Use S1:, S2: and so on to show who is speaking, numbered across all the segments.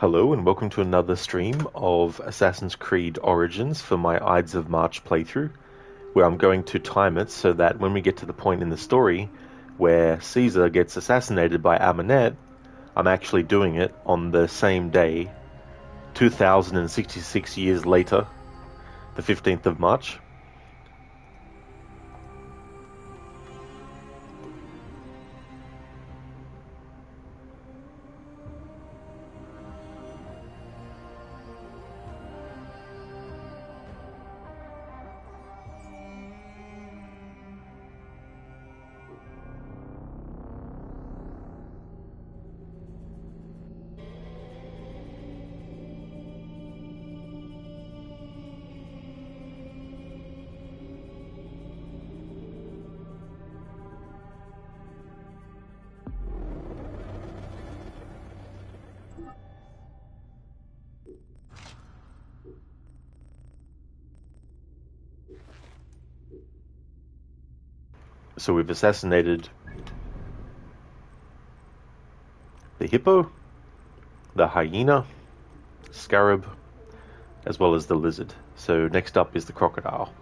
S1: Hello and welcome to another stream of Assassin's Creed Origins for my Ides of March playthrough, where I'm going to time it so that when we get to the point in the story where Caesar gets assassinated by Aminet, I'm actually doing it on the same day, 2066 years later, the 15th of March. So we've assassinated the hippo, the hyena, scarab, as well as the lizard. So next up is the crocodile.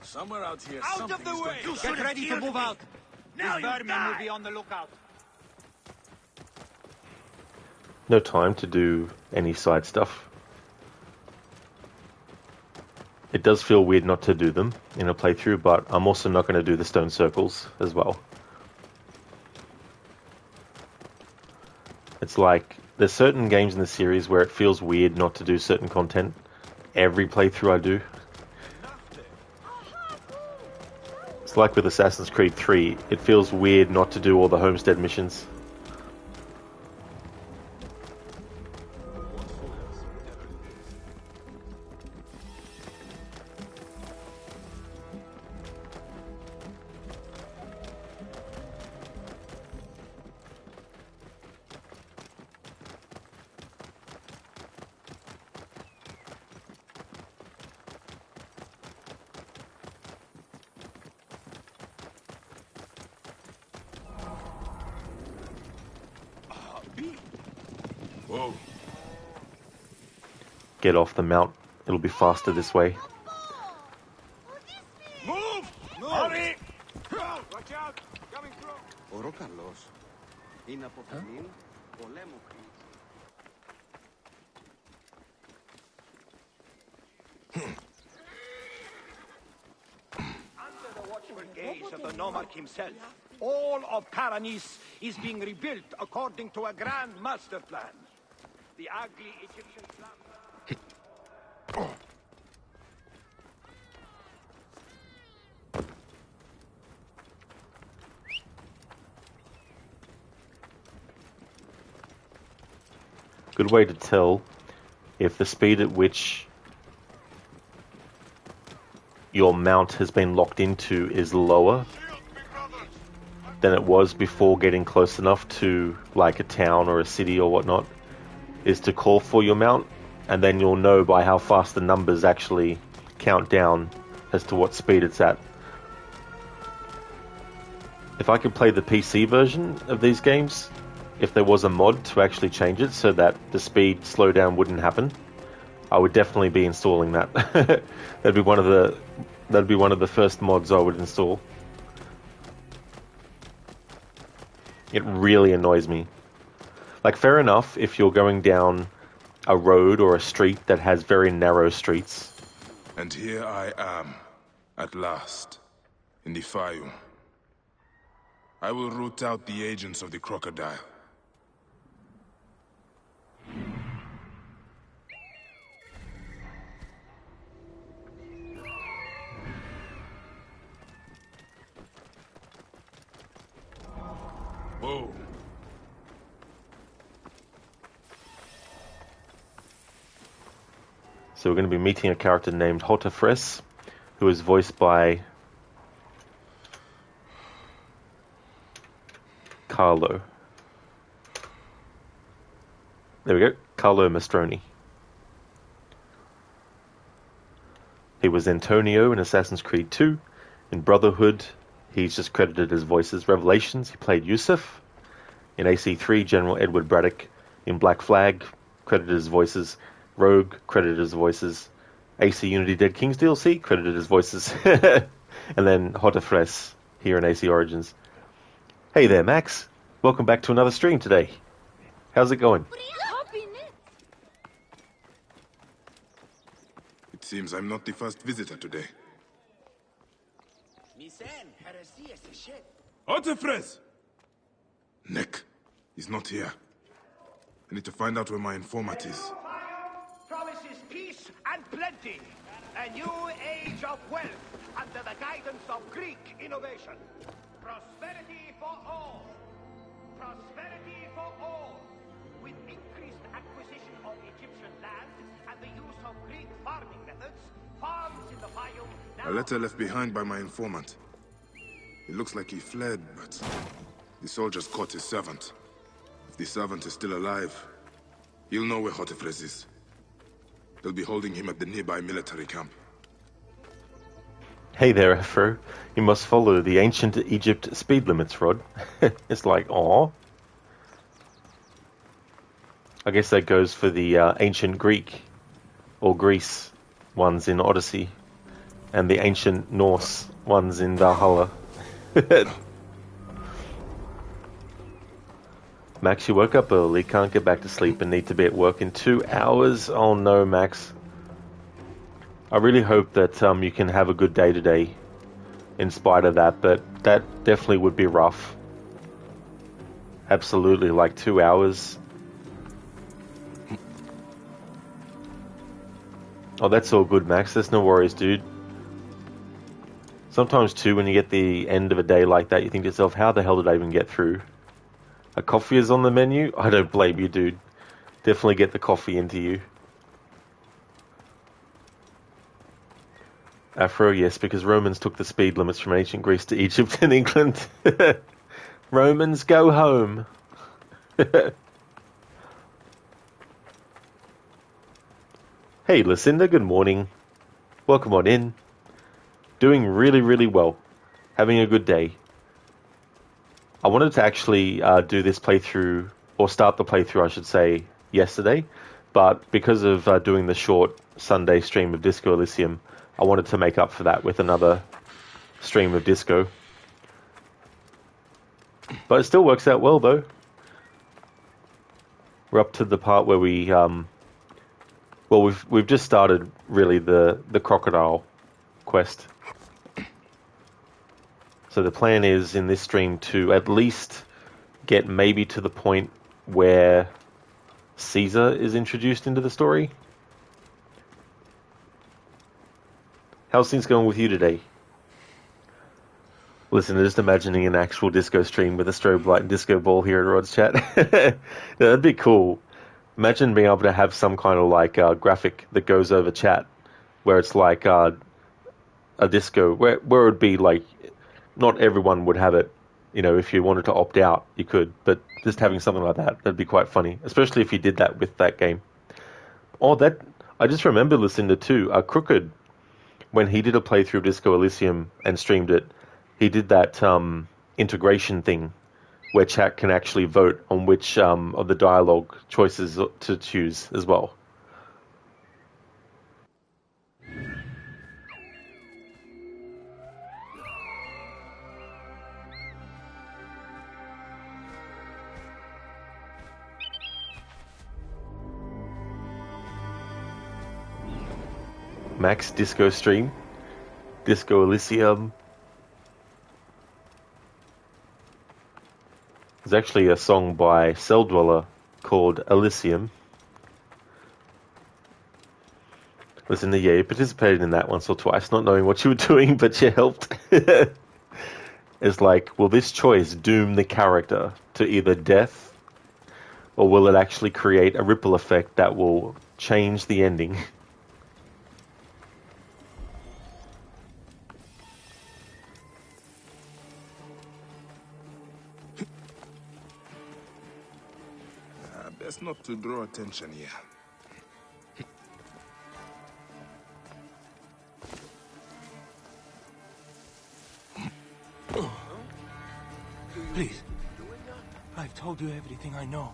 S2: Somewhere out here,
S3: out of the way!
S4: Get ready to move out.
S3: Now
S4: These vermin will be on the lookout.
S1: No time to do any side stuff. It does feel weird not to do them in a playthrough, but I'm also not going to do the stone circles as well. It's like, there's certain games in the series where it feels weird not to do certain content. Every playthrough I do. It's like with Assassin's Creed 3, it feels weird not to do all the homestead missions.
S2: Whoa.
S1: Get off the mount. It'll be faster this way.
S3: Move! Hurry! Watch out! Coming through!
S5: Oro Carlos. Είναι αποφανήν πολέμου
S3: Under the watchful gaze of the Nomarch himself, all of Paradis is being rebuilt according to a grand master plan. The ugly Egyptian plan.
S1: Good way to tell if the speed at which your mount has been locked into is lower than it was before getting close enough to like a town or a city or whatnot, is to call for your mount, and then you'll know by how fast the numbers actually count down as to what speed it's at. If I could play the PC version of these games, if there was a mod to actually change it so that the speed slowdown wouldn't happen, I would definitely be installing that. That'd be one of the first mods I would install. It really annoys me. Like, fair enough if you're going down a road or a street that has very narrow streets.
S2: And here I am, at last, in the Fayum. I will root out the agents of the crocodile. Whoa.
S1: So we're going to be meeting a character named Hotefres, who is voiced by Carlo. There we go, Carlo Mastroni. He was Antonio in Assassin's Creed 2. In Brotherhood, he's just credited as voices. Revelations, he played Yusuf. In AC3, General Edward Braddock. In Black Flag, credited as voices. Rogue, credited as voices. AC Unity Dead Kings DLC, credited as voices. And then Hotefres here in AC Origins. Hey there, Max. Welcome back to another stream today. How's it going?
S2: It seems I'm not the first visitor today. Otefres! Nick, he's not here. I need to find out where my informant is.
S3: Promises peace and plenty. A new age of wealth under the guidance of Greek innovation. Prosperity for all. Prosperity for all. With increased acquisition of Egyptian land and the use of Greek farming methods, farms in the Fayum now...
S2: A letter left behind by my informant. It looks like he fled, but the soldiers caught his servant. If the servant is still alive, he'll know where Hotefres is. They'll be holding him at the nearby military camp.
S1: Hey there, Afro. You must follow the ancient Egypt speed limits, Rod. It's like, aw. I guess that goes for the ancient Greek or Greece ones in Odyssey. and the ancient Norse ones in Valhalla. Max, you woke up early, can't get back to sleep, and need to be at work in 2 hours. Oh no, Max. I really hope that you can have a good day today, in spite of that, but that definitely would be rough. Absolutely, like 2 hours. Oh, that's all good, Max. There's no worries, dude. Sometimes, too, when you get the end of a day like that, you think to yourself, how the hell did I even get through? A coffee is on the menu? I don't blame you, dude. Definitely get the coffee into you. Afro, yes, because Romans took the speed limits from ancient Greece to Egypt and England. Romans, go home. Hey, Lucinda, good morning. Welcome on in. Doing really, really well. Having a good day. I wanted to actually do this playthrough, or start the playthrough, I should say, yesterday, but because of doing the short Sunday stream of Disco Elysium, I wanted to make up for that with another stream of Disco. But it still works out well, though. We're up to the part where we, well, we've just started, really, the crocodile quest. So the plan is in this stream to at least get maybe to the point where Caesar is introduced into the story. How's things going with you today? Listen, I'm just imagining an actual disco stream with a strobe light and disco ball here in Rod's chat. Yeah, that'd be cool. Imagine being able to have some kind of like graphic that goes over chat, where it's like a disco, where it would be like, not everyone would have it. You know, if you wanted to opt out, you could. But just having something like that, that'd be quite funny. Especially if you did that with that game. Oh, that... I just remember listening to too. Crooked, when he did a playthrough of Disco Elysium and streamed it, he did that integration thing where chat can actually vote on which of the dialogue choices to choose as well. Max Disco stream, Disco Elysium. There's actually a song by Cell Dweller called Elysium. Listen, yeah, you participated in that once or twice, not knowing what you were doing, but you helped. It's like, will this choice doom the character to either death, or will it actually create a ripple effect that will change the ending?
S2: Best not to draw attention here.
S6: Please. I've told you everything I know.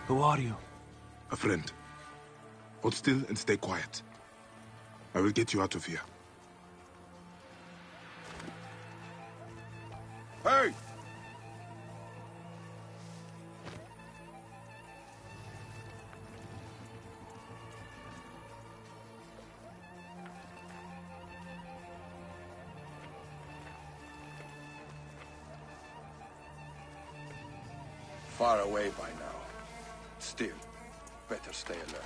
S6: Who are you?
S2: A friend. Hold still and stay quiet. I will get you out of here. Hey!
S5: Far away by now. Still, better stay alert.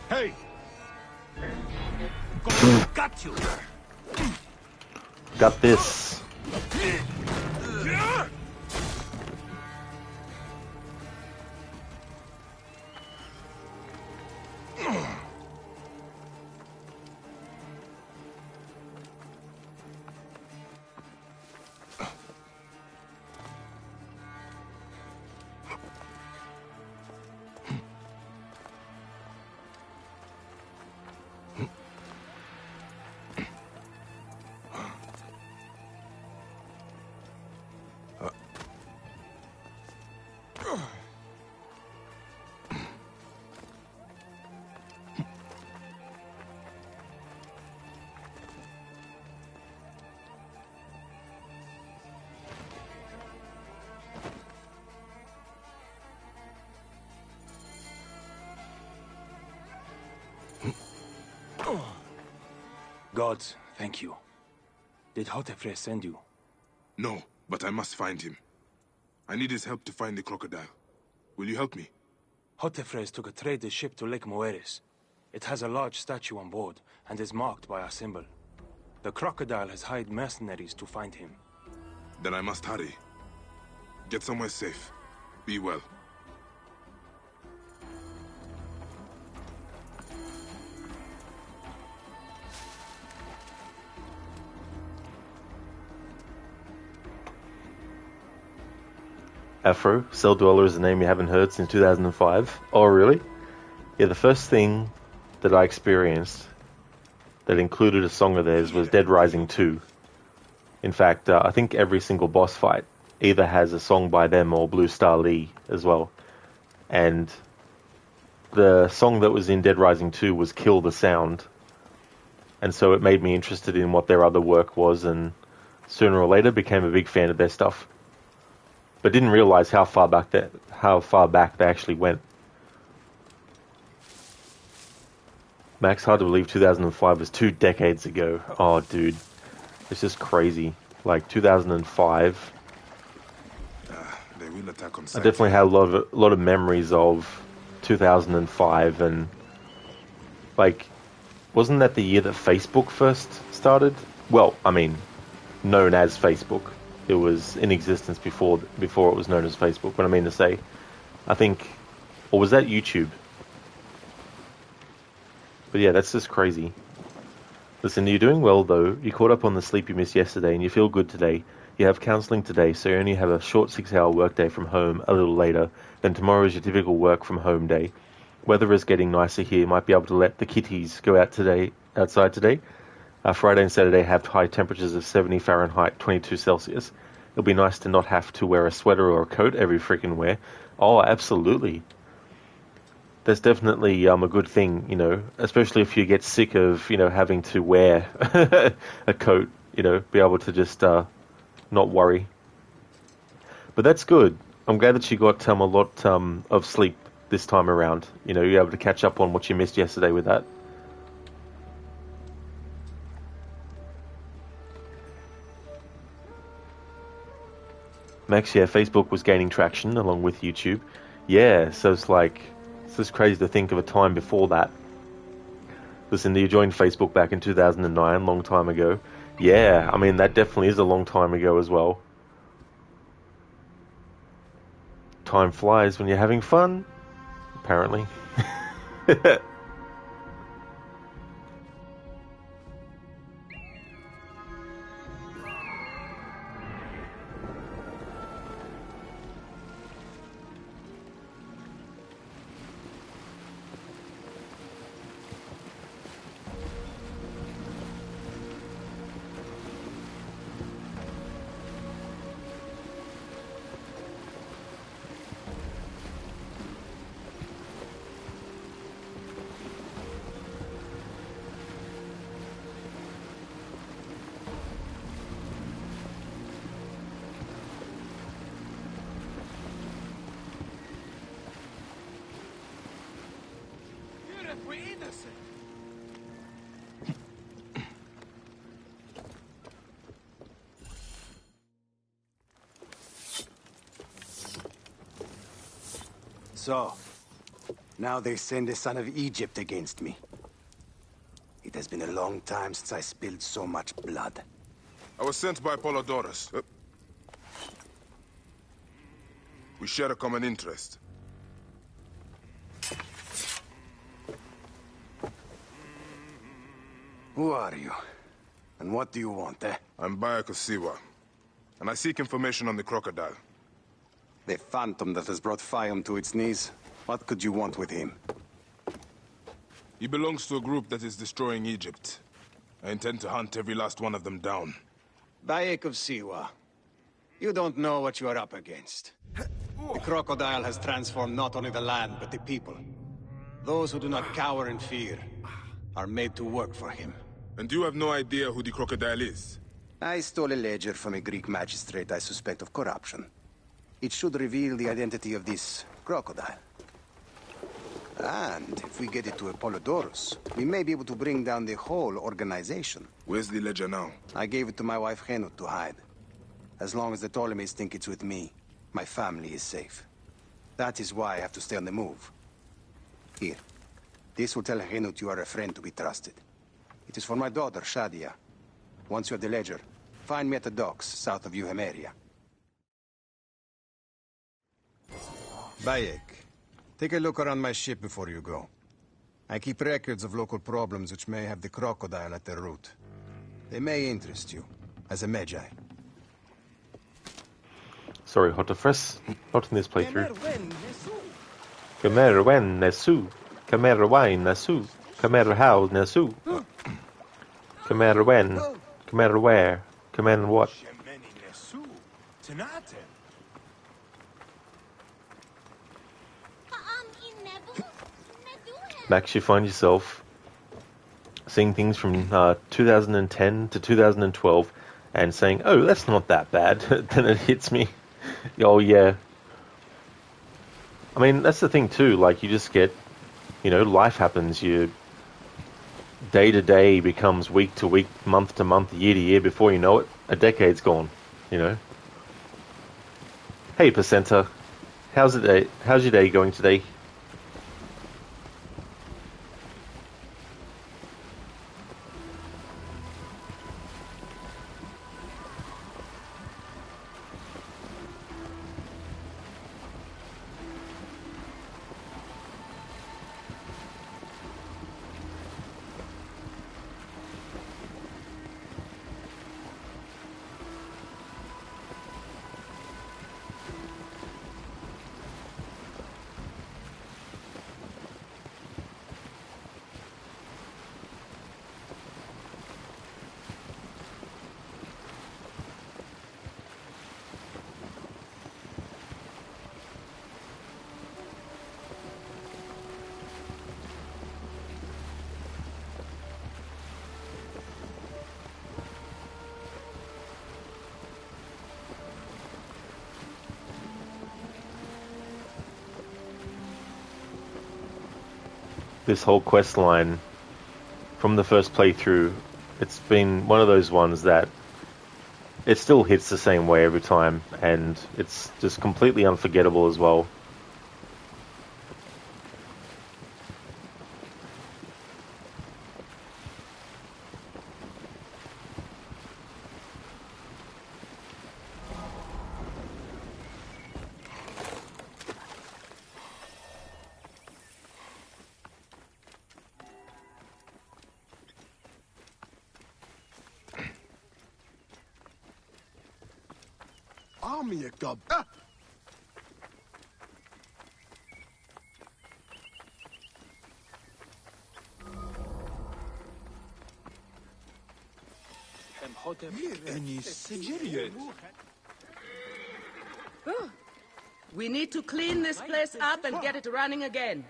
S3: Hey! Got you!
S1: Got this.
S6: Gods, thank you. Did Hotefre send you?
S2: No, but I must find him. I need his help to find the crocodile. Will you help me?
S6: Hotefres took a trader ship to Lake Moeris. It has a large statue on board, and is marked by our symbol. The crocodile has hired mercenaries to find him.
S2: Then I must hurry. Get somewhere safe. Be well.
S1: Afro, Cell Dweller is a name you haven't heard since 2005. Oh, really? Yeah, the first thing that I experienced that included a song of theirs was Dead Rising 2. In fact, I think every single boss fight either has a song by them or Blue Star Lee as well. And the song that was in Dead Rising 2 was Kill the Sound. And so it made me interested in what their other work was, and sooner or later became a big fan of their stuff. But didn't realize how far back they actually went. Max, hard to believe 2005 was 2 decades ago. Oh, dude. It's just crazy. Like, 2005.
S2: They will attack on
S1: I
S2: sight.
S1: definitely had a lot of memories of 2005, and like, wasn't that the year that Facebook first started? Well, I mean, known as Facebook. It was in existence before it was known as Facebook. But I mean to say, I think, or was that YouTube? But yeah, that's just crazy. Listen, you're doing well though. You caught up on the sleep you missed yesterday, and you feel good today. You have counselling today, so you only have a short 6-hour workday from home a little later. Then tomorrow is your typical work from home day. Weather is getting nicer here. You might be able to let the kitties go outside today. Friday and Saturday have high temperatures of 70 Fahrenheit, 22 Celsius. It'll be nice to not have to wear a sweater or a coat every freaking wear. Oh, absolutely. That's definitely a good thing, you know, especially if you get sick of, you know, having to wear a coat, you know, be able to just not worry. But that's good. I'm glad that you got a lot of sleep this time around. You know, you're able to catch up on what you missed yesterday with that. Max, yeah, Facebook was gaining traction along with YouTube. Yeah, so it's like, it's just crazy to think of a time before that. Listen, you joined Facebook back in 2009, long time ago. Yeah, I mean, that definitely is a long time ago as well. Time flies when you're having fun, apparently.
S7: So, now they send the son of Egypt against me. It has been a long time since I spilled so much blood.
S2: I was sent by Polydorus. We share a common interest.
S7: Who are you? And what do you want, eh?
S2: I'm Bayek of Siwa, and I seek information on the crocodile.
S7: The phantom that has brought Fium to its knees. What could you want with him?
S2: He belongs to a group that is destroying Egypt. I intend to hunt every last one of them down.
S7: Bayek of Siwa. You don't know what you are up against. The crocodile has transformed not only the land, but the people. Those who do not cower in fear are made to work for him.
S2: And you have no idea who the crocodile is?
S7: I stole a ledger from a Greek magistrate I suspect of corruption. It should reveal the identity of this crocodile. And if we get it to Apollodorus, we may be able to bring down the whole organization.
S2: Where's the ledger now?
S7: I gave it to my wife Henut to hide. As long as the Ptolemies think it's with me, my family is safe. That is why I have to stay on the move. Here. This will tell Henut you are a friend to be trusted. It is for my daughter, Shadia. Once you have the ledger, find me at the docks south of Euhemeria. Bayek, take a look around my ship before you go. I keep records of local problems which may have the crocodile at their root. They may interest you, as a Magi.
S1: Sorry, Hotefres, not in this playthrough. Kamer wen nesu, Kamer wain nesu, Kamer how nesu, Kamer when, Kamer where, Kamer what. Max, you find yourself seeing things from 2010 to 2012 and saying, oh, that's not that bad. Then it hits me. Oh, yeah. I mean, that's the thing, too. Like, you just get, life happens. You day to day becomes week to week, month to month, year to year. Before you know it, a decade's gone, Hey, Placenta. How's your day going today? This whole quest line from the first playthrough, it's been one of those ones that it still hits the same way every time, and it's just completely unforgettable as well.
S8: We need to clean this place up and get it running again.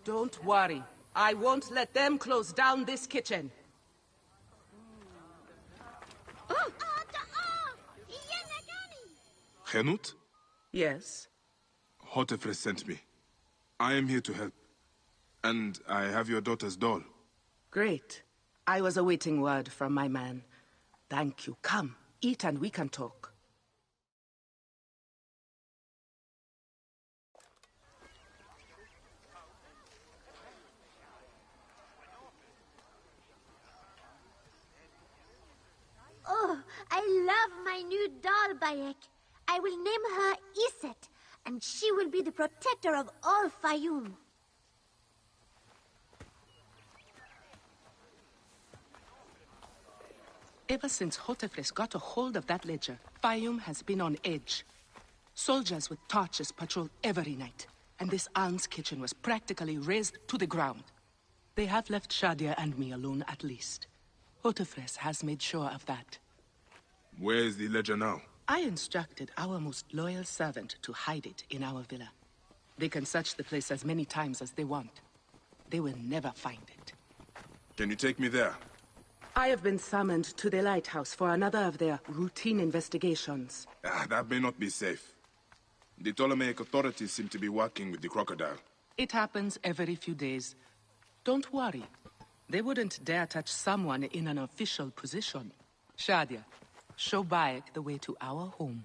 S8: Don't worry. I won't let them close down this kitchen.
S2: Henut?
S8: Yes?
S2: Hotefres sent me. I am here to help. And I have your daughter's doll.
S8: Great. I was awaiting word from my man. Thank you. Come, eat and we can talk.
S9: Oh, I love my new doll, Bayek. I will name her Iset, and she will be the protector of all Fayum.
S8: Ever since Hotefres got a hold of that ledger, Fayum has been on edge. Soldiers with torches patrol every night, and this alms kitchen was practically razed to the ground. They have left Shadia and me alone at least. Hotefres has made sure of that.
S2: Where is the ledger now?
S8: I instructed our most loyal servant to hide it in our villa. They can search the place as many times as they want. They will never find it.
S2: Can you take me there?
S8: I have been summoned to the lighthouse for another of their routine investigations.
S2: That may not be safe. The Ptolemaic authorities seem to be working with the crocodile.
S8: It happens every few days. Don't worry. They wouldn't dare touch someone in an official position. Shadia, show Bayek the way to our home.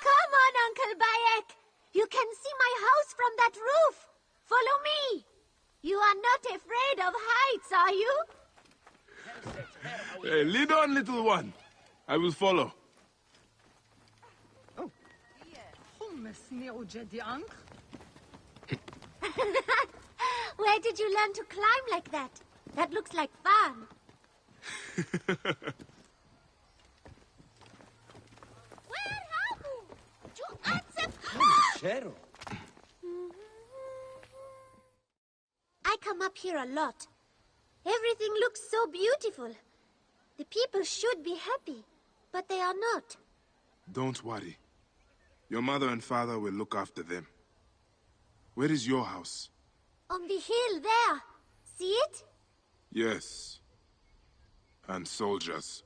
S9: Come on, Uncle Bayek. You can see my house from that roof. Follow me. You are not afraid of heights, are you?
S2: Hey, lead on, little one. I will follow.
S9: Where did you learn to climb like that? That looks like fun. Where are you? I come up here a lot. Everything looks so beautiful. The people should be happy, but they are not.
S2: Don't worry. Your mother and father will look after them. Where is your house?
S9: On the hill there. See it?
S2: Yes. And soldiers.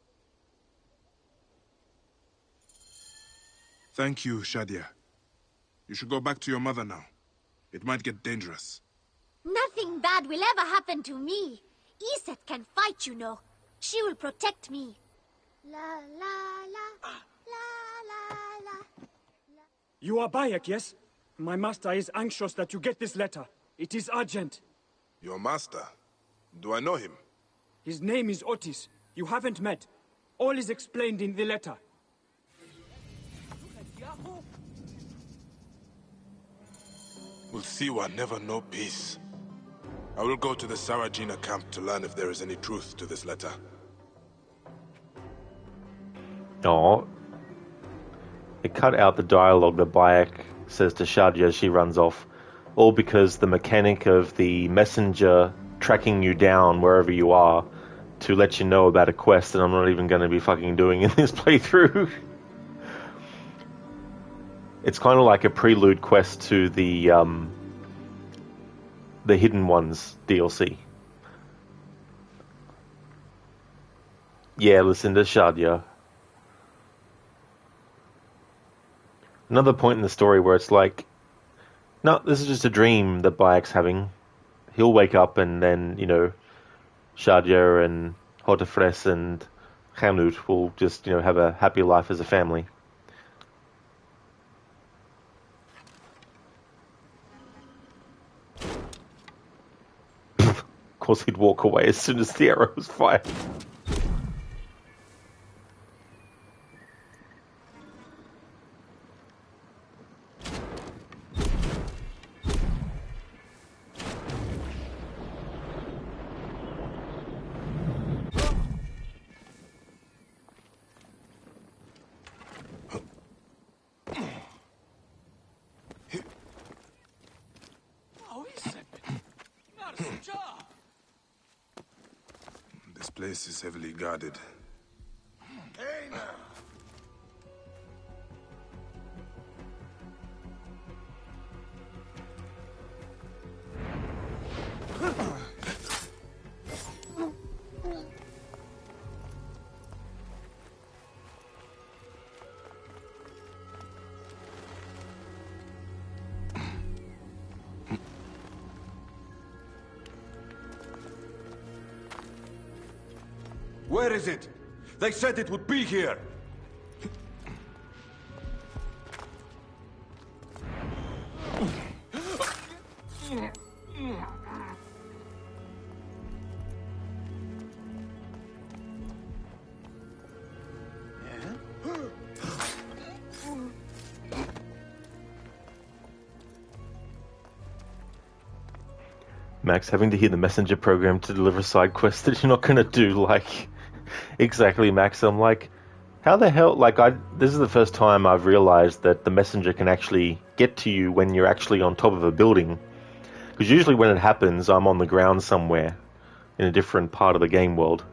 S2: Thank you, Shadia. You should go back to your mother now. It might get dangerous.
S9: Nothing bad will ever happen to me. Iset can fight, you know. She will protect me. La la la, la la la.
S10: You are Bayek, yes? My master is anxious that you get this letter. It is urgent.
S2: Your master? Do I know him?
S10: His name is Otis. You haven't met. All is explained in the letter.
S2: Will Siwa never know peace? I will go to the Sarajina camp to learn if there is any truth to this letter.
S1: Oh. It cut out the dialogue that Bayek says to Shadia as she runs off. All because the mechanic of the messenger tracking you down wherever you are to let you know about a quest that I'm not even going to be fucking doing in this playthrough. It's kind of like a prelude quest to the Hidden Ones DLC. Yeah, listen to Shadia. Another point in the story where it's like, no, this is just a dream that Bayek's having. He'll wake up and then, you know, Shadia and Hotefres and Hamnut will just, you know, have a happy life as a family. Of course he'd walk away as soon as the arrow was fired.
S2: This place is heavily guarded.
S5: Hey now!
S11: Where is it? They said it would be here!
S1: Max, having to hear the messenger program to deliver side quests that you're not going to do, like... Exactly, Max. I'm like, how the hell... Like, this is the first time I've realized that the messenger can actually get to you when you're actually on top of a building. Because usually when it happens, I'm on the ground somewhere in a different part of the game world.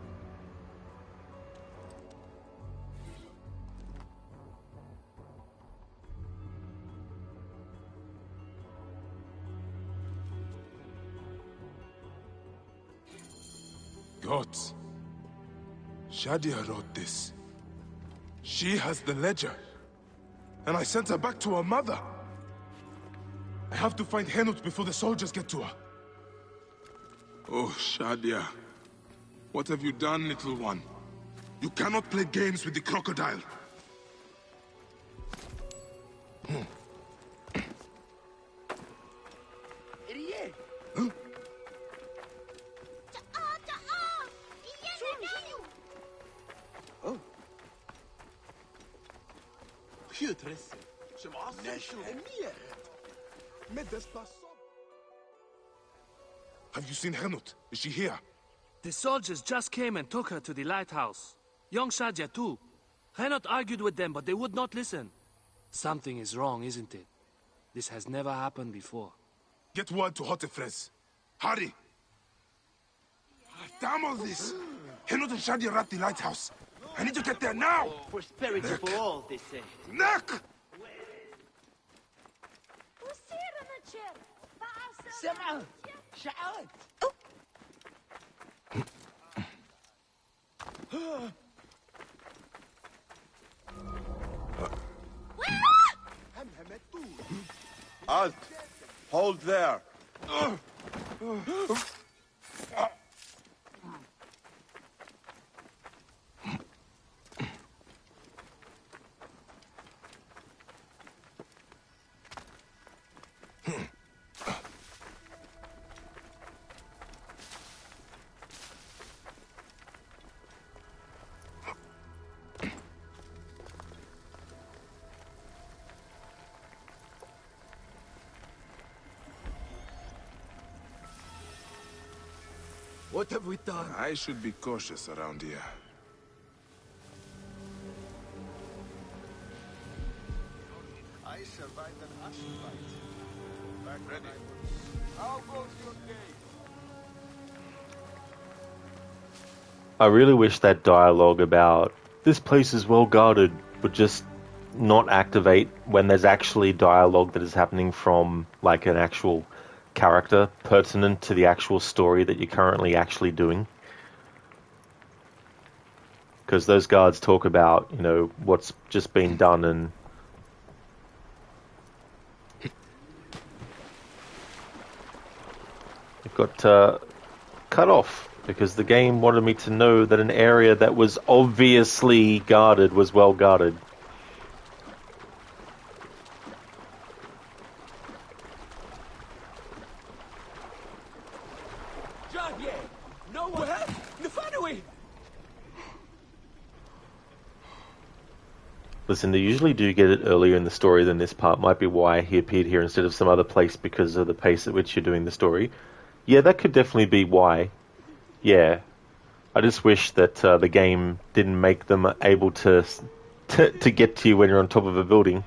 S2: Gods. Shadia wrote this. She has the ledger. And I sent her back to her mother. I have to find Henut before the soldiers get to her. Oh, Shadia. What have you done, little one? You cannot play games with the crocodile. Have you seen Henut? Is she here?
S12: The soldiers just came and took her to the lighthouse. Young Shadia too. Henot argued with them, but they would not listen. Something is wrong, isn't it? This has never happened before.
S2: Get word to Hotefres. Hurry! Damn all this! Henut and Shadia are at the lighthouse. I need to get there now!
S3: Prosperity for all, they say.
S2: Neck!
S3: سمع شعرت
S5: Alt! Hold there!
S11: What have we done?
S2: I should be cautious around here.
S5: I survived an ash fight. Back ready. How goes your day?
S1: I really wish that dialogue about this place is well guarded would just not activate when there's actually dialogue that is happening from like an actual character pertinent to the actual story that you're currently actually doing. Because those guards talk about, you know, what's just been done and it got cut off because the game wanted me to know that an area that was obviously guarded was well guarded. Listen, they usually do get it earlier in the story than this part. Might be why he appeared here instead of some other place because of the pace at which you're doing the story. Yeah, that could definitely be why. Yeah. I just wish that the game didn't make them able to get to you when you're on top of a building.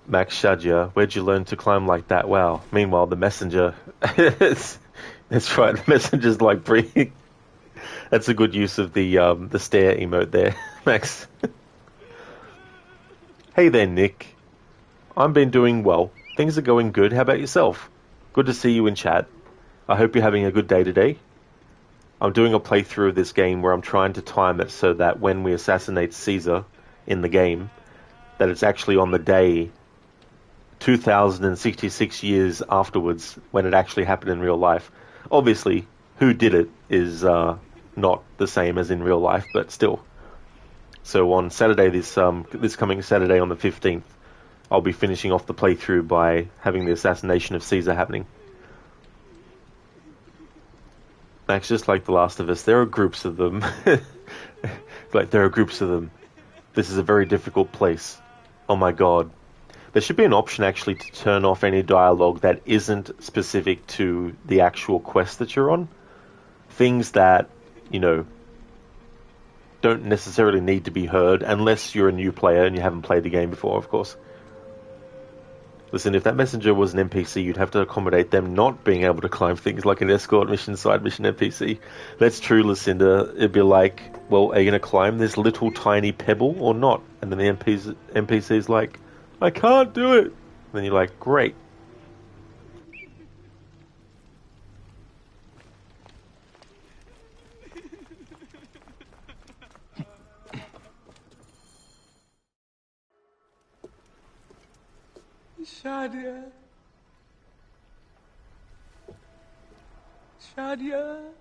S1: Max Shadia, where'd you learn to climb like that? Wow. Meanwhile, the messenger... That's right, the messenger's like breathing. That's a good use of the stare emote there, Max. Hey there, Nick. I've been doing well. Things are going good. How about yourself? Good to see you in chat. I hope you're having a good day today. I'm doing a playthrough of this game where I'm trying to time it so that when we assassinate Caesar in the game, that it's actually on the day 2066 years afterwards when it actually happened in real life. Obviously, who did it is not the same as in real life, but still. So on Saturday, this coming Saturday on the 15th, I'll be finishing off the playthrough by having the assassination of Caesar happening. Max, just like The Last of Us, there are groups of them. There are groups of them. This is a very difficult place. Oh my god. There should be an option actually to turn off any dialogue that isn't specific to the actual quest that you're on. Things that, you know, don't necessarily need to be heard unless you're a new player and you haven't played the game before, of course. Listen, if that messenger was an NPC, you'd have to accommodate them not being able to climb things like an escort mission, side mission NPC. That's true, Lucinda. It'd be like, well, are you going to climb this little tiny pebble or not? And then the NPC's like, I can't do it. And then you're like, great.
S6: Shadia. Shadia.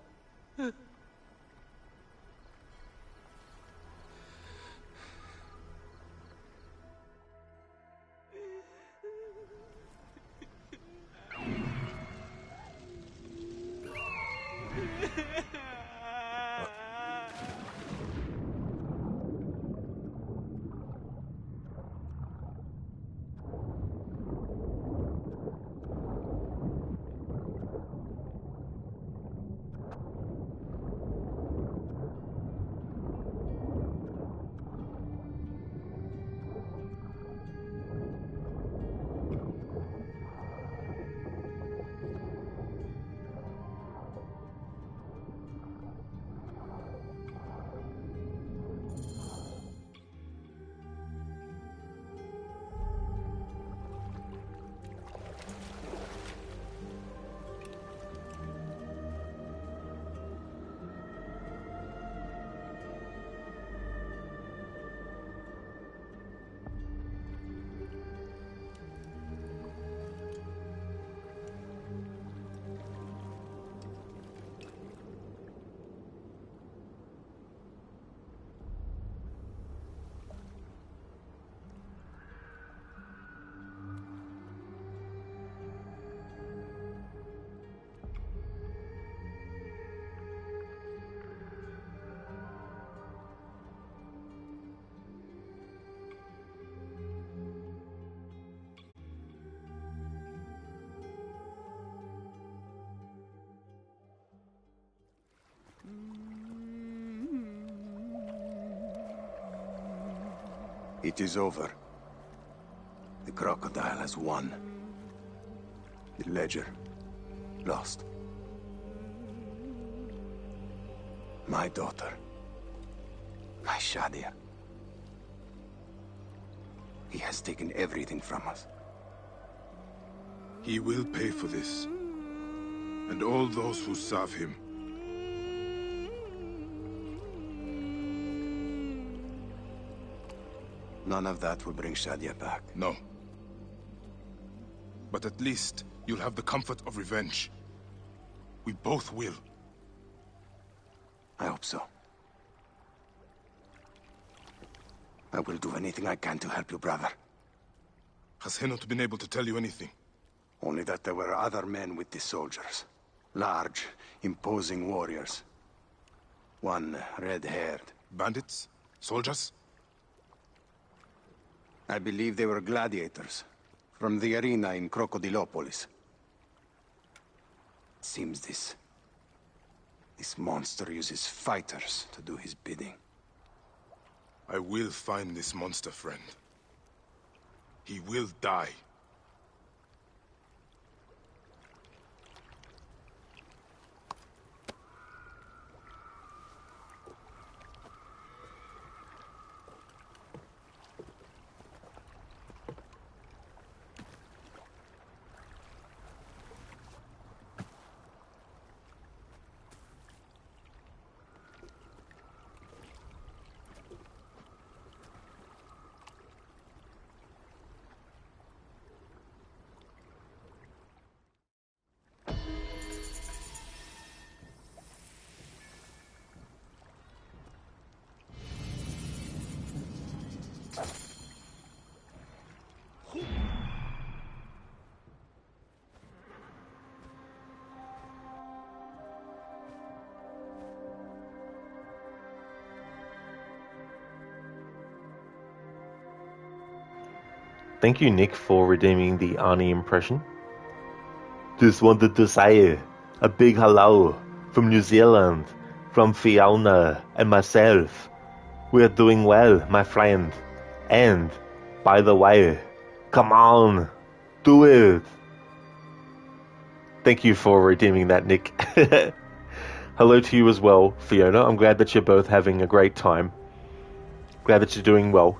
S7: It is over. The crocodile has won. The ledger lost. My daughter. My Shadia. He has taken everything from us.
S2: He will pay for this. And all those who serve him.
S7: None of that will bring Shadia back.
S2: No. But at least you'll have the comfort of revenge. We both will.
S7: I hope so. I will do anything I can to help you, brother.
S2: Has he not been able to tell you anything?
S7: Only that there were other men with the soldiers. Large, imposing warriors. One red-haired.
S2: Bandits? Soldiers?
S7: I believe they were gladiators. From the arena in Crocodilopolis. It seems this monster uses fighters to do his bidding.
S2: I will find this monster, friend. He will die.
S1: Thank you, Nick, for redeeming the Arnie impression. Just wanted to say a big hello from New Zealand, from Fiona and myself. We're doing well, my friend. And, by the way, come on, do it. Thank you for redeeming that, Nick. Hello to you as well, Fiona. I'm glad that you're both having a great time. Glad that you're doing well.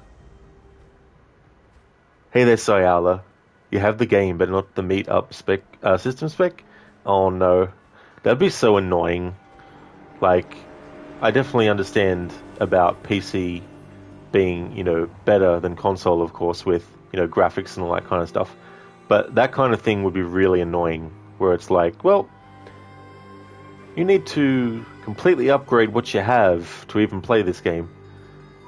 S1: Hey there, Sayala. You have the game, but not the meet-up system spec? Oh no. That'd be so annoying. Like, I definitely understand about PC being, better than console, of course, with, graphics and all that kind of stuff. But that kind of thing would be really annoying, where it's like, well, you need to completely upgrade what you have to even play this game.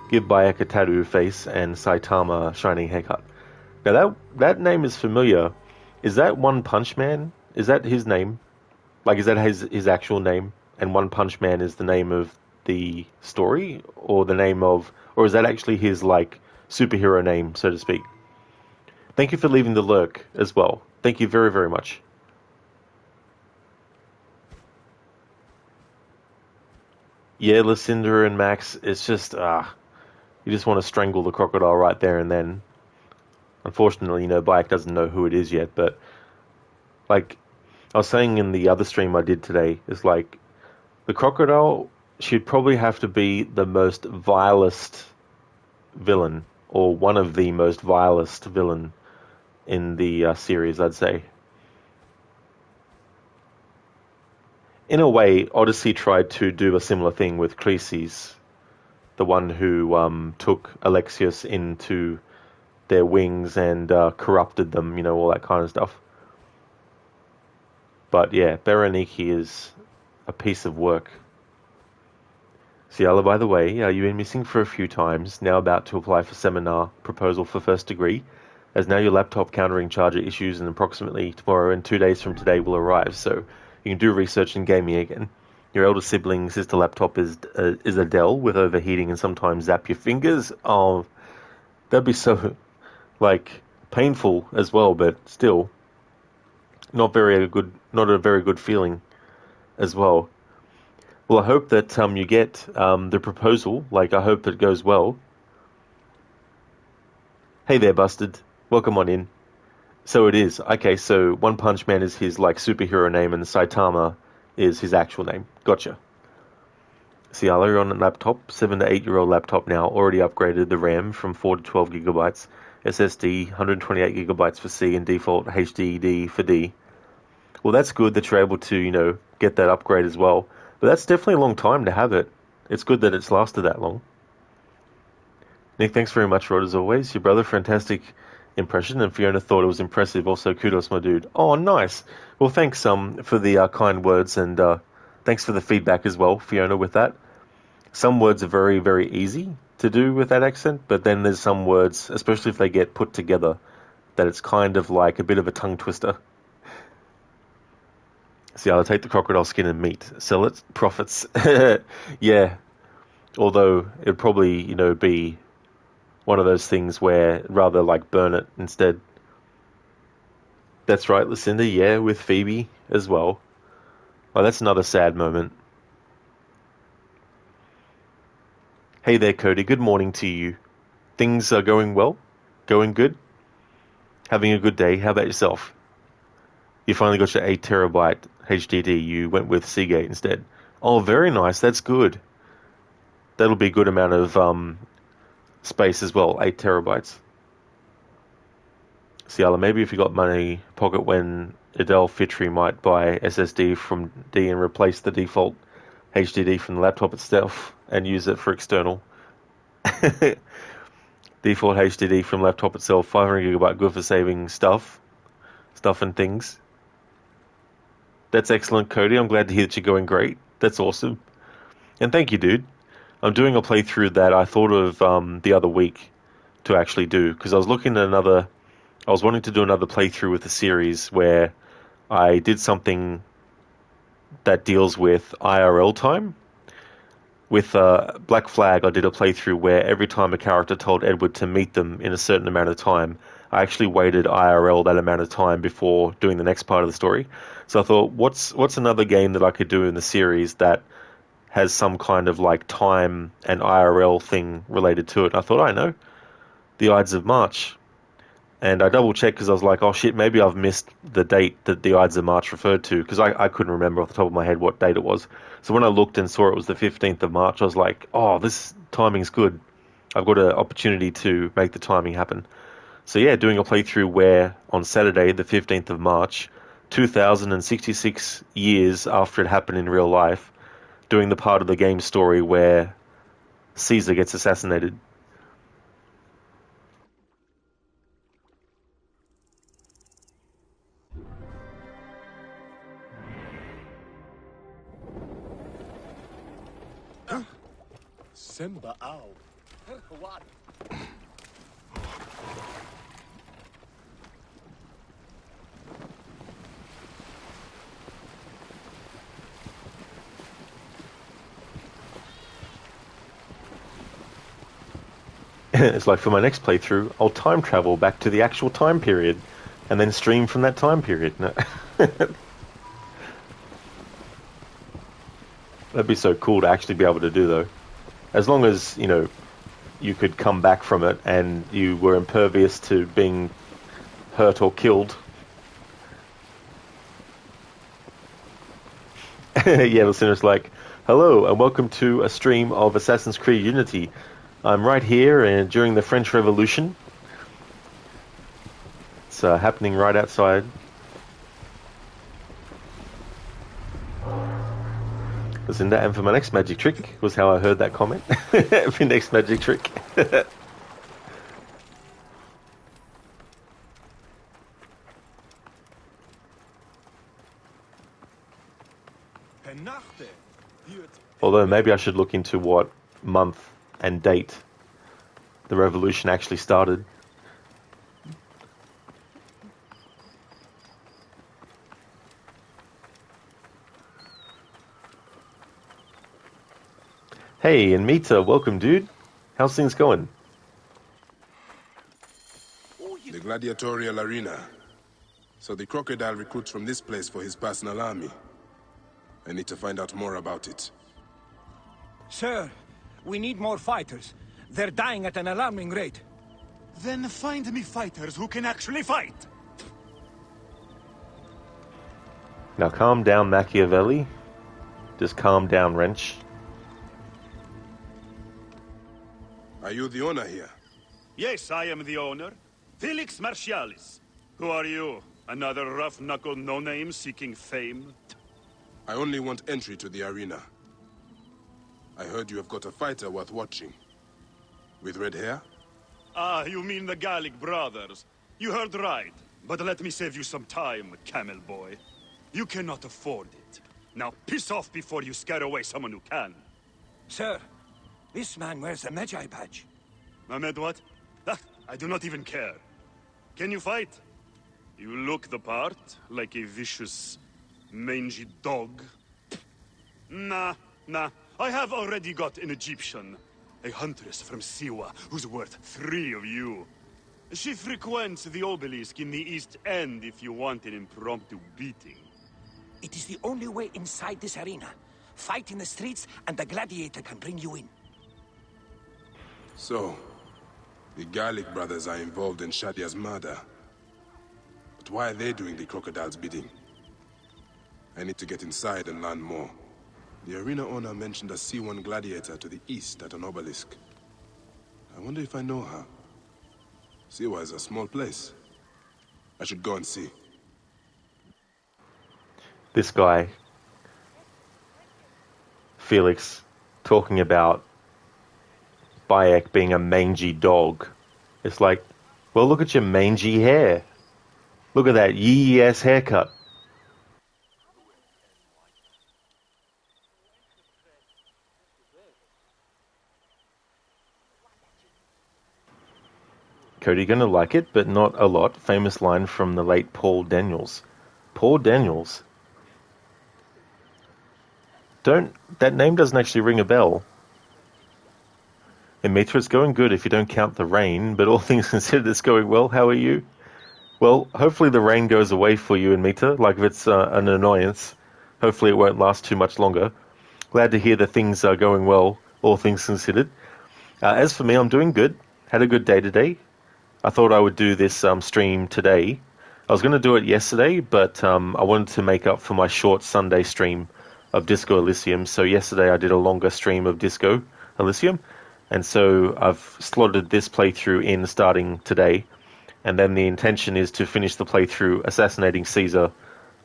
S1: Give Bayek tattoo face and Saitama shining haircut. Now that name is familiar. Is that One Punch Man? Is that his name? Like, is that his actual name? And One Punch Man is the name of the story? Or is that actually his, like, superhero name, so to speak? Thank you for leaving the lurk as well. Thank you very, very much. Yeah, Lucinda and Max, it's just, you just want to strangle the crocodile right there and then. Unfortunately, Bayek doesn't know who it is yet, but, like, I was saying in the other stream I did today, is like, the crocodile should probably have to be the most vilest villain, or one of the most vilest villain in the series, I'd say. In a way, Odyssey tried to do a similar thing with Chryses, the one who took Alexius into their wings and corrupted them, all that kind of stuff. But yeah, Berenike is a piece of work. Ciala, by the way, you've been missing for a few times, now about to apply for seminar proposal for first degree, as now your laptop countering charger issues and approximately tomorrow and 2 days from today will arrive, so you can do research in gaming again. Your elder sibling's sister laptop is a Dell with overheating and sometimes zap your fingers. Oh, that'd be so, painful as well, but still, not a very good feeling as well. Well, I hope that you get the proposal. I hope it goes well. Hey there, Busted. Welcome on in. So it is. Okay, so One Punch Man is his, superhero name, and Saitama is his actual name. Gotcha. See, you're on a laptop, 7 to 8 year old laptop now, already upgraded the RAM from 4 to 12 gigabytes, SSD, 128 gigabytes for C, and default HDD for D. Well, that's good that you're able to, get that upgrade as well. But that's definitely a long time to have it. It's good that it's lasted that long. Nick, thanks very much, Rod, as always. Your brother, fantastic impression, and Fiona thought it was impressive. Also, kudos, my dude. Oh, nice. Well, thanks for the kind words, and thanks for the feedback as well, Fiona, with that. Some words are very, very easy to do with that accent, but then there's some words, especially if they get put together, that it's kind of like a bit of a tongue twister. See, I'll take the crocodile skin and meat, sell it, profits. Yeah, although it'd probably, be one of those things where rather burn it instead. That's right, Lucinda, yeah, with Phoebe as well. Well, that's another sad moment. Hey there, Cody, good morning to you. Things are going well? Going good? Having a good day? How about yourself? You finally got your 8 terabyte HDD, you went with Seagate instead. Oh, very nice, that's good. That'll be a good amount of space as well, 8 terabytes. Ciala, maybe if you got money pocket when Adele Fitri might buy SSD from D and replace the default HDD from the laptop itself and use it for external. Default HDD from laptop itself, 500 gigabyte, good for saving stuff and things. That's excellent, Cody. I'm glad to hear that you're going great. That's awesome. And thank you, dude. I'm doing a playthrough that I thought of the other week to actually do, because I was wanting to do another playthrough with the series where I did something that deals with IRL time. With Black Flag, I did a playthrough where every time a character told Edward to meet them in a certain amount of time, I actually waited IRL that amount of time before doing the next part of the story. So I thought, what's another game that I could do in the series that has some kind of time and IRL thing related to it? And I thought, I know, the Ides of March. And I double-checked because I was like, oh shit, maybe I've missed the date that the Ides of March referred to, because I couldn't remember off the top of my head what date it was. So when I looked and saw it was the 15th of March, I was like, oh, this timing's good. I've got an opportunity to make the timing happen. So yeah, doing a playthrough where on Saturday, the 15th of March, 2066 years after it happened in real life, doing the part of the game story where Caesar gets assassinated.
S4: Simba ow. What?
S1: It's like for my next playthrough, I'll time travel back to the actual time period and then stream from that time period. No. That'd be so cool to actually be able to do, though. As long as, you know, you could come back from it and you were impervious to being hurt or killed. Yeah, listeners, like, hello and welcome to a stream of Assassin's Creed Unity. I'm right here during the French Revolution. It's happening right outside. Listen, and for my next magic trick was how I heard that comment. My next magic trick. Although maybe I should look into what month and date the revolution actually started. Hey, and Mita, welcome, dude. How's things going?
S2: The gladiatorial arena. So the crocodile recruits from this place for his personal army. I need to find out more about it.
S4: Sir, we need more fighters. They're dying at an alarming rate.
S11: Then find me fighters who can actually fight.
S1: Now calm down, Machiavelli. Just calm down, Wrench.
S2: Are you the owner here?
S11: Yes, I am the owner. Felix Martialis. Who are you? Another rough-knuckle no-name seeking fame?
S2: I only want entry to the arena. I heard you have got a fighter worth watching. With red hair?
S11: Ah, you mean the Gallic brothers. You heard right. But let me save you some time, camel boy. You cannot afford it. Now piss off before you scare away someone who can.
S4: Sir, this man wears a Magi badge.
S11: Ahmed, what? Ah, I do not even care. Can you fight? You look the part, like a vicious, mangy dog. Nah. I have already got an Egyptian. A huntress from Siwa, who's worth 3 of you. She frequents the obelisk in the East End if you want an impromptu beating.
S4: It is the only way inside this arena. Fight in the streets, and the gladiator can bring you in.
S2: So, the Gallic brothers are involved in Shadia's murder. But why are they doing the crocodile's bidding? I need to get inside and learn more. The arena owner mentioned a C1 gladiator to the east at an obelisk. I wonder if I know her. Siwa is a small place. I should go and see.
S1: This guy, Felix, talking about Bayek being a mangy dog. It's like, well, look at your mangy hair. Look at that yee-ass haircut. Cody gonna like it, but not a lot. Famous line from the late Paul Daniels. Paul Daniels? That name doesn't actually ring a bell. And Mitra, it's going good if you don't count the rain, but all things considered, it's going well. How are you? Well, hopefully the rain goes away for you and Mitra, like if it's an annoyance. Hopefully it won't last too much longer. Glad to hear that things are going well, all things considered. As for me, I'm doing good. Had a good day today. I thought I would do this stream today. I was going to do it yesterday, but I wanted to make up for my short Sunday stream of Disco Elysium. So yesterday I did a longer stream of Disco Elysium. And so I've slotted this playthrough in starting today. And then the intention is to finish the playthrough Assassinating Caesar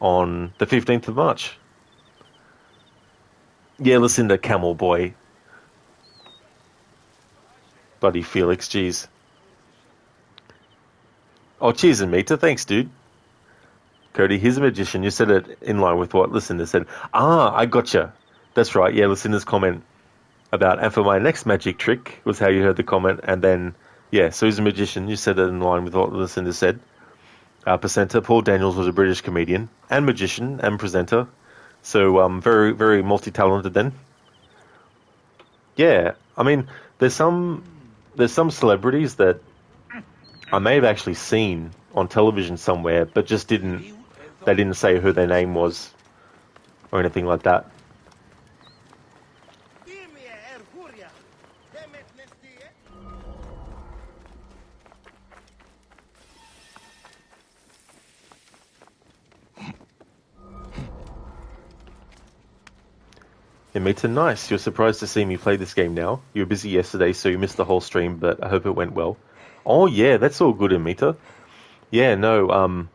S1: on the 15th of March. Yeah, listen to Camel Boy. Bloody Felix, jeez. Oh, cheers and Mita. Thanks, dude. Cody, here's a magician. You said it in line with what listeners said. Ah, I gotcha. That's right. Yeah, listeners comment. about, and for my next magic trick was how you heard the comment, and then, yeah, so he's a magician. You said it in line with what Lucinda said. Presenter, Paul Daniels was a British comedian and magician and presenter. So very, very multi-talented then. Yeah, I mean, there's some celebrities that I may have actually seen on television somewhere, but just they didn't say who their name was or anything like that. Emita, nice. You're surprised to see me play this game now. You were busy yesterday, so you missed the whole stream, but I hope it went well. Oh yeah, that's all good, Emita. Yeah, no,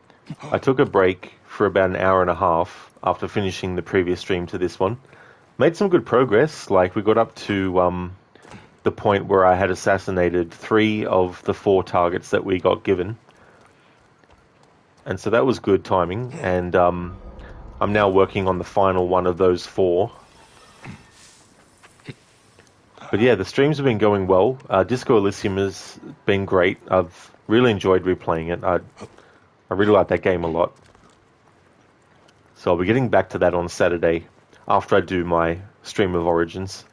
S1: I took a break for about an hour and a half after finishing the previous stream to this one. Made some good progress. Like, we got up to the point where I had assassinated 3 of the 4 targets that we got given. And so that was good timing. And I'm now working on the final one of those 4. But yeah, the streams have been going well. Disco Elysium has been great. I've really enjoyed replaying it. I really like that game a lot. So I'll be getting back to that on Saturday after I do my stream of Origins.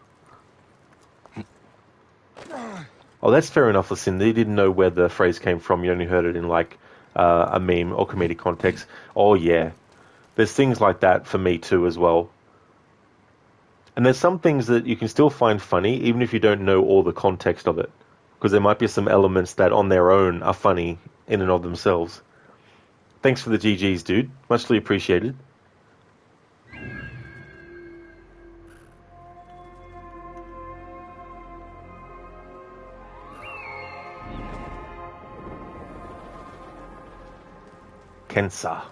S1: Oh, that's fair enough, Lucinda. You didn't know where the phrase came from. You only heard it in like a meme or comedic context. Oh yeah, there's things like that for me too as well. And there's some things that you can still find funny, even if you don't know all the context of it. Because there might be some elements that on their own are funny in and of themselves. Thanks for the GGs, dude. Muchly appreciated. Kensa,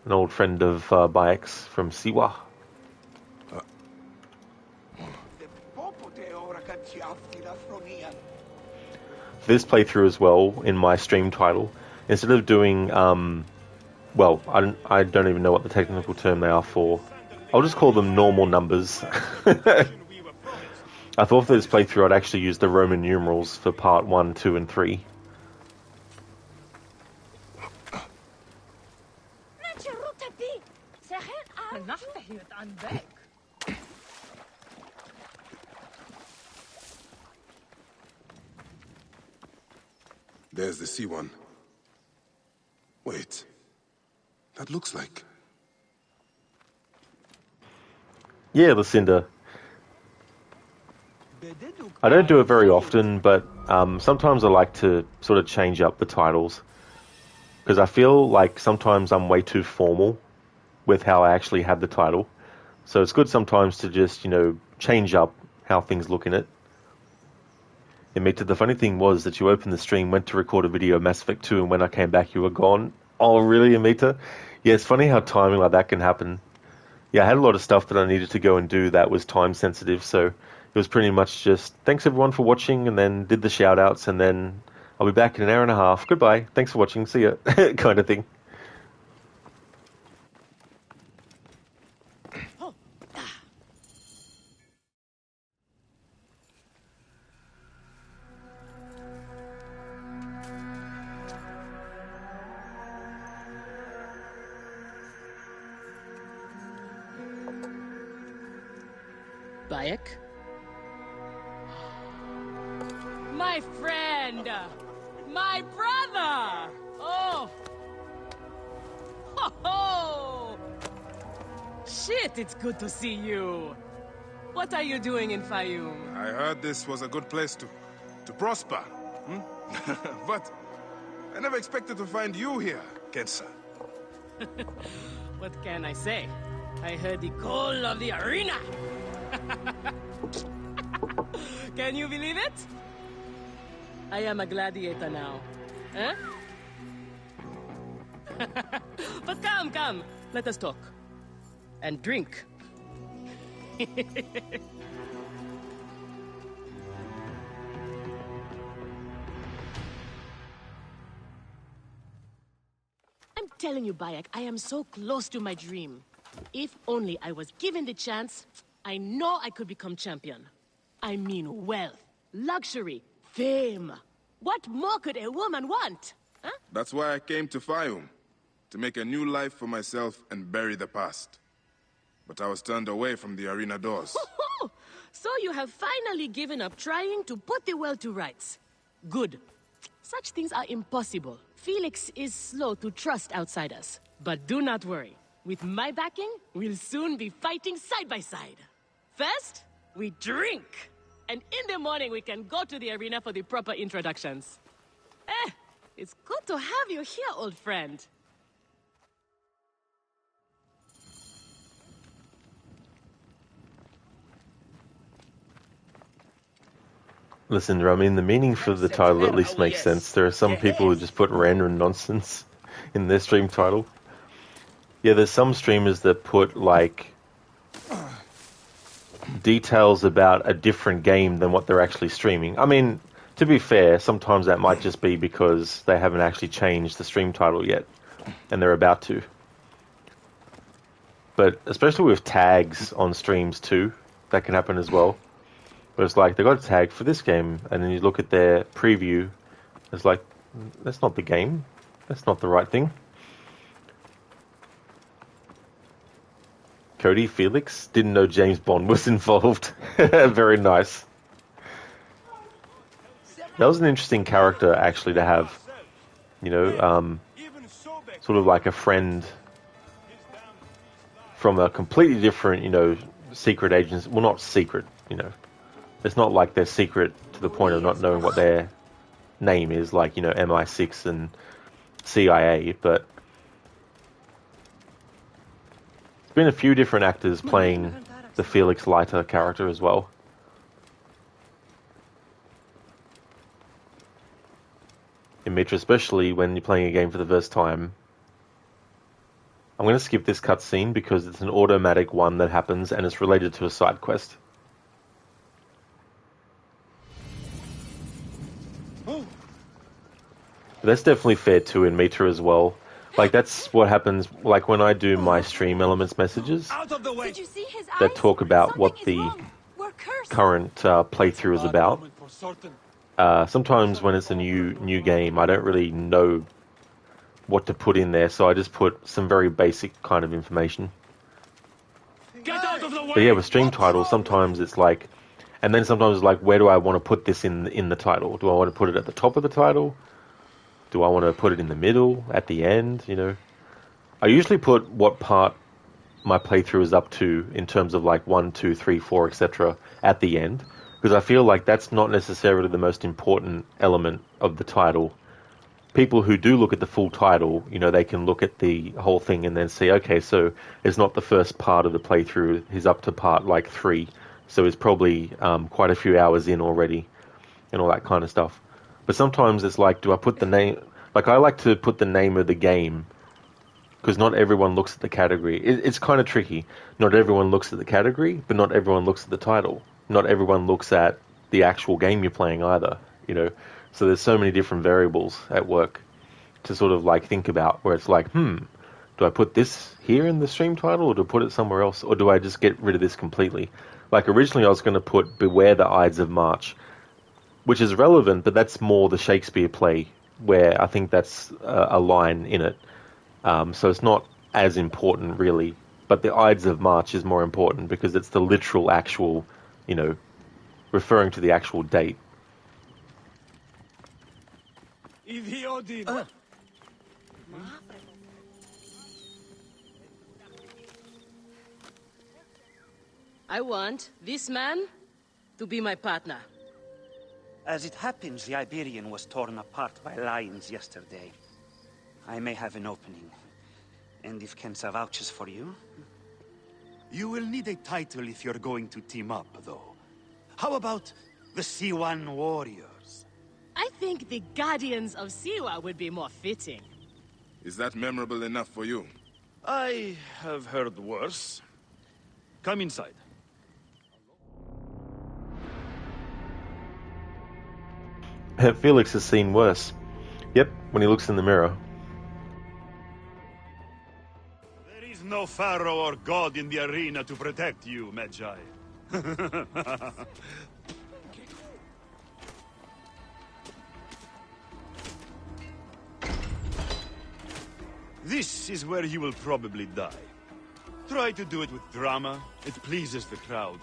S1: an old friend of Bayek's from Siwa. This playthrough as well, in my stream title, instead of doing, well, I don't even know what the technical term they are for. I'll just call them normal numbers. I thought for this playthrough I'd actually use the Roman numerals for part 1, 2, and 3.
S2: There's the C1. Wait. That looks like...
S1: Yeah, Lucinda. I don't do it very often, but sometimes I like to sort of change up the titles. Because I feel like sometimes I'm way too formal with how I actually have the title. So it's good sometimes to just, change up how things look in it. Emita, the funny thing was that you opened the stream, went to record a video of Mass Effect 2, and when I came back, you were gone. Oh, really, Emita? Yeah, it's funny how timing like that can happen. Yeah, I had a lot of stuff that I needed to go and do that was time sensitive, so it was pretty much just, thanks everyone for watching, and then did the shout outs, and then I'll be back in an hour and a half. Goodbye, thanks for watching, see ya, kind of thing.
S13: Bayek? My friend! My brother! Oh! Ho ho! Shit, it's good to see you. What are you doing in Fayum?
S2: I heard this was a good place to prosper. But I never expected to find you here, Kensa.
S13: What can I say? I heard the call of the arena! Can you believe it? I am a gladiator now. Huh? But come, let us talk. And drink. I'm telling you, Bayek, I am so close to my dream. If only I was given the chance, I know I could become champion. I mean wealth, luxury, fame. What more could a woman want? Huh?
S2: That's why I came to Fayum, to make a new life for myself and bury the past. But I was turned away from the arena doors.
S13: So you have finally given up trying to put the world to rights. Good. Such things are impossible. Felix is slow to trust outsiders. But do not worry. With my backing, we'll soon be fighting side by side. First, we drink. And in the morning, we can go to the arena for the proper introductions. It's good to have you here, old friend.
S1: Listen, I mean, the meaning for the title at least makes sense. There are some people who just put random nonsense in their stream title. Yeah, there's some streamers that put, like, details about a different game than what they're actually streaming. I mean, to be fair, sometimes that might just be because they haven't actually changed the stream title yet, and they're about to. But especially with tags on streams too, that can happen as well. Where it's like, they got a tag for this game, and then you look at their preview, it's like, that's not the game. That's not the right thing. Cody Felix didn't know James Bond was involved. Very nice. That was an interesting character, actually, to have. You know, sort of like a friend from a completely different, you know, secret agents. Well, not secret, you know. It's not like they're secret to the point of not knowing what their name is, like, you know, MI6 and CIA, but there's been a few different actors playing the Felix Leiter character as well. In Mitra, especially when you're playing a game for the first time. I'm going to skip this cutscene because it's an automatic one that happens and it's related to a side quest. But that's definitely fair too in Mitra as well. Like, that's what happens, like, when I do my stream elements messages that talk about what the current playthrough is about. Sometimes when it's a new game, I don't really know what to put in there, so I just put some very basic kind of information. But yeah, with stream titles, sometimes it's like, and then sometimes it's like, where do I want to put this in the title? Do I want to put it at the top of the title? Do I want to put it in the middle, at the end, you know? I usually put what part my playthrough is up to in terms of like 1, 2, 3, 4, etc. at the end, because I feel like that's not necessarily the most important element of the title. People who do look at the full title, you know, they can look at the whole thing and then see, okay, so it's not the first part of the playthrough, he's up to part like 3, so he's probably quite a few hours in already, and all that kind of stuff. But sometimes it's like, do I put the name... Like, I like to put the name of the game, because not everyone looks at the category. It's kind of tricky. Not everyone looks at the category, but not everyone looks at the title. Not everyone looks at the actual game you're playing either, you know. So there's so many different variables at work to sort of, like, think about, where it's like, do I put this here in the stream title, or do I put it somewhere else, or do I just get rid of this completely? Like, originally I was going to put Beware the Ides of March, which is relevant, but that's more the Shakespeare play, where I think that's a line in it. So it's not as important, really. But the Ides of March is more important, because it's the literal, actual, you know, referring to the actual date.
S13: I want this man to be my partner.
S14: As it happens, the Iberian was torn apart by lions yesterday. I may have an opening. And if Kensa vouches for you...
S11: You will need a title if you're going to team up, though. How about the C1 Warriors?
S13: I think the Guardians of Siwa would be more fitting.
S2: Is that memorable enough for you?
S11: I have heard worse. Come inside.
S1: Felix has seen worse. Yep, when he looks in the mirror.
S11: There is is no pharaoh or god in the arena to protect you, Magi. This is where you will probably die. Try to do it with drama. It pleases the crowd.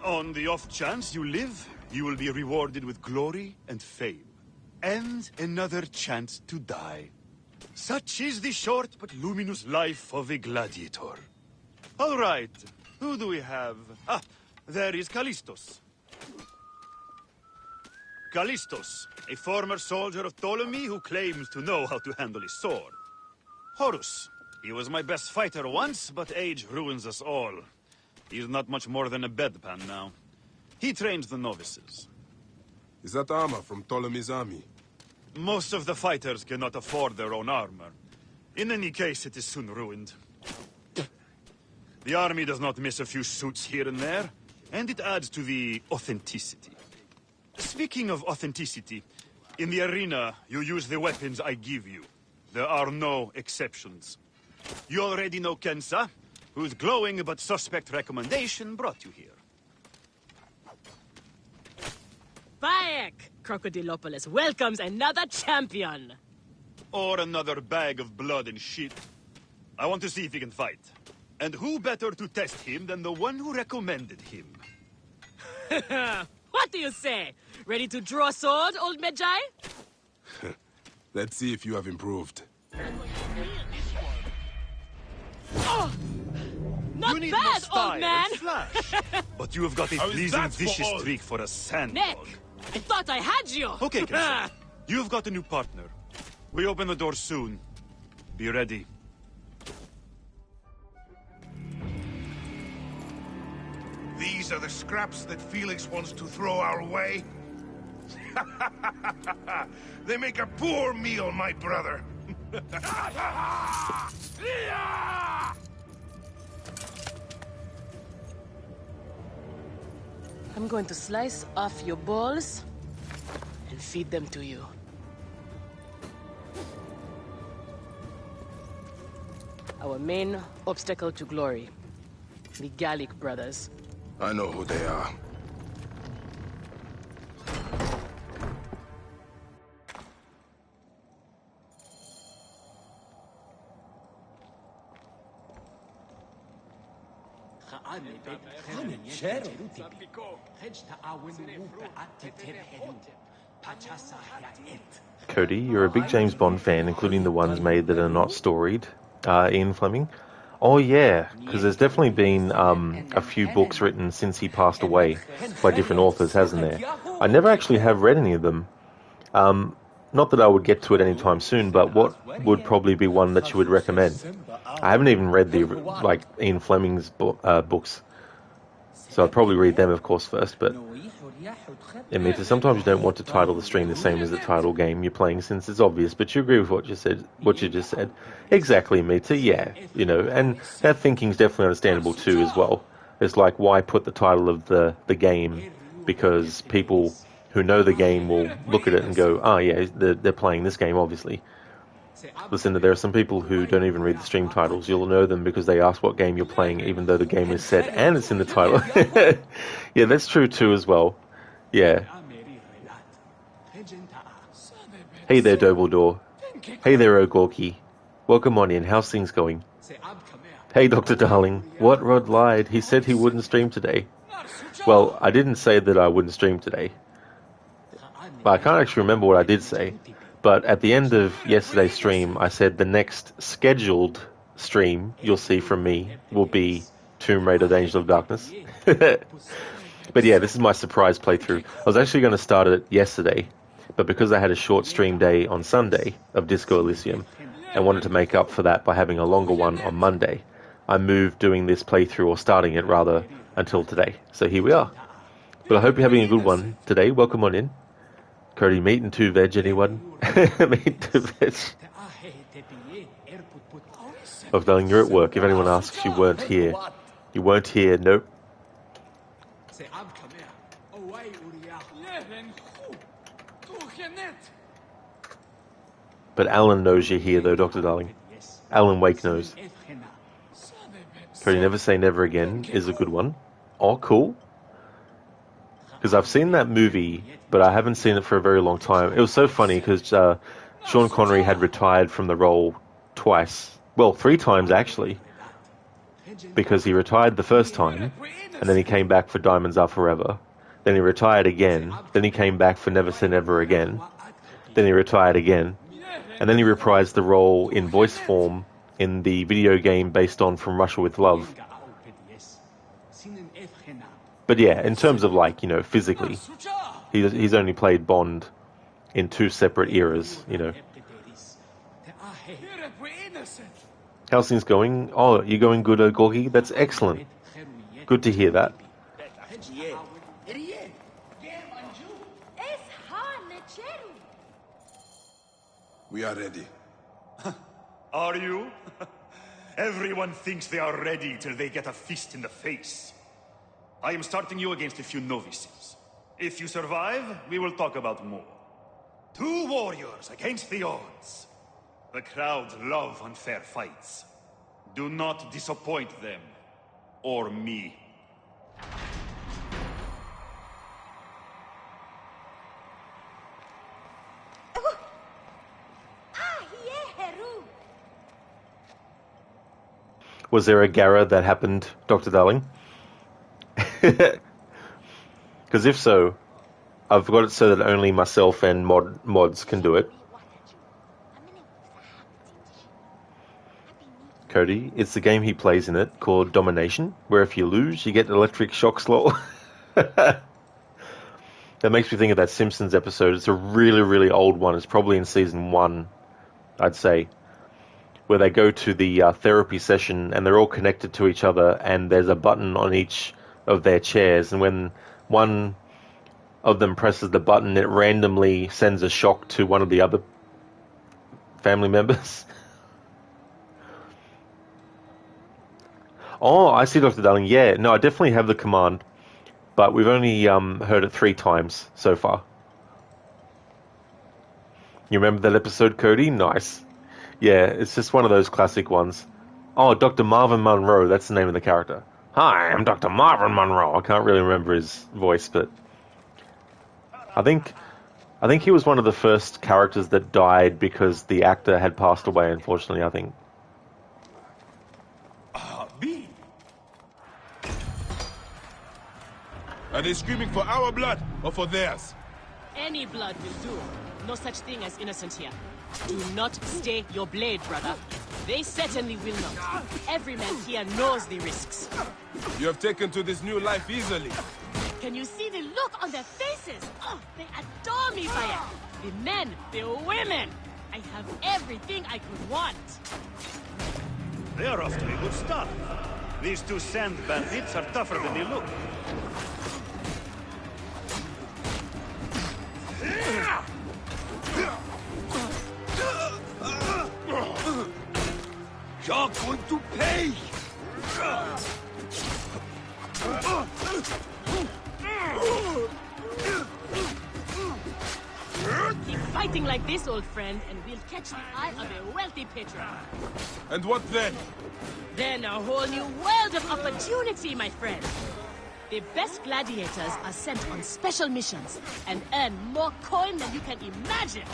S11: On the off chance you live, you will be rewarded with glory and fame. And another chance to die. Such is the short but luminous life of a gladiator. All right, who do we have? Ah, there is Callistos. Callistos, a former soldier of Ptolemy who claims to know how to handle his sword. Horus, he was my best fighter once, but age ruins us all. He's not much more than a bedpan now. He trains the novices.
S2: Is that armor from Ptolemy's army?
S11: Most of the fighters cannot afford their own armor. In any case, it is soon ruined. The army does not miss a few suits here and there, and it adds to the authenticity. Speaking of authenticity, in the arena, you use the weapons I give you. There are no exceptions. You already know Kensa, whose glowing but suspect recommendation brought you here.
S13: Bayek! Crocodilopolis welcomes another champion!
S11: Or another bag of blood and shit. I want to see if he can fight. And who better to test him than the one who recommended him?
S13: What do you say? Ready to draw sword, old Magi?
S2: Let's see if you have improved.
S13: Oh, not
S11: you
S13: bad,
S11: style
S13: old man!
S11: and flash. But you have got a pleasing vicious streak for a sand
S13: Nick,
S11: dog.
S13: I thought I had you!
S11: Okay, Kensa. You've got a new partner. We open the door soon. Be ready.
S3: These are the scraps that Felix wants to throw our way? They make a poor meal, my brother.
S13: I'm going to slice off your balls and feed them to you. Our main obstacle to glory, the Gallic brothers.
S2: I know who they are.
S1: Cody, you're a big James Bond fan, including the ones made that are not storied. Ian Fleming. Oh yeah, because there's definitely been a few books written since he passed away by different authors, hasn't there? I never actually have read any of them. Not that I would get to it anytime soon, but what would probably be one that you would recommend? I haven't even read the Ian Fleming's books, so I'd probably read them, of course, first. But yeah, Mita, sometimes you don't want to title the stream the same as the title game you're playing, since it's obvious. But you agree with what you said, what you just said. Exactly, Mita. Yeah, you know, and that thinking's definitely understandable too, as well. It's like, why put the title of the game? Because people who know the game will look at it and go, "Oh yeah, they're playing this game, obviously." Listen, there are some people who don't even read the stream titles. You'll know them because they ask what game you're playing, even though the game is said and it's in the title. Yeah, that's true too as well. Yeah. Hey there, Dobledore. Hey there, O'Gorky. Welcome on in. How's things going? Hey, Dr. Darling. What? Rod lied. He said he wouldn't stream today. Well, I didn't say that I wouldn't stream today. But I can't actually remember what I did say. But at the end of yesterday's stream, I said the next scheduled stream you'll see from me will be Tomb Raider: The Angel of Darkness. But yeah, this is my surprise playthrough. I was actually going to start it yesterday, but because I had a short stream day on Sunday of Disco Elysium, and wanted to make up for that by having a longer one on Monday, I moved doing this playthrough, or starting it rather, until today. So here we are. But I hope you're having a good one today. Welcome on in. Cody, meat and 2 veg, anyone? Meat and 2 veg. Oh, darling, you're at work. If anyone asks, you weren't here. You weren't here, nope. But Alan knows you're here, though, Dr. Darling. Alan Wake knows. Cody, Never Say Never Again is a good one. Oh, cool. Because I've seen that movie, but I haven't seen it for a very long time. It was so funny because Sean Connery had retired from the role twice. Well, 3 times actually. Because he retired the first time, and then he came back for Diamonds Are Forever. Then he retired again. Then he came back for Never Say Never Again. Then he retired again. And then he reprised the role in voice form in the video game based on From Russia With Love. But yeah, in terms of like, you know, physically, he's only played Bond in 2 separate eras, you know. How's things going? Oh, you're going good, Gorky? That's excellent. Good to hear that.
S2: We are ready.
S11: Are you? Everyone thinks they are ready till they get a fist in the face. I am starting you against a few novices. If you survive, we will talk about more. 2 warriors against the odds. The crowd love unfair fights. Do not disappoint them. Or me.
S1: Was there a Gara that happened, Dr. Darling? Because if so, I've got it so that only myself and mods can do it. Cody, it's the game he plays in it called Domination, where if you lose, you get electric shock slow. That makes me think of that Simpsons episode. It's a really, really old one. It's probably in season 1, I'd say, where they go to the therapy session and they're all connected to each other and there's a button on each of their chairs, and when one of them presses the button, it randomly sends a shock to one of the other family members. Oh, I see, Dr. Darling. Yeah, no, I definitely have the command, but we've only heard it 3 times so far. You remember that episode, Cody? Nice. Yeah, it's just one of those classic ones. Oh, Dr. Marvin Monroe, that's the name of the character. Hi, I'm Dr. Marvin Monroe. I can't really remember his voice, but I think he was one of the first characters that died because the actor had passed away, unfortunately, I think.
S2: Are they screaming for our blood or for theirs?
S13: Any blood will do. No such thing as innocent here. Do not stay your blade, brother. They certainly will not. Every man here knows the risks.
S2: You have taken to this new life easily.
S13: Can you see the look on their faces? Oh, they adore me, Vaya. The men, the women. I have everything I could want.
S11: They are off to a good start. These 2 sand bandits are tougher than they look.
S3: You're going to pay!
S13: Keep fighting like this, old friend, and we'll catch the eye of a wealthy patron.
S2: And what then?
S13: Then a whole new world of opportunity, my friend. The best gladiators are sent on special missions and earn more coin than you can imagine.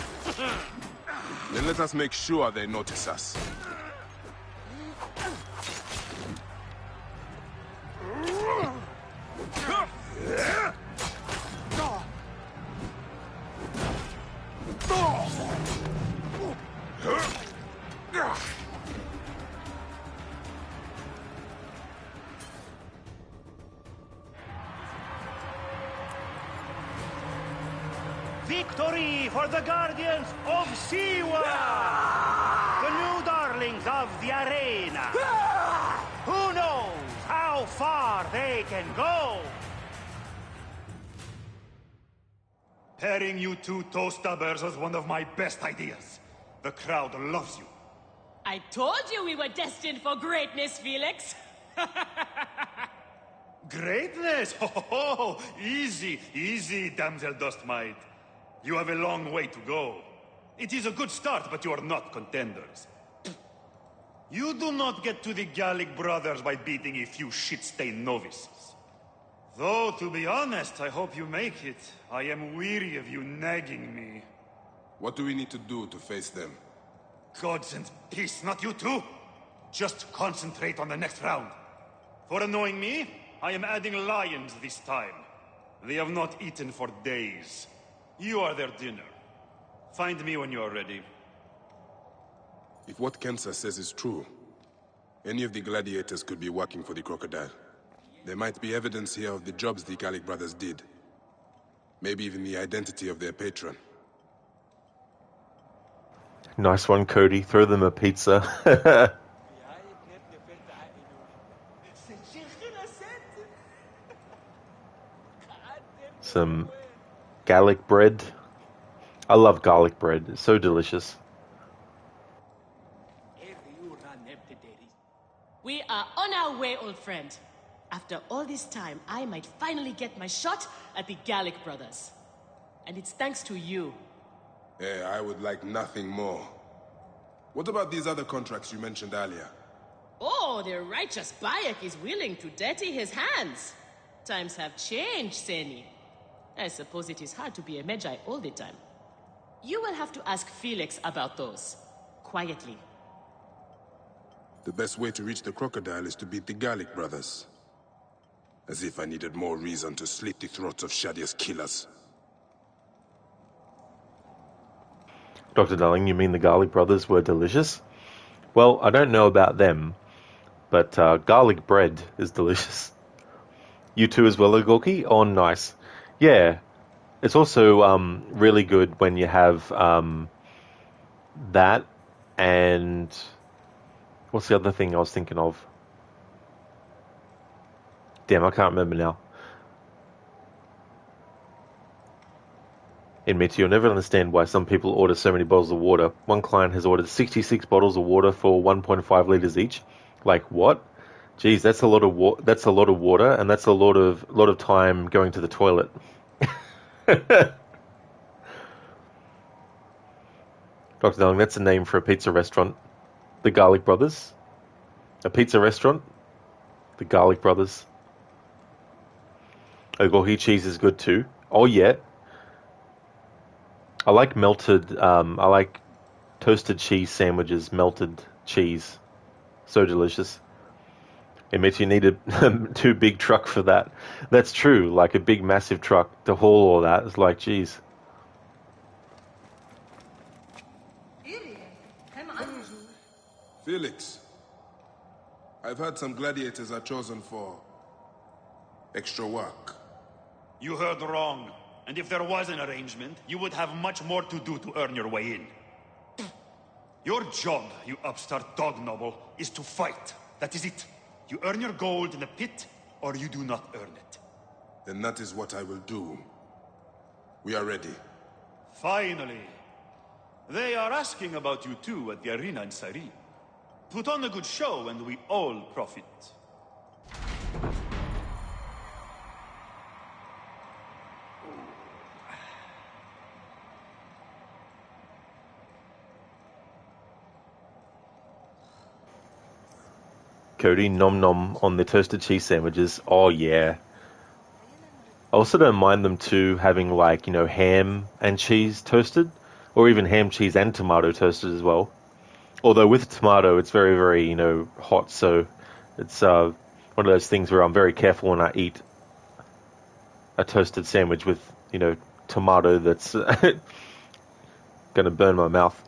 S2: Then let us make sure they notice us.
S3: Victory for the Guardians of Siwa! The new darlings of the arena! Who knows how far they can go?
S11: Pairing you 2 toe-stabbers was one of my best ideas. The crowd loves you.
S13: I told you we were destined for greatness, Felix.
S11: Greatness? Oh, easy, easy, damsel Dustmite. You have a long way to go. It is a good start, but you are not contenders. You do not get to the Gallic brothers by beating a few shit-stained novices. Though, to be honest, I hope you make it. I am weary of you nagging me.
S2: What do we need to do to face them?
S11: Gods and peace, not you too! Just concentrate on the next round. For annoying me, I am adding lions this time. They have not eaten for days. You are their dinner. Find me when you are ready.
S2: If what Kensa says is true, any of the gladiators could be working for the crocodile. There might be evidence here of the jobs the Gallic brothers did. Maybe even the identity of their patron.
S1: Nice one, Cody. Throw them a pizza. Some garlic bread. I love garlic bread. It's so delicious.
S13: We are on our way, old friend. After all this time, I might finally get my shot at the Gallic brothers. And it's thanks to you.
S2: Yeah, I would like nothing more. What about these other contracts you mentioned earlier?
S13: Oh, the righteous Bayek is willing to dirty his hands. Times have changed, Seni. I suppose it is hard to be a Magi all the time. You will have to ask Felix about those. Quietly.
S2: The best way to reach the crocodile is to beat the Gallic brothers. As if I needed more reason to slit the throats of Shadia's killers.
S1: Dr. Darling, you mean the garlic brothers were delicious? Well, I don't know about them, but garlic bread is delicious. You too as well, Gorky? Oh, nice. Yeah, it's also really good when you have that and... What's the other thing I was thinking of? Damn, I can't remember now. In Meteor, you'll never understand why some people order so many bottles of water. One client has ordered 66 bottles of water for 1.5 liters each. Like what? Geez, that's a lot of that's a lot of water, and that's a lot of time going to the toilet. Dr. Darling, that's a name for a pizza restaurant. The Garlic Brothers. A pizza restaurant. The Garlic Brothers. Ogohi cheese is good too. Oh yeah. I like melted, I like toasted cheese sandwiches, melted cheese. So delicious. It means you need a too big truck for that. That's true, like a big massive truck to haul all that. It's like, geez.
S2: Felix, I've heard some gladiators are chosen for extra work.
S11: You heard wrong. And if there was an arrangement, you would have much more to do to earn your way in. Your job, you upstart dog noble, is to fight. That is it. You earn your gold in the pit, or you do not earn it.
S2: Then that is what I will do. We are ready.
S11: Finally. They are asking about you too at the arena in Cyrene. Put on a good show and we all profit.
S1: Cody, nom nom on the toasted cheese sandwiches. Oh yeah. I also don't mind them too having like, you know, ham and cheese toasted. Or even ham, cheese and tomato toasted as well. Although with tomato it's very, very, you know, hot, so it's one of those things where I'm very careful when I eat a toasted sandwich with, you know, tomato that's gonna burn my mouth.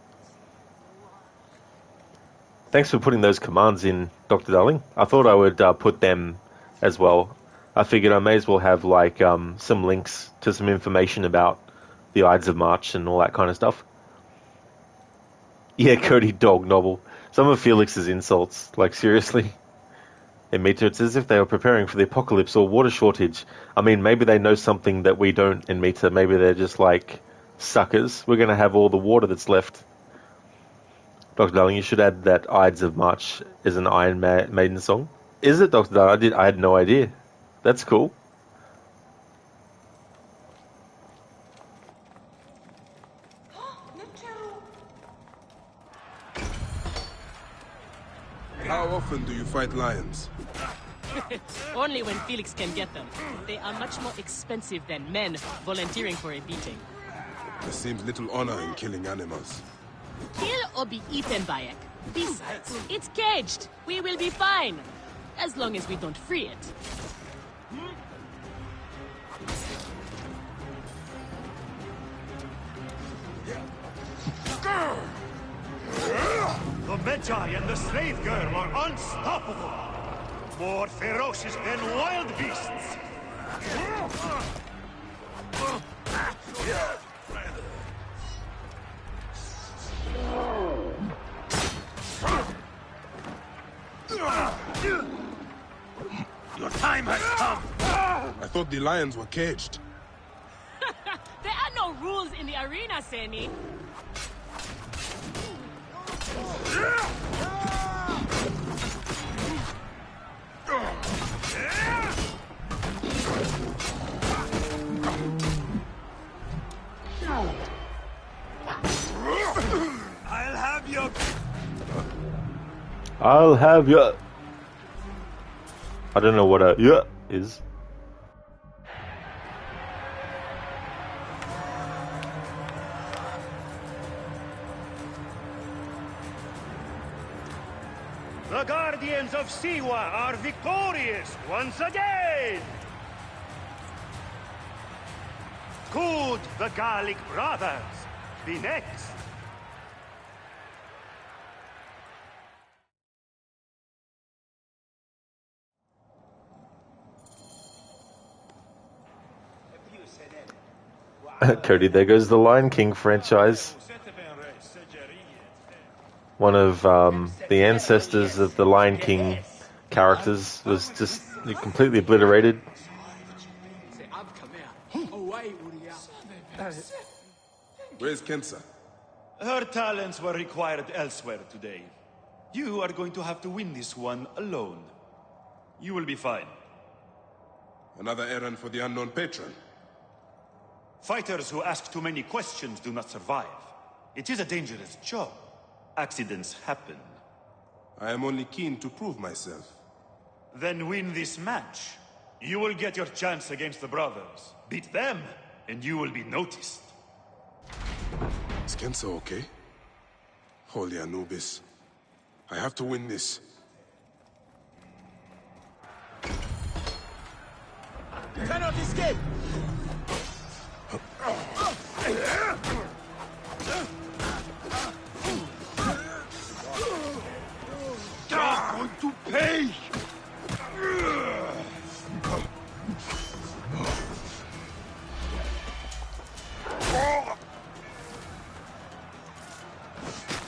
S1: Thanks for putting those commands in, Dr. Darling. I thought I would put them as well. I figured I may as well have like some links to some information about the Ides of March and all that kind of stuff. Yeah, Cody, dog novel. Some of Felix's insults, like seriously. In Meta, it's as if they are preparing for the apocalypse or water shortage. I mean, maybe they know something that we don't in Meta. Maybe they're just like suckers. We're going to have all the water that's left. Dr. Darling, you should add that Ides of March is an Iron Maiden song. Is it, Dr. Darling? I had no idea. That's cool.
S2: How often do you fight lions?
S13: Only when Felix can get them. They are much more expensive than men volunteering for a beating.
S2: There seems little honor in killing animals.
S13: Kill or be eaten, Bayek. Besides, it's caged. We will be fine. As long as we don't free it.
S11: The Magi and the slave girl are unstoppable. More ferocious than wild beasts.
S3: Your time has come.
S2: I thought the lions were caged.
S13: There are no rules in the arena, Seni.
S3: I'll have your...
S1: I'll have your... I don't know what a yeah is.
S11: The Guardians of Siwa are victorious once again! Could the Gallic brothers be next?
S1: Cody, there goes the Lion King franchise. One of the ancestors of the Lion King characters was just completely obliterated.
S2: Where's Kensa?
S11: Her talents were required elsewhere today. You are going to have to win this one alone. You will be fine.
S2: Another errand for the unknown patron.
S11: Fighters who ask too many questions do not survive. It is a dangerous job. Accidents happen.
S2: I am only keen to prove myself.
S11: Then win this match. You will get your chance against the brothers. Beat them, and you will be noticed.
S2: Is Kensa okay? Holy Anubis. I have to win this.
S3: You cannot escape! You're going to pay!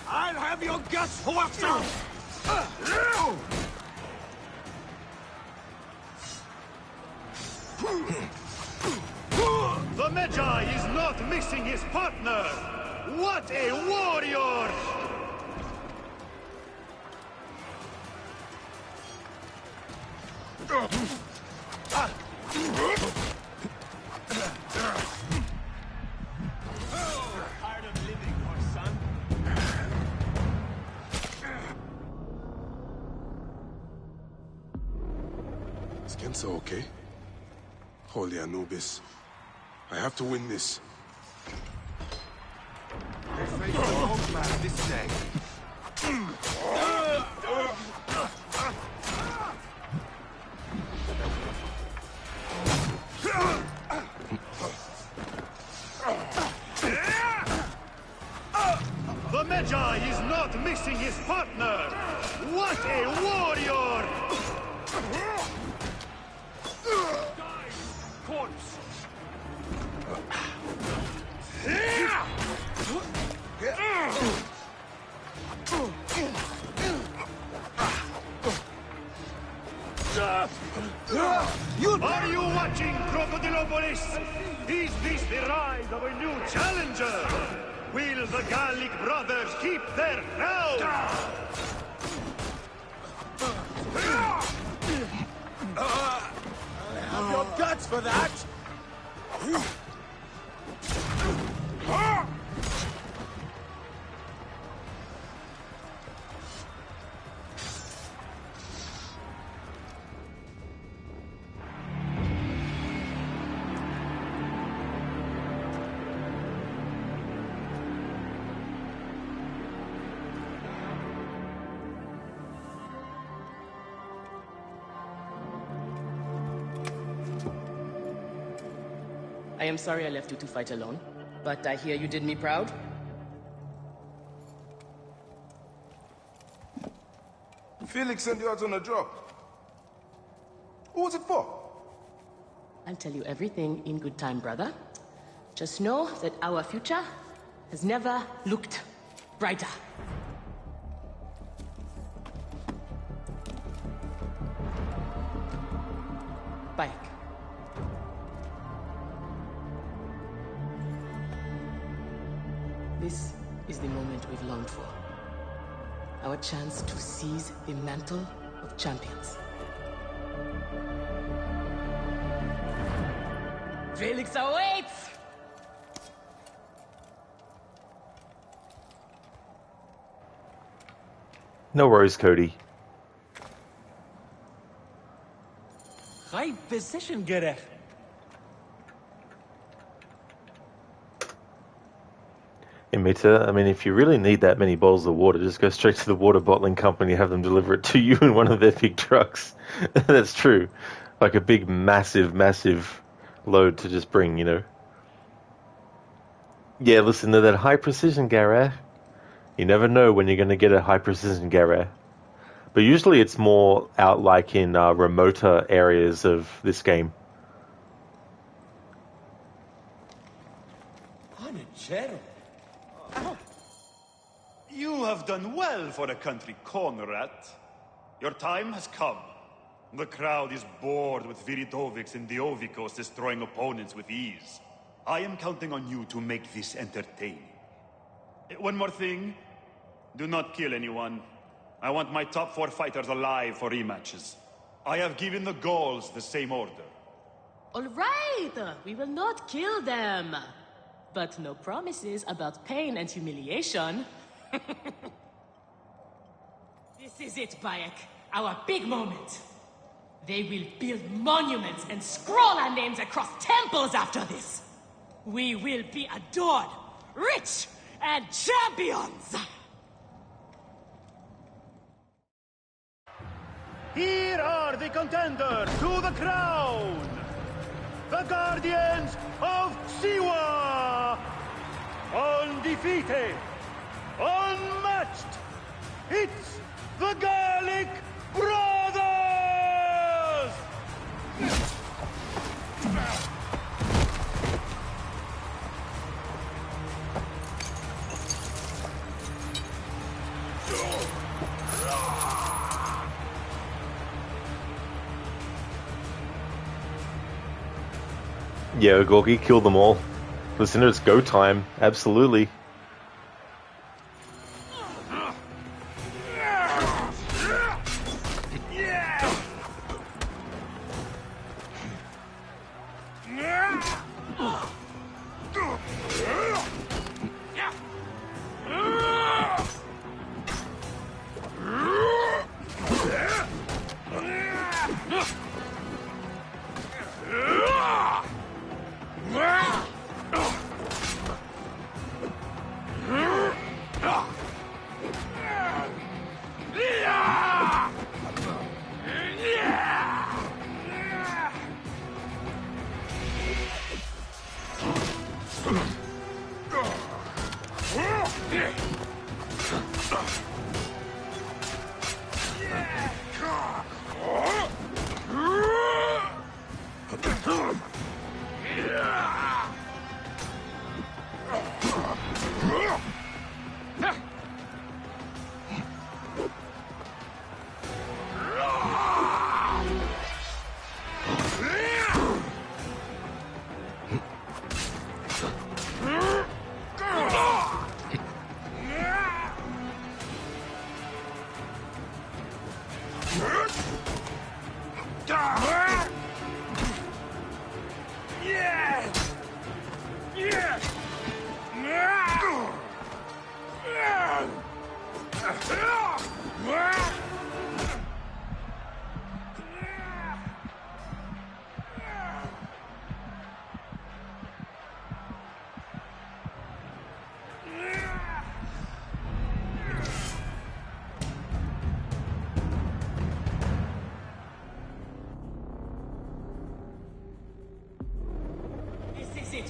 S3: I'll have your guts whacked out!
S11: The Magi is not missing his partner! What a warrior!
S3: Tired of living, our son?
S2: Is Kensa okay? Holy Anubis. I have to win this.
S3: They face the old man this day.
S11: The Magi is not missing his partner! What a warrior!
S3: Corpse!
S11: Are you watching, Crocodilopolis? Is this the rise of a new challenger? Will the Gallic brothers keep their crown?
S3: Have your guts for that!
S13: I am sorry I left you to fight alone, but I hear you did me proud.
S2: Felix sent you out on a job. Who was it for?
S13: I'll tell you everything in good time, brother. Just know that our future has never looked brighter. Bayek. This is the moment we've longed for. Our chance to seize the mantle of champions. Felix awaits!
S1: No worries, Cody.
S15: High position, gerecht.
S1: Emitter, I mean, if you really need that many bowls of water, just go straight to the water bottling company, have them deliver it to you in one of their big trucks. That's true. Like a big, massive load to just bring, you know. Yeah, listen to that high precision, Gareth. You never know when you're going to get a high precision Gareth. But usually it's more out like in remoter areas of this game.
S11: You have done well for a country corner rat. Your time has come. The crowd is bored with Viridovics and Diovikos destroying opponents with ease. I am counting on you to make this entertaining. One more thing. Do not kill anyone. I want my top 4 fighters alive for rematches. I have given the Gauls the same order.
S13: All right, we will not kill them. But no promises about pain and humiliation. This is it, Bayek. Our big moment. They will build monuments and scroll our names across temples after this. We will be adored, rich, and champions!
S11: Here are the contenders to the crown! The Guardians of Siwa! Undefeated! Unmatched! It's the Gallic Brothers!
S1: Yeah, Gorky, kill them all. Listen, it's go time. Absolutely.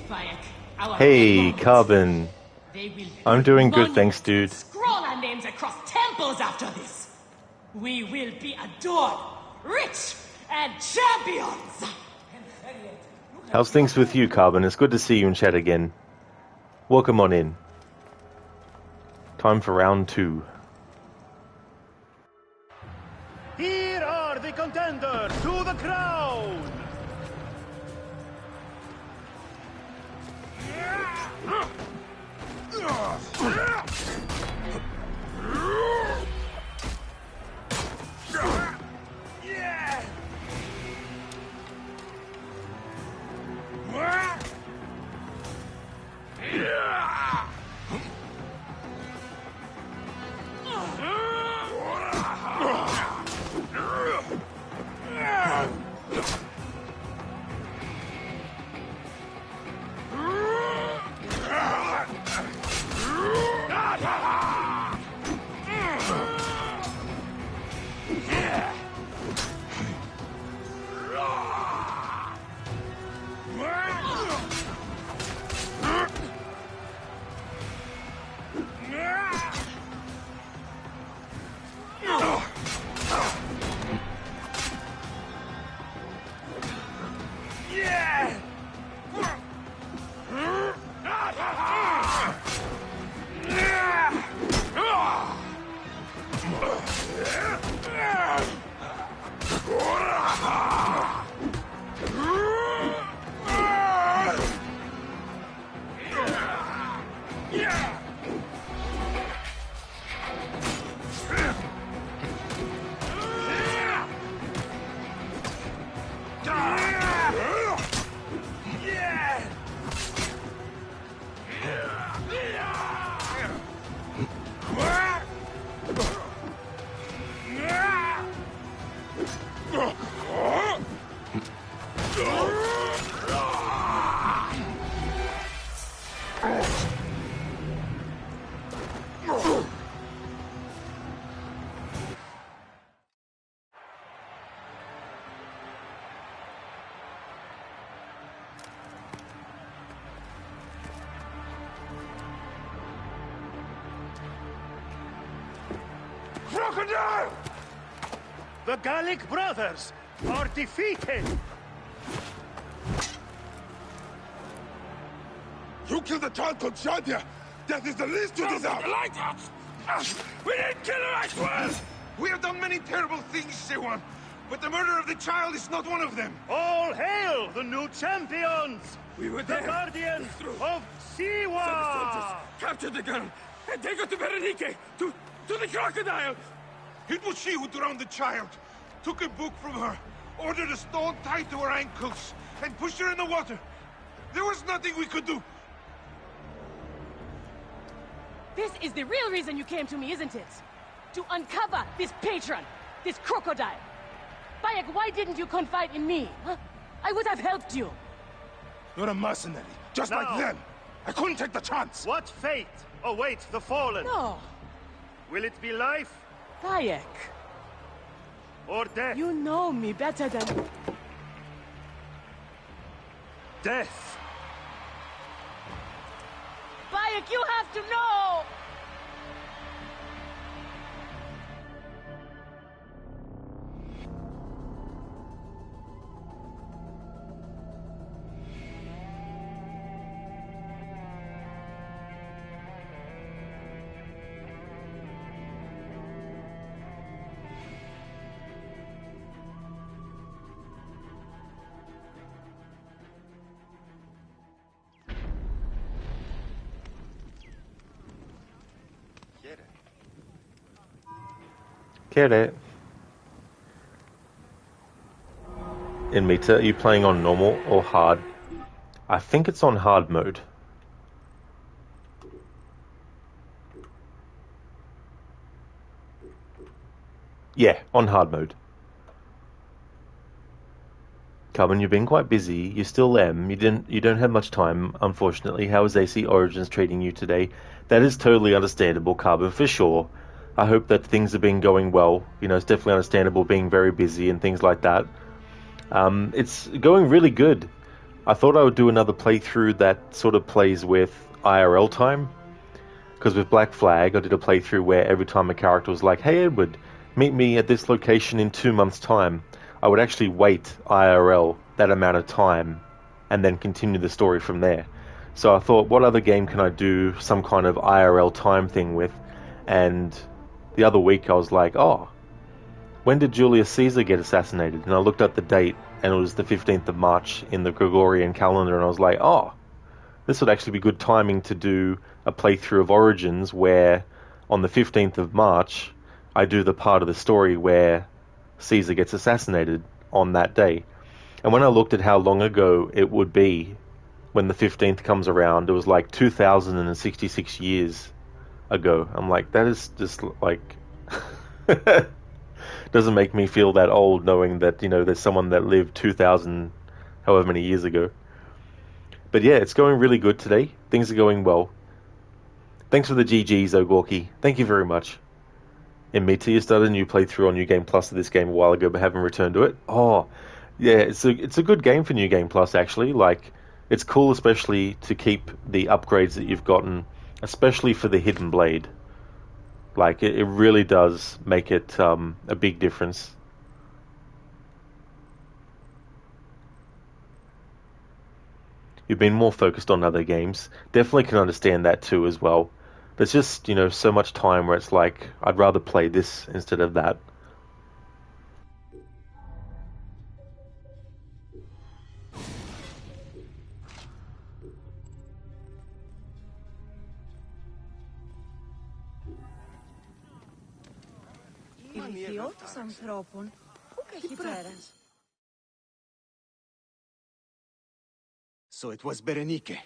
S13: Bayek. Our
S1: Hey,
S13: great moments.
S1: Carbon.
S13: They will
S1: I'm
S13: build
S1: doing good,
S13: monuments
S1: thanks,
S13: and
S1: dude.
S13: Scroll our names across temples after this. We will be adored, rich, and champions.
S1: How's things with you, Carbon? It's good to see you in chat again. Welcome on in. Time for round 2.
S10: Here are the contenders to the crown!
S3: Crocodile!
S10: The Gallic brothers are defeated!
S2: You killed the child called Shadia! That is the least you deserve!
S3: The lighthouse! We didn't kill her, I swear! We have done many terrible things, Sewan, but the murder of the child is not one of them.
S10: All hail the new champions!
S3: We were
S10: the
S3: there.
S10: guardians of Siwa!
S3: Captured the girl and take her to Berenice, to the crocodile! It was she who drowned the child, took a book from her, ordered a stone tied to her ankles, and pushed her in the water. There was nothing we could do.
S13: This is the real reason you came to me, isn't it? To uncover this patron, this crocodile. Bayek, why didn't you confide in me? Huh? I would have helped you.
S3: You're a mercenary, just
S10: No.
S3: like them. I couldn't take the chance.
S10: What fate awaits the fallen?
S13: No.
S10: Will it be life
S13: Bayek,
S10: or death?
S13: you know me better than...
S10: Death!
S13: Bayek, you have to know!
S1: Get it. In Meta, are you playing on normal or hard? I think it's on hard mode. Yeah, on hard mode. Carbon, you've been quite busy. You still am. You don't have much time, unfortunately. How is AC Origins treating you today? That is totally understandable, Carbon, for sure. I hope that things have been going well. You know, it's definitely understandable being very busy and things like that. It's going really good. I thought I would do another playthrough that sort of plays with IRL time. Because with Black Flag, I did a playthrough where every time a character was like, "Hey Edward, meet me at this location in 2 months' time," I would actually wait IRL that amount of time and then continue the story from there. So I thought, what other game can I do some kind of IRL time thing with? And the other week I was like, oh, when did Julius Caesar get assassinated? And I looked at the date, and it was the 15th of March in the Gregorian calendar, and I was like, oh, this would actually be good timing to do a playthrough of Origins where on the 15th of March I do the part of the story where Caesar gets assassinated on that day. And when I looked at how long ago it would be when the 15th comes around, it was like 2066 years ago. I'm like, that is just like doesn't make me feel that old knowing that, there's someone that lived 2000 however many years ago. But yeah, it's going really good today. Things are going well. Thanks for the GGs, Ogorki. Thank you very much. And Mita, you started a new playthrough on New Game Plus of this game a while ago, but haven't returned to it. Oh, yeah, it's a good game for New Game Plus, actually. Like, it's cool, especially to keep the upgrades that you've gotten, especially for the Hidden Blade. Like, it really does make it a big difference. You've been more focused on other games. Definitely can understand that too as well. There's just, so much time where it's like, I'd rather play this instead of that.
S16: Ιδιώτες ανθρώπων, πού καχυπέρας.
S7: So it was Berenike.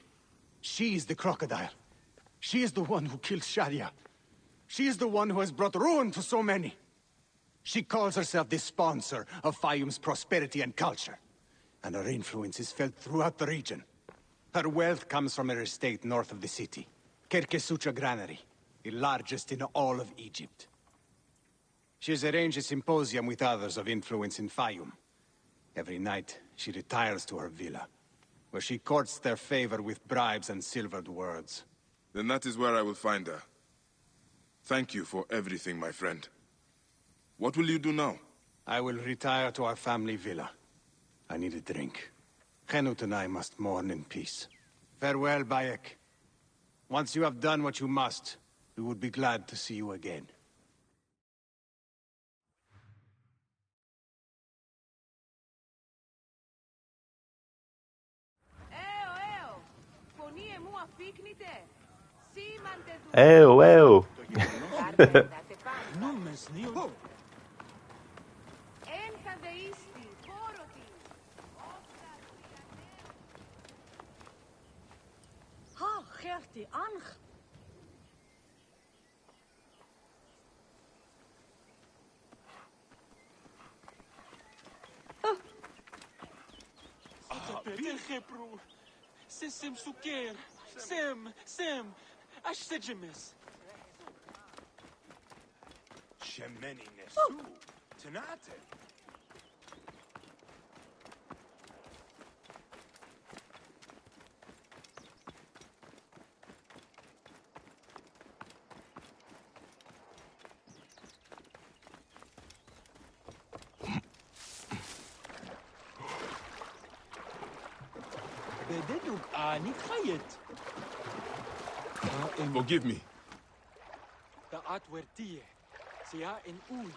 S7: She is the crocodile. She is the one who killed Shadia. She is the one who has brought ruin to so many. She calls herself the sponsor of Fayum's prosperity and culture. And her influence is felt throughout the region. Her wealth comes from her estate north of the city. Kerkesucha Granary, the largest in all of Egypt. She has arranged a symposium with others of influence in Fayum. Every night, she retires to her villa, where she courts their favor with bribes and silvered words.
S2: Then that is where I will find her. Thank you for everything, my friend. What will you do now?
S7: I will retire to our family villa. I need a drink. Henut and I must mourn in peace. Farewell, Bayek. Once you have done what you must, we would be glad to see you again.
S1: Ew, ew.
S16: Ha, Gertie, Ang.
S15: بالخبرو سم سكر سم اش تجمس
S3: شمني نسو تناتل
S15: بدلوك اني خيط
S2: Forgive me.
S15: دقات ورتيه سيا ان اوي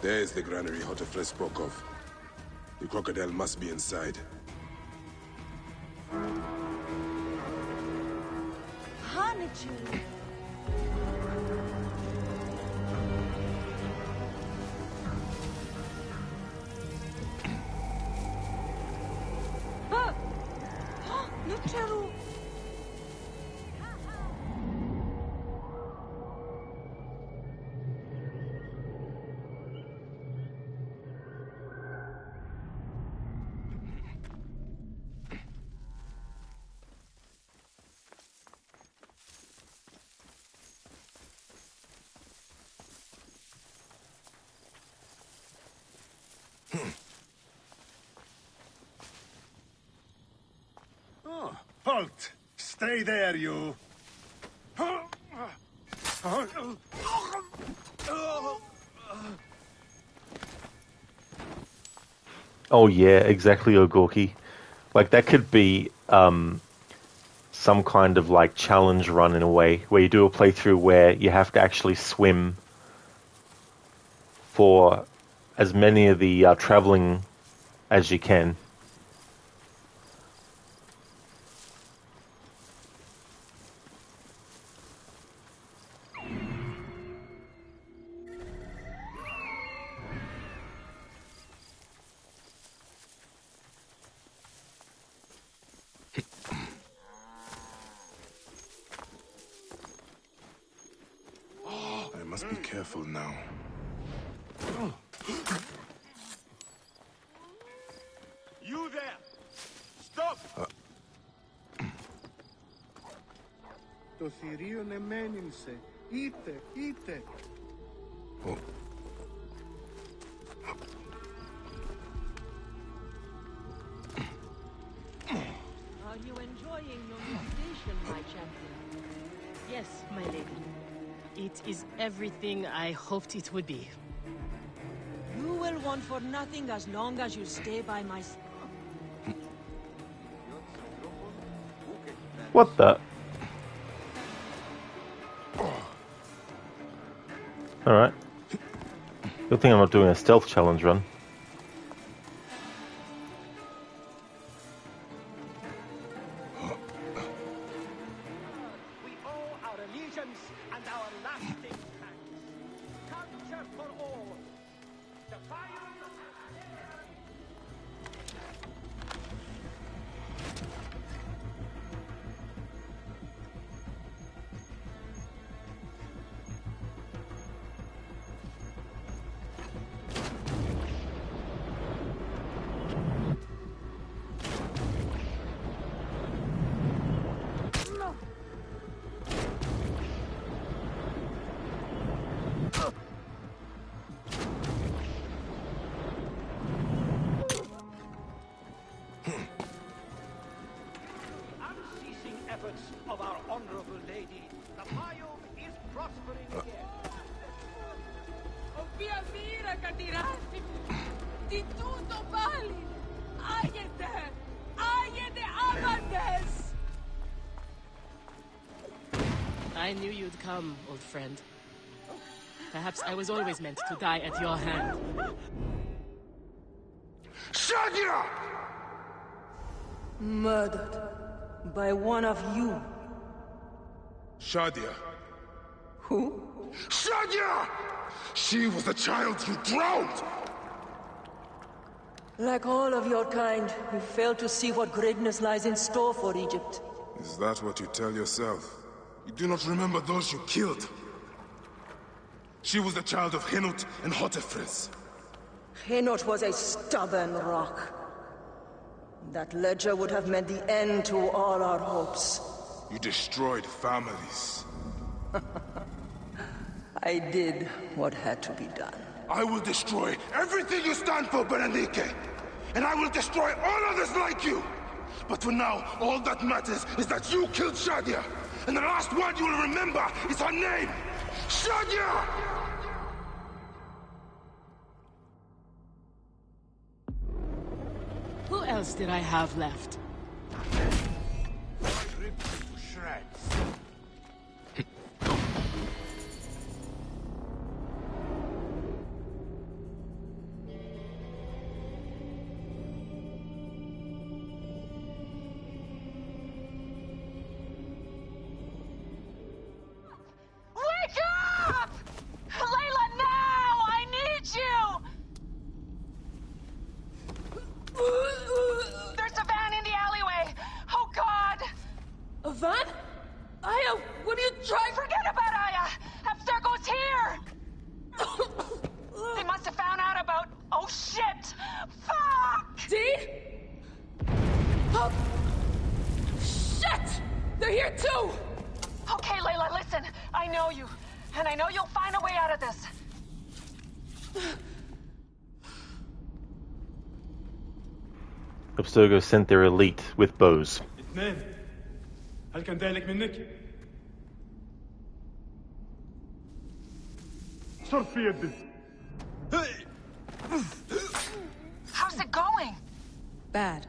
S2: There's the granary Hotefres spoke of. The crocodile must be inside.
S16: Hanichu. Nucheru.
S5: Oh, halt! Stay there, you!
S1: Oh yeah, exactly, Ogorki. Like that could be some kind of like challenge run in a way, where you do a playthrough where you have to actually swim for as many of the traveling as you can.
S2: I must be careful now.
S3: You there! Stop!
S5: Το θηρίον εμένυνσε. Είτε.
S13: Are you enjoying your meditation, my champion? Yes, my lady. It is everything I hoped it would be.
S16: You will want for nothing as long as you stay by my side.
S1: What the? Alright. Good thing I'm not doing a stealth challenge run.
S3: We owe our allegiance and our lasting thanks. Culture for all. The fire. Unceasing efforts of our honorable lady, the biome is prospering again.
S13: Via mira, Katirati! Di tutto bali! Ayete amantes! I knew you'd come, old friend. Perhaps I was always meant to die at your hand.
S2: Shadia!
S16: Murdered by one of you.
S2: Shadia.
S16: Who?
S2: Shadia! She was the child you drowned!
S16: Like all of your kind, you fail to see what greatness lies in store for Egypt.
S2: Is that what you tell yourself? You do not remember those you killed. She was the child of Henut and Hotefres.
S16: Henot was a stubborn rock. That ledger would have meant the end to all our hopes.
S2: You destroyed families.
S16: I did what had to be done.
S2: I will destroy everything you stand for, Berenike! And I will destroy all others like you! But for now, all that matters is that you killed Shadia! And the last word you will remember is her name! Shadia!
S13: Who else did I have left?
S5: Ripped to shreds.
S17: up! Shit! They're here too!
S18: Okay, Layla, listen. I know you. And I know you'll find a way out of this.
S1: Abstergo sent their elite with bows.
S10: اثنين هل كان ذلك منك؟ صرت في يدي.
S18: How's it going?
S17: Bad.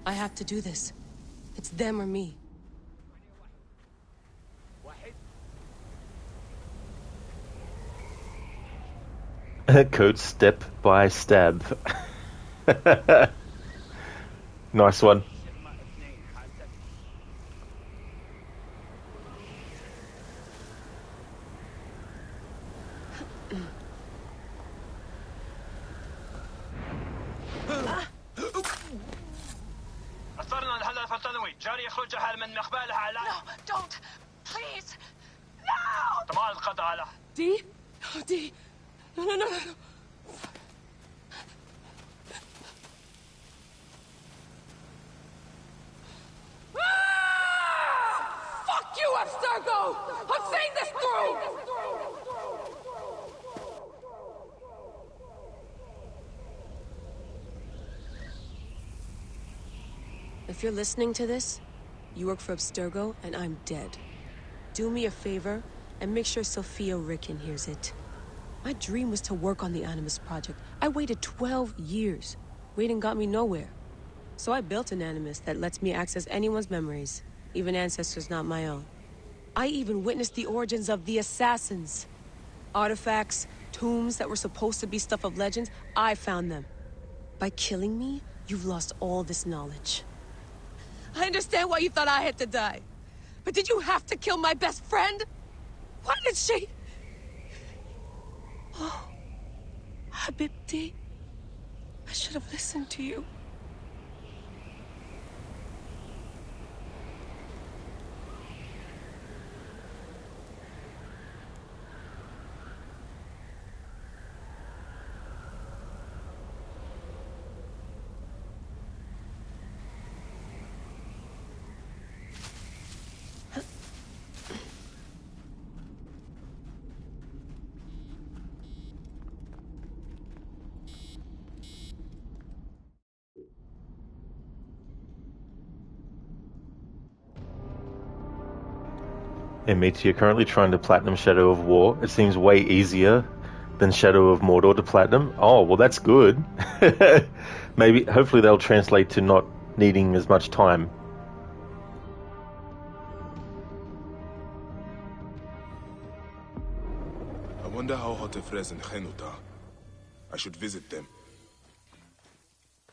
S17: I have to do this. It's them or me.
S1: Code step by stab. Nice one.
S18: No, don't! Please! No!
S17: D? Oh, D. No. Fuck you, Abstergo! I'm seeing this through! If you're listening to this, you work for Abstergo, and I'm dead. Do me a favor, and make sure Sophia Ricken hears it. My dream was to work on the Animus Project. I waited 12 years. Waiting got me nowhere. So I built an Animus that lets me access anyone's memories, even ancestors not my own. I even witnessed the origins of the Assassins. Artifacts, tombs that were supposed to be stuff of legends, I found them. By killing me, you've lost all this knowledge. I understand why you thought I had to die. But did you have to kill my best friend? Why did she... Oh, Habibti, I should have listened to you.
S1: Meets, you're currently trying to platinum Shadow of War. It seems way easier than Shadow of Mordor to platinum. Oh, well that's good. Maybe, hopefully they'll translate to not needing as much time.
S2: I wonder how Hotefres and Khenut are. I should visit them.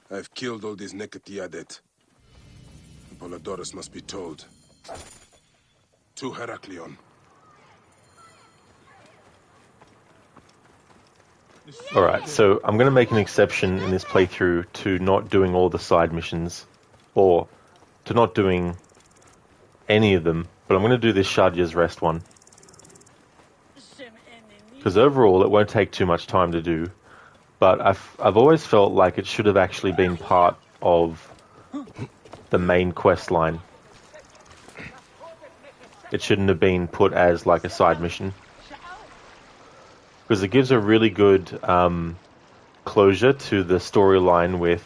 S2: I've killed all these Neketiadet. Apollodorus must be told. To Heraklion.
S1: Alright, so I'm going to make an exception in this playthrough to not doing all the side missions, or to not doing any of them, but I'm going to do this Shadya's Rest one. Because overall it won't take too much time to do, but I've always felt like it should have actually been part of the main quest line. It shouldn't have been put as like a side mission. Because it gives a really good closure to the storyline with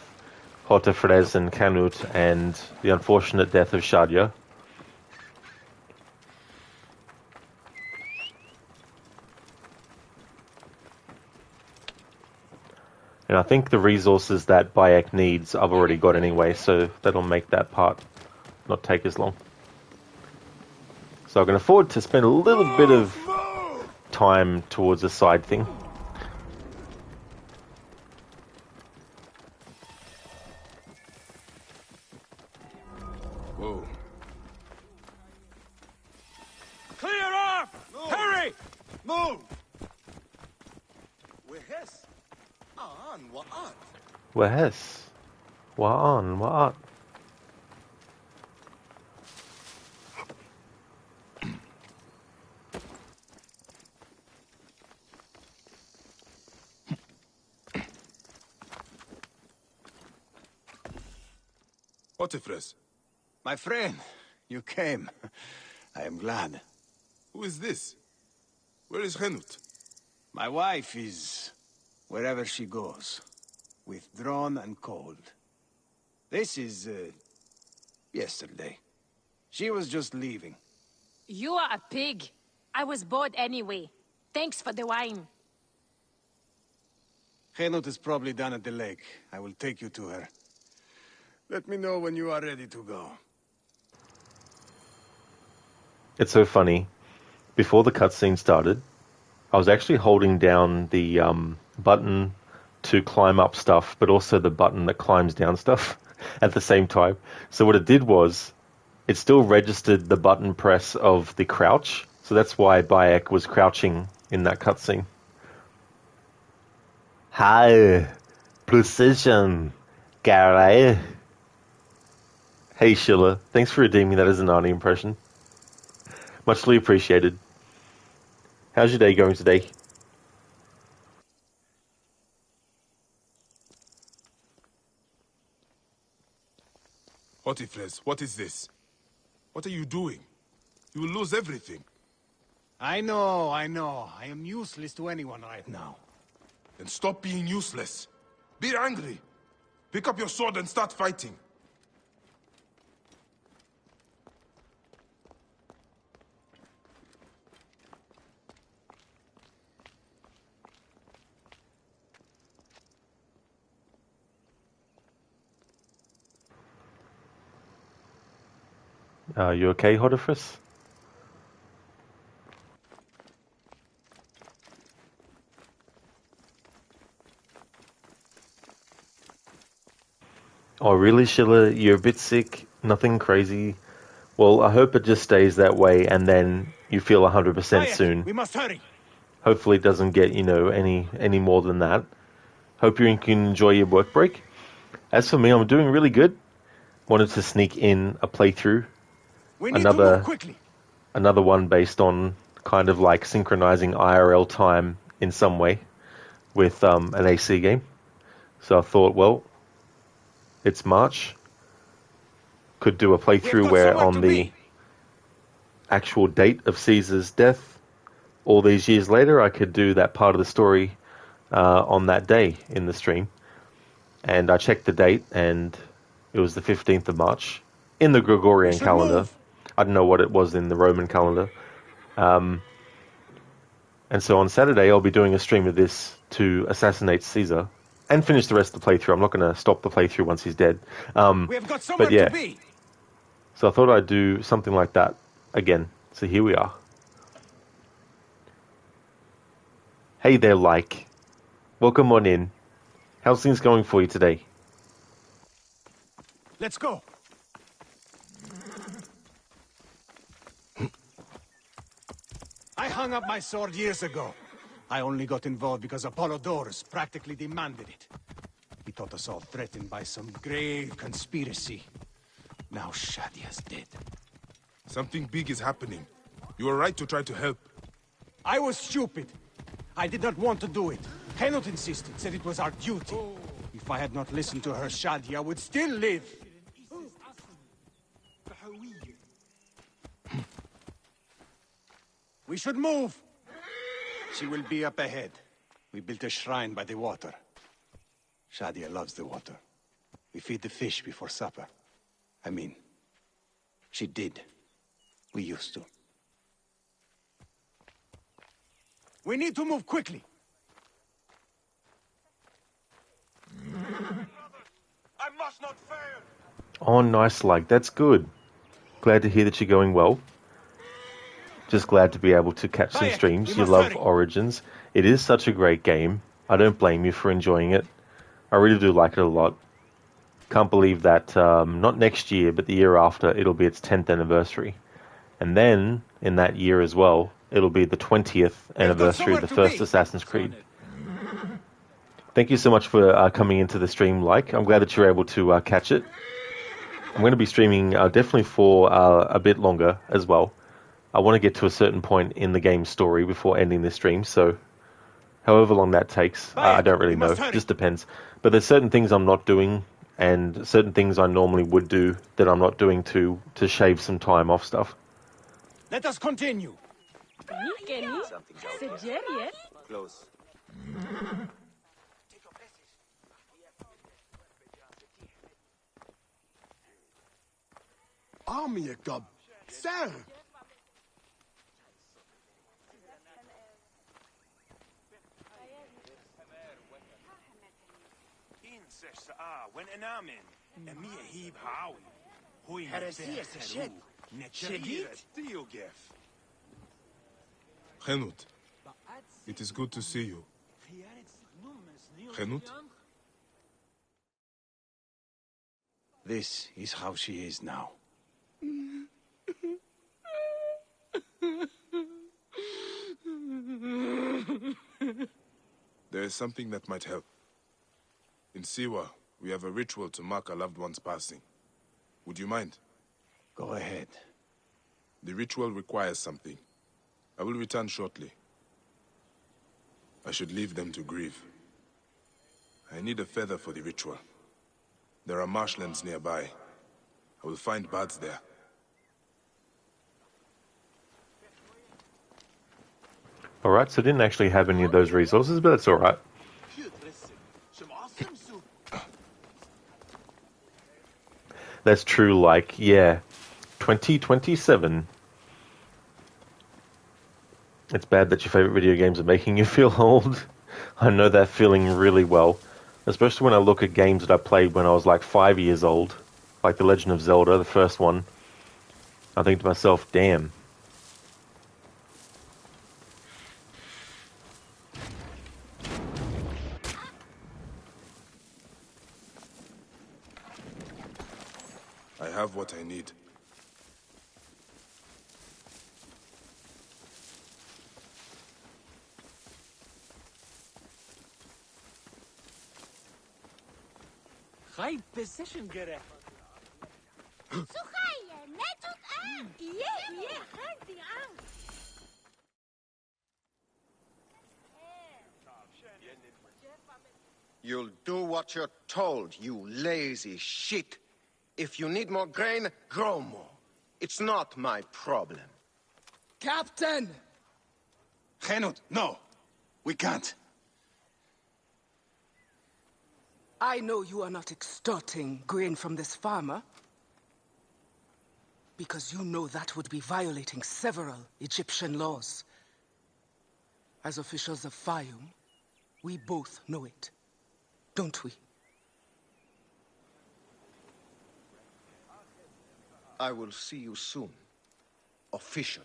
S1: Hotefres and Canute and the unfortunate death of Shadya. And I think the resources that Bayek needs I've already got anyway, so that'll make that part not take as long. So I can afford to spend a little bit of time towards a side thing.
S2: Whoa.
S10: Clear off! Hurry!
S5: Move! Wehes. An wa'at.
S1: Wehes. Wa'an, wa'at.
S2: Hotifres,
S7: My friend, you came. I am glad.
S2: who is this? Where is Henut?
S7: My wife is wherever she goes, withdrawn and cold. This is, yesterday. She was just leaving.
S18: You are a pig. I was bored anyway. Thanks for the wine.
S7: Henut is probably down at the lake. I will take you to her. Let me know when you are ready to go.
S1: It's so funny. Before the cutscene started, I was actually holding down the button to climb up stuff, but also the button that climbs down stuff at the same time. So what it did was, it still registered the button press of the crouch. So that's why Bayek was crouching in that cutscene. Hi, precision, Gary. Hey Sheila, thanks for redeeming that as an Arnie impression. Muchly appreciated. How's your day going today?
S2: Hotifres, what is this? What are you doing? You will lose everything.
S7: I know. I am useless to anyone right now.
S2: Then stop being useless. Be angry. Pick up your sword and start fighting.
S1: You okay, Hodifris? Oh, really, Sheila? You're a bit sick? Nothing crazy? Well, I hope it just stays that way and then you feel 100% soon.
S7: We must hurry.
S1: Hopefully it doesn't get, any more than that. Hope you can enjoy your work break. As for me, I'm doing really good. Wanted to sneak in a playthrough.
S7: We need to move quickly.
S1: Another one based on kind of like synchronizing IRL time in some way with an AC game. So I thought, well, it's March. Could do a playthrough where on the actual date of Caesar's death, all these years later, I could do that part of the story on that day in the stream. And I checked the date, and it was the 15th of March in the Gregorian calendar.
S7: Move.
S1: I don't know what it was in the Roman calendar. And so on Saturday, I'll be doing a stream of this to assassinate Caesar and finish the rest of the playthrough. I'm not going to stop the playthrough once he's dead.
S7: We have got somewhere to be.
S1: So I thought I'd do something like that again. So here we are. Hey there, like. Welcome on in. How's things going for you today?
S7: Let's go. I hung up my sword years ago. I only got involved because Apollodorus practically demanded it. He thought us all threatened by some grave conspiracy. Now Shadia's dead.
S2: Something big is happening. You were right to try to help.
S7: I was stupid. I did not want to do it. Henut insisted, said it was our duty. If I had not listened to her, Shadia would still live. We should move. She will be up ahead. We built a shrine by the water. Shadia loves the water. We feed the fish before supper. I mean, she did. We used to. We need to move quickly.
S5: I must not fail.
S1: Oh, nice, like. That's good. Glad to hear that you're going well. Just glad to be able to catch some streams. You love Origins. It is such a great game. I don't blame you for enjoying it. I really do like it a lot. Can't believe that not next year, but the year after, it'll be its 10th anniversary. And then, in that year as well, it'll be the 20th anniversary of the first Assassin's Creed. Thank you so much for coming into the stream, Like. I'm glad that you're able to catch it. I'm going to be streaming definitely for a bit longer as well. I want to get to a certain point in the game's story before ending the stream, so however long that takes, I don't really know. Just depends. But there's certain things I'm not doing, and certain things I normally would do that I'm not doing to shave some time off stuff.
S15: Let us continue.
S14: Close.
S5: Army Gub. Sir!
S2: Henut, it is good to see you. Henut?
S7: This is how she is now.
S2: There is something that might help. In Siwa, we have a ritual to mark a loved one's passing. Would you mind?
S7: Go ahead.
S2: The ritual requires something. I will return shortly. I should leave them to grieve. I need a feather for the ritual. There are marshlands nearby. I will find birds there.
S1: Alright, so I didn't actually have any of those resources, but that's alright. That's true, Like, yeah. 2027. It's bad that your favorite video games are making you feel old. I know that feeling really well. Especially when I look at games that I played when I was like 5 years old. Like The Legend of Zelda, the first one. I think to myself, damn.
S2: I have what I need.
S15: High position gerecht.
S5: You'll do what you're told, you lazy shit. If you need more grain, grow more. It's not my problem.
S8: Captain!
S7: Henut, no. We can't.
S8: I know you are not extorting grain from this farmer, because you know that would be violating several Egyptian laws. As officials of Fayum, we both know it, don't we?
S5: I will see you soon. Official.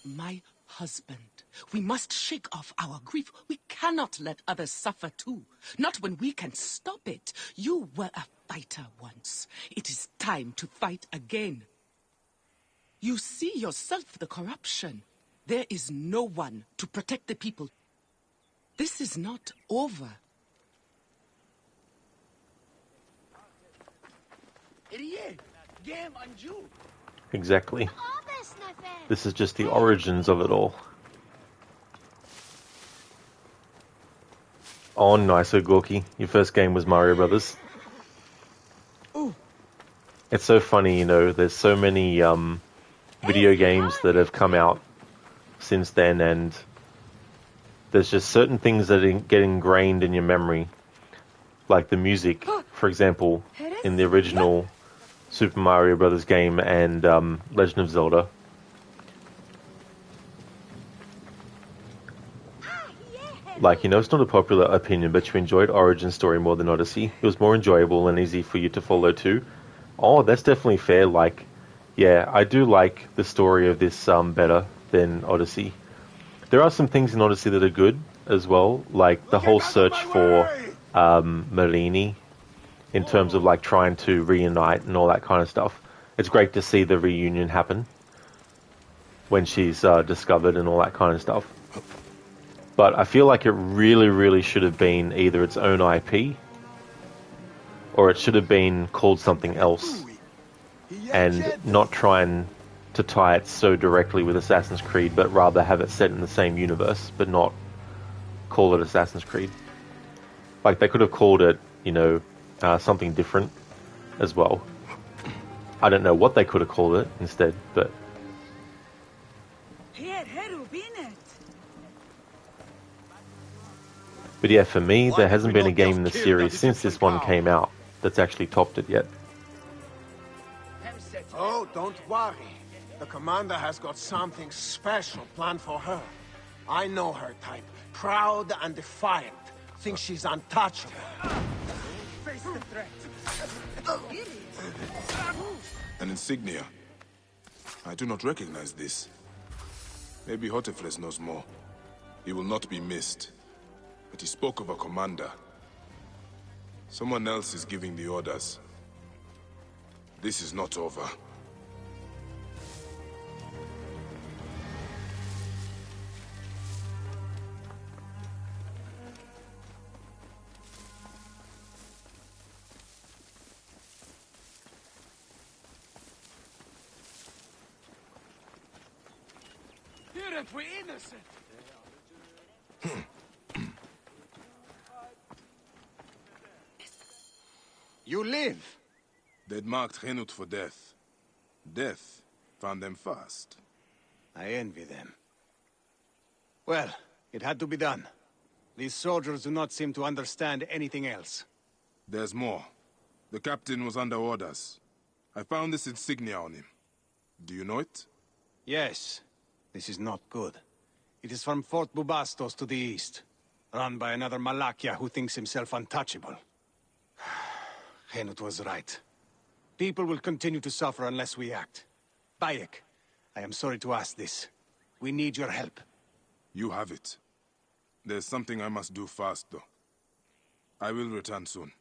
S8: My husband, we must shake off our grief. We cannot let others suffer too. Not when we can stop it. You were a fighter once. It is time to fight again. You see yourself the corruption. There is no one to protect the people. This is not over.
S1: Exactly. This is just the origins of it all. Oh, nice, Gorky. Your first game was Mario Brothers. It's so funny, you know, there's so many video games that have come out since then, and there's just certain things that get ingrained in your memory. Like the music, for example, in the original Super Mario Brothers game and Legend of Zelda. Like, you know, it's not a popular opinion, but you enjoyed Origin Story more than Odyssey. It was more enjoyable and easy for you to follow too. Oh, that's definitely fair. Like, yeah, I do like the story of this better than Odyssey. There are some things in Odyssey that are good as well, like the whole search for Merlini in terms of like trying to reunite and all that kind of stuff. It's great to see the reunion happen when she's discovered and all that kind of stuff. But I feel like it really, really should have been either its own IP or it should have been called something else, and not trying to tie it so directly with Assassin's Creed, but rather have it set in the same universe, but not call it Assassin's Creed. Like, they could have called it, you know, something different as well. I don't know what they could have called it instead, but... But yeah, for me, there hasn't been a game in the series since this one came out that's actually topped it yet.
S5: Oh, don't worry. The commander has got something special planned for her. I know her type. Proud and defiant. Thinks she's untouchable. Face the threat.
S2: An insignia. I do not recognize this. Maybe Hotefres knows more. He will not be missed. But he spoke of a commander. Someone else is giving the orders. This is not over.
S12: We're innocent.
S5: You live.
S2: They'd marked Henut for death. Death found them fast.
S7: I envy them. Well, it had to be done. These soldiers do not seem to understand anything else.
S2: There's more. The captain was under orders. I found this insignia on him. Do you know it?
S7: Yes. This is not good. It is from Fort Bubastos to the east, run by another Malakia who thinks himself untouchable. Henut was right. People will continue to suffer unless we act. Bayek, I am sorry to ask this. We need your help.
S2: You have it. There's something I must do fast, though. I will return soon.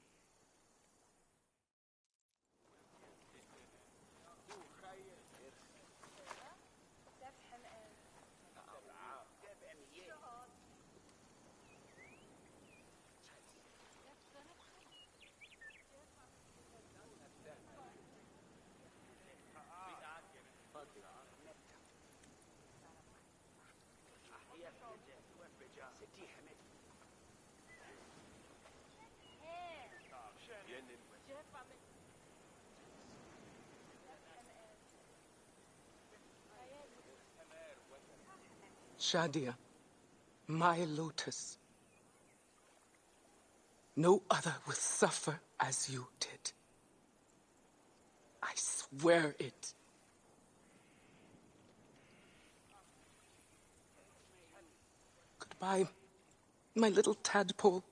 S8: Shadia, my lotus. No other will suffer as you did. I swear it. Goodbye, my little tadpole.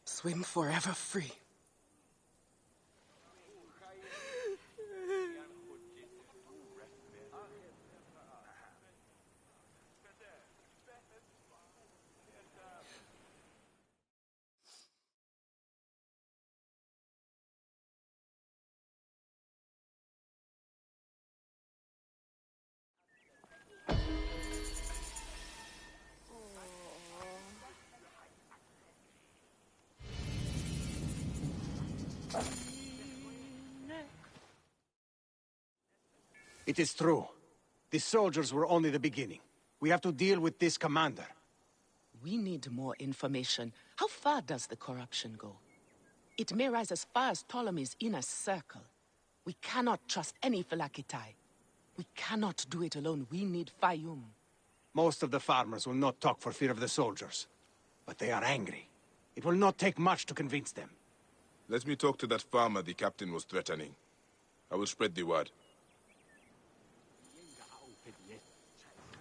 S8: Swim forever free.
S7: It is true. The soldiers were only the beginning. We have to deal with this commander.
S8: We need more information. How far does the corruption go? It may rise as far as Ptolemy's inner circle. We cannot trust any Phylakitai. We cannot do it alone. We need Fayum.
S7: Most of the farmers will not talk for fear of the soldiers. But they are angry. It will not take much to convince them.
S2: Let me talk to that farmer the captain was threatening. I will spread the word.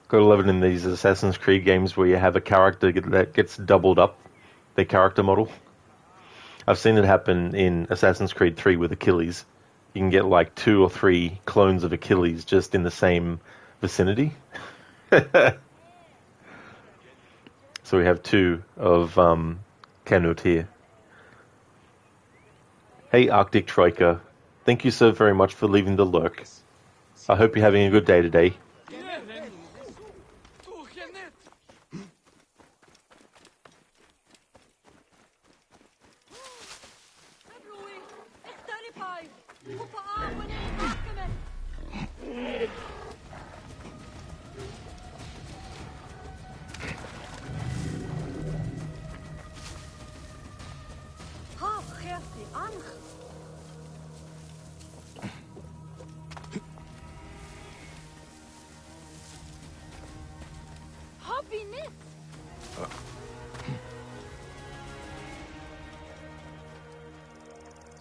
S1: Gotta love it in these Assassin's Creed games where you have a character that gets doubled up, their character model. I've seen it happen in Assassin's Creed 3 with Achilles. You can get like 2 or 3 clones of Achilles just in the same vicinity. So we have 2 of Canute here. Hey, Arctic Troika. Thank you so very much for leaving the lurk. I hope you're having a good day today.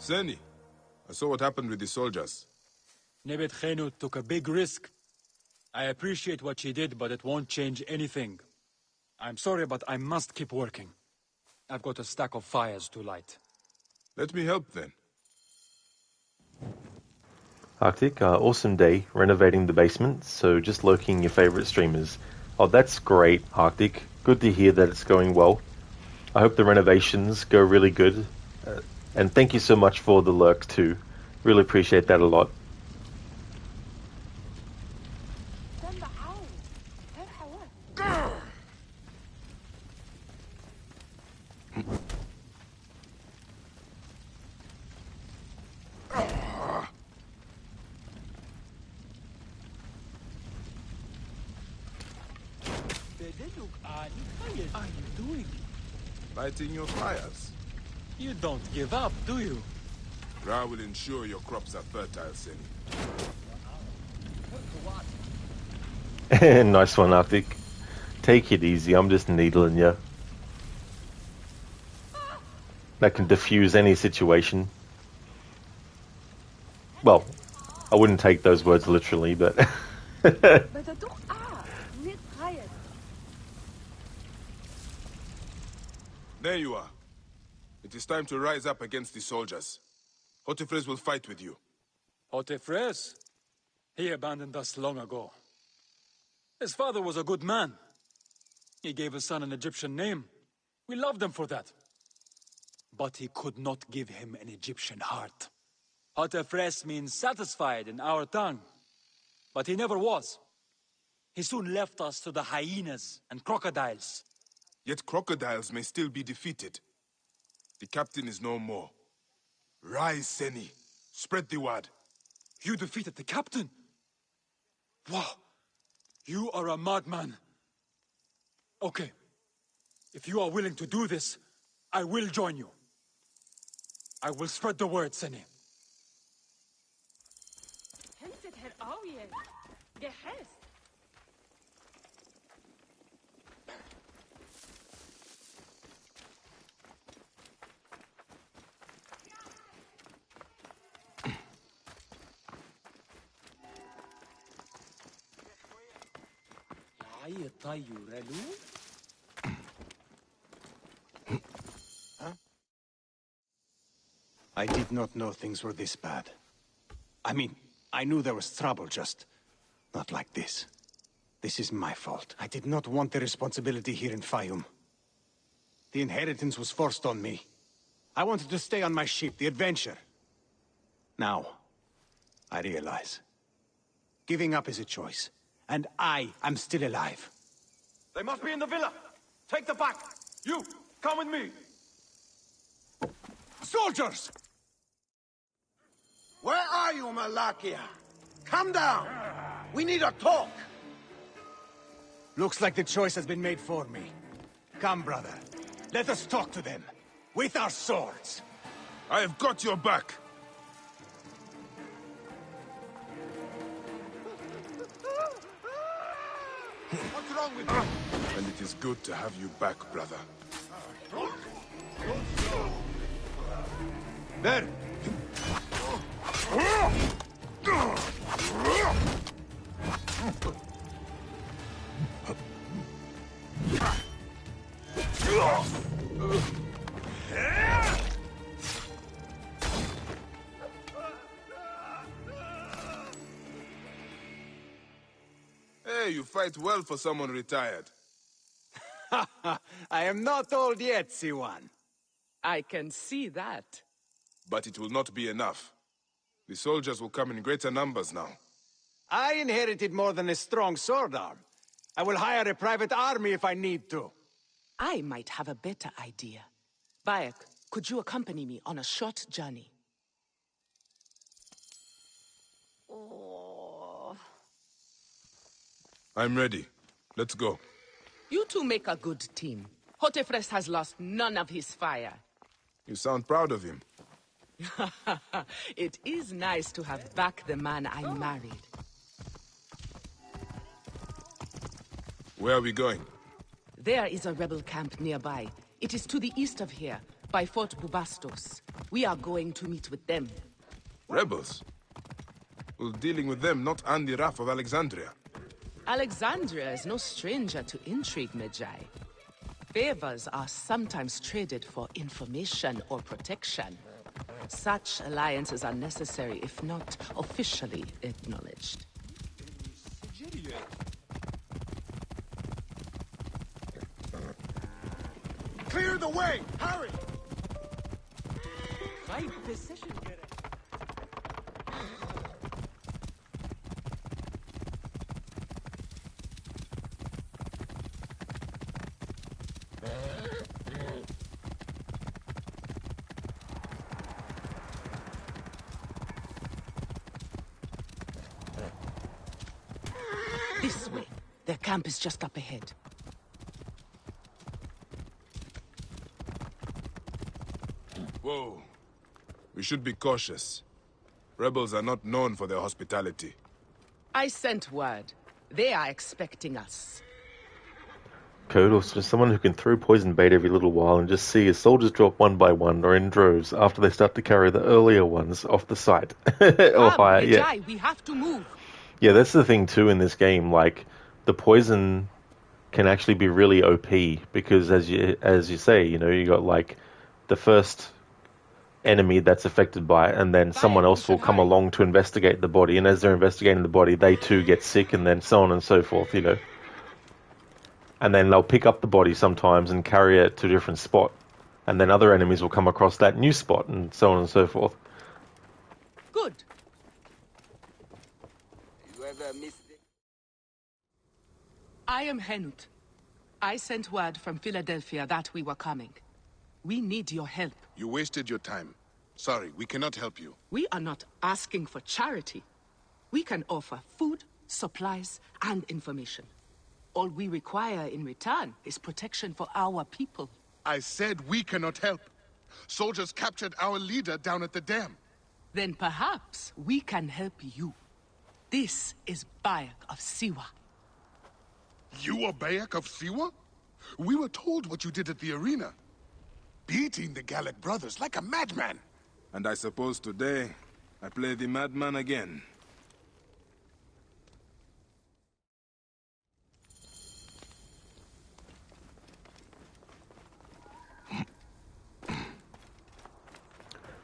S2: Seni, I saw what happened with the soldiers.
S15: Nebet Khenu took a big risk. I appreciate what she did, but it won't change anything. I'm sorry, but I must keep working. I've got a stack of fires to light.
S2: Let me help then.
S1: Arctic, awesome day renovating the basement, so just lurking your favorite streamers. Oh, that's great, Arctic. Good to hear that it's going well. I hope the renovations go really good. And thank you so much for the lurk too. Really appreciate that a lot.
S15: What are you doing?
S2: Lighting your fires.
S15: You don't give up, do you?
S2: Ra will ensure your crops are fertile, Seni.
S1: Nice one, Arctic. Take it easy, I'm just needling you. That can diffuse any situation. Well, I wouldn't take those words literally, but...
S2: There you are. It is time to rise up against the soldiers. Hotifres will fight with you.
S15: Hotifres? He abandoned us long ago. His father was a good man. He gave his son an Egyptian name. We loved him for that. But he could not give him an Egyptian heart. Hotifres means satisfied in our tongue. But he never was. He soon left us to the hyenas and crocodiles.
S2: Yet crocodiles may still be defeated. The captain is no more. Rise, Seni. Spread the word.
S15: You defeated the captain? Wow. You are a madman. Okay. If you are willing to do this, I will join you. I will spread the word, Seni.
S7: Huh? I did not know things were this bad. I mean, I knew there was trouble, just not like this. This is my fault. I did not want the responsibility here in Fayum. The inheritance was forced on me. I wanted to stay on my ship, the adventure. Now, I realize. Giving up is a choice, and I am still alive.
S3: They must be in the villa. Take the back. You, come with me.
S5: Soldiers! Where are you, Malakia? Come down! We need a talk!
S7: Looks like the choice has been made for me. Come, brother. Let us talk to them. With our swords.
S2: I have got your back.
S5: What's wrong with you?
S2: And it is good to have you back, brother.
S5: There!
S2: Hey, you fight well for someone retired.
S7: I am not old yet, Siwan.
S8: I can see that.
S2: But it will not be enough. The soldiers will come in greater numbers now.
S7: I inherited more than a strong sword arm. I will hire a private army if I need to.
S8: I might have a better idea. Bayek, could you accompany me on a short journey?
S2: I'm ready. Let's go.
S8: You two make a good team. Hotefres has lost none of his fire.
S2: You sound proud of him.
S8: It is nice to have back the man I married.
S2: Where are we going?
S8: There is a rebel camp nearby. It is to the east of here, by Fort Bubastos. We are going to meet with them.
S2: Rebels? Will dealing with them not earn the wrath of Alexandria?
S8: Alexandria is no stranger to intrigue, Medjay. Favors are sometimes traded for information or protection. Such alliances are necessary if not officially acknowledged.
S5: Clear the way! Hurry!
S8: This way. Their camp is just up ahead.
S2: Whoa. We should be cautious. Rebels are not known for their hospitality.
S8: I sent word. They are expecting us.
S1: Code, or just someone who can throw poison bait every little while and just see his soldiers drop one by one or in droves after they start to carry the earlier ones off the site. Or higher, yeah.
S8: We have to move.
S1: Yeah, that's the thing too in this game. Like, the poison can actually be really OP because, as you say, you know, you got like the first enemy that's affected by it, and then someone else will come along to investigate the body, and as they're investigating the body, they too get sick, and then so on and so forth, you know. And then they'll pick up the body sometimes and carry it to a different spot, and then other enemies will come across that new spot, and so on and so forth.
S8: Good. I am Henut. I sent word from Philadelphia that we were coming. We need your help.
S19: You wasted your time. Sorry, we cannot help you.
S8: We are not asking for charity. We can offer food, supplies, and information. All we require in return is protection for our people.
S19: I said we cannot help. Soldiers captured our leader down at the dam.
S8: Then perhaps we can help you. This is Bayek of Siwa.
S19: You are Bayek of Siwa? We were told what you did at the arena. Beating the Gallic brothers like a madman.
S2: And I suppose today, I play the madman again.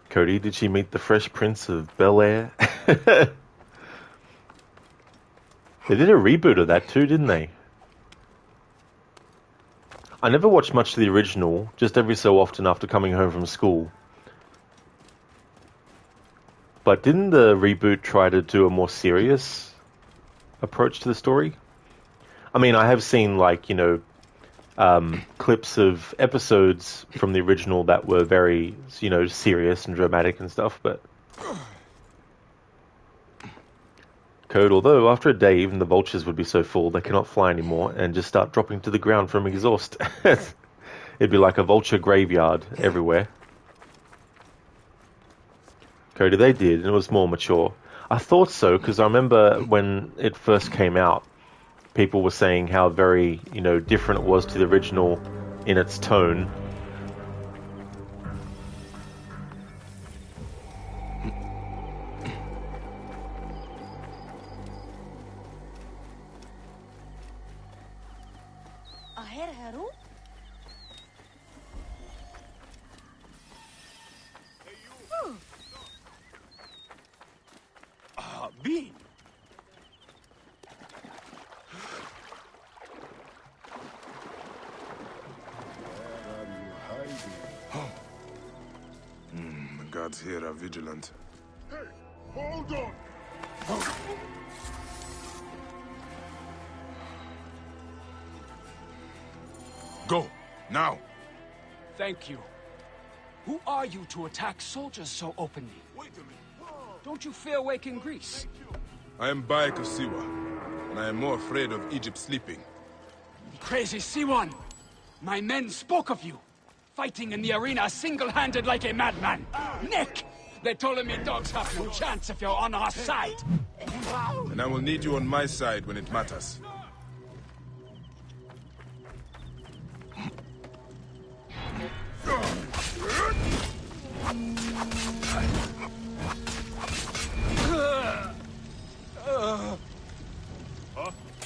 S1: Cody, did she meet the Fresh Prince of Bel-Air? They did a reboot of that too, didn't they? I never watched much of the original, just every so often after coming home from school. But didn't the reboot try to do a more serious approach to the story? I mean, I have seen, like, you know, clips of episodes from the original that were very, you know, serious and dramatic and stuff, but... Code, although after a day even the vultures would be so full they cannot fly anymore and just start dropping to the ground from exhaust. It'd be like a vulture graveyard everywhere. Cody, they did, and it was more mature. I thought so, because I remember when it first came out, people were saying how very, you know, different it was to the original in its tone.
S7: Bean!
S2: guards here are vigilant.
S19: Hey, hold on! Go, now!
S10: Thank you. Who are you to attack soldiers so openly?
S19: Wait a minute.
S10: Don't you fear waking Greece?
S2: I am Bayek of Siwa, and I am more afraid of Egypt sleeping.
S10: Crazy Siwan! My men spoke of you, fighting in the arena single-handed like a madman. Nick! The Ptolemy dogs have no chance if you're on our side.
S2: And I will need you on my side when it matters.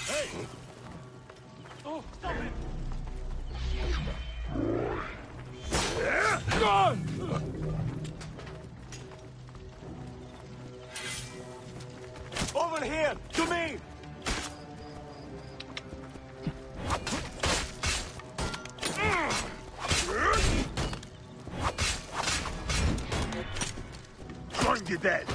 S11: Hey!
S10: Oh, stop it!
S5: Over here! To me!
S19: Join the dead!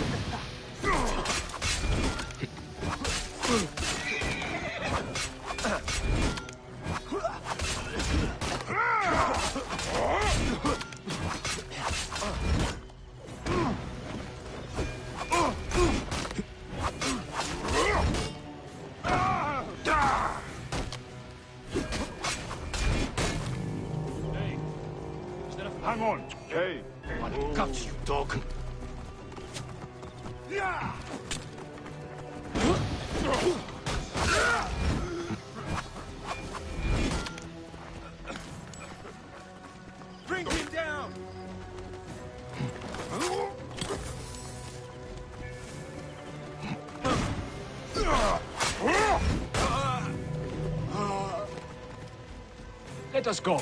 S11: Hang on! Hey!
S10: What guts, you dog?
S5: Bring him down!
S10: Let us go.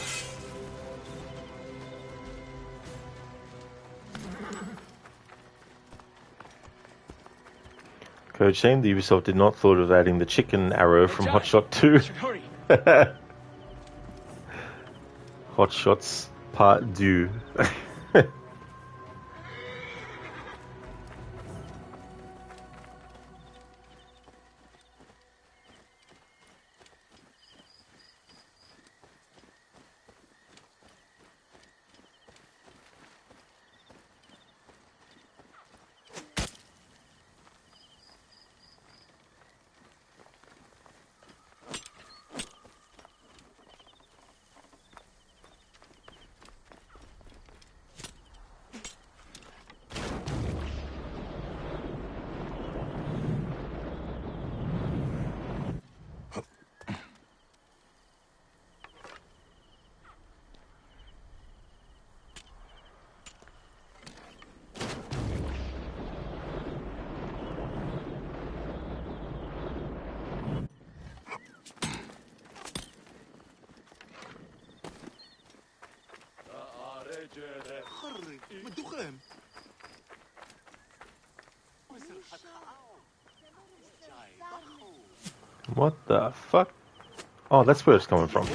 S1: Code shame the Ubisoft did not thought of adding the chicken arrow from Hotshot 2.
S10: Hurry.
S1: Hotshots Part 2. What the fuck? Oh, that's where it's coming from.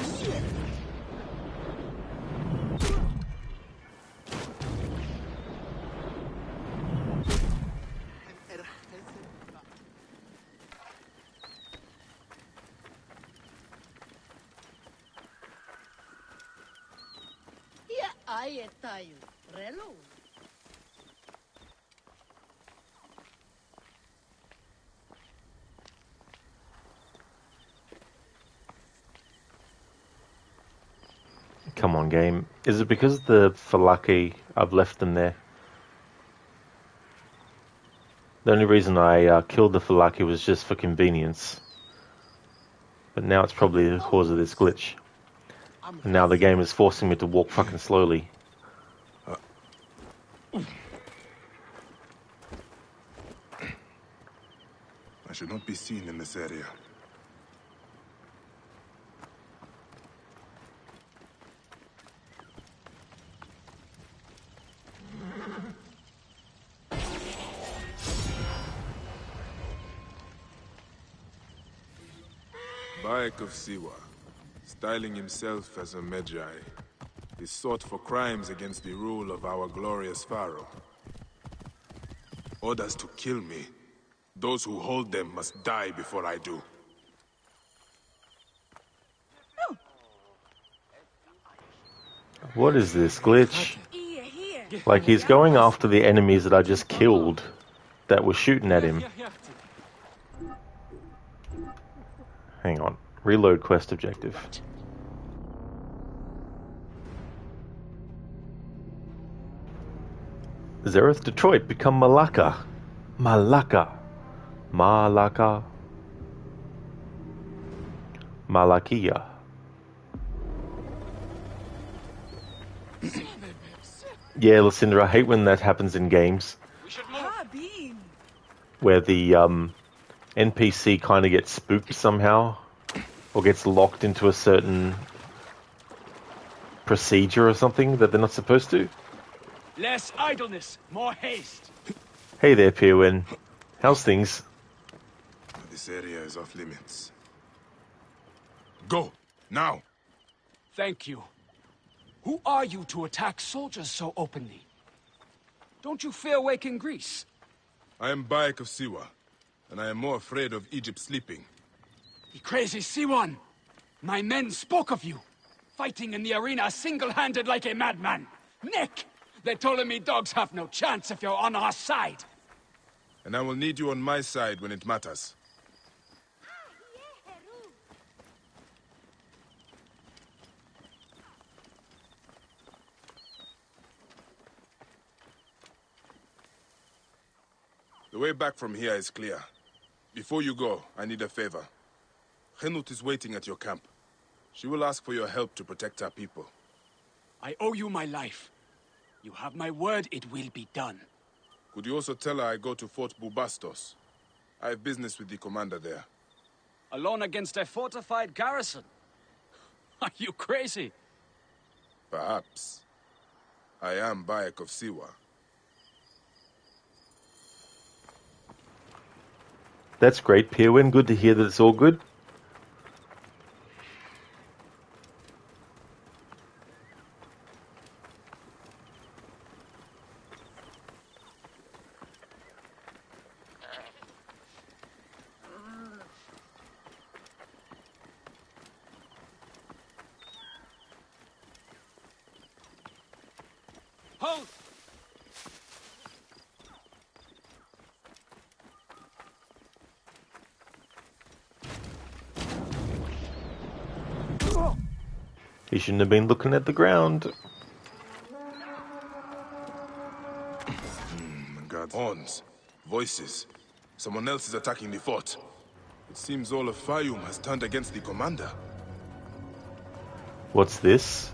S1: Come on, game. Is it because the Falaki, I've left them there? The only reason I killed the Falaki was just for convenience. But now it's probably the cause of this glitch. And now the game is forcing me to walk fucking slowly.
S2: I should not be seen in this area. Bayek of Siwa, styling himself as a Medjay. is sought for crimes against the rule of our glorious pharaoh. Orders to kill me. Those who hold them must die before I do.
S1: What is this glitch? Like, he's going after the enemies that I just killed that were shooting at him. Hang on. Reload quest objective. Zareth Detroit become Malacca. Malacca. Malacca. Malakia. Yeah, Lucinda, I hate when that happens in games. Where the NPC kind of gets spooked somehow. Or gets locked into a certain procedure or something that they're not supposed to.
S10: Less idleness, more haste.
S1: Hey there, Pirwin. How's things?
S2: This area is off limits. Go, now!
S10: Thank you. Who are you to attack soldiers so openly? Don't you fear waking Greece?
S2: I am Bayek of Siwa, and I am more afraid of Egypt sleeping.
S10: The crazy Siwan! My men spoke of you, fighting in the arena single-handed like a madman. Nick! The Ptolemy dogs have no chance if you're on our side.
S2: And I will need you on my side when it matters. The way back from here is clear. Before you go, I need a favor. Henut is waiting at your camp. She will ask for your help to protect our people.
S10: I owe you my life. You have my word, it will be done.
S2: Could you also tell her I go to Fort Bubastos? I have business with the commander there.
S10: Alone against a fortified garrison? Are you crazy?
S2: Perhaps. I am Bayek of Siwa.
S1: That's great, Pirwin. Good to hear that it's all good.
S10: Hold!
S1: He shouldn't have been looking at the ground.
S2: God. Horns. Voices. Someone else is attacking the fort. It seems all of Fayum has turned against the commander.
S1: What's this?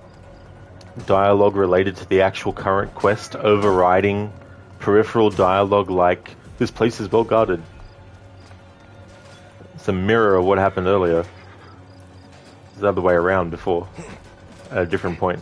S1: Dialogue related to the actual current quest, overriding peripheral dialogue like, this place is well guarded. It's a mirror of what happened earlier. It's the other way around before, at a different point.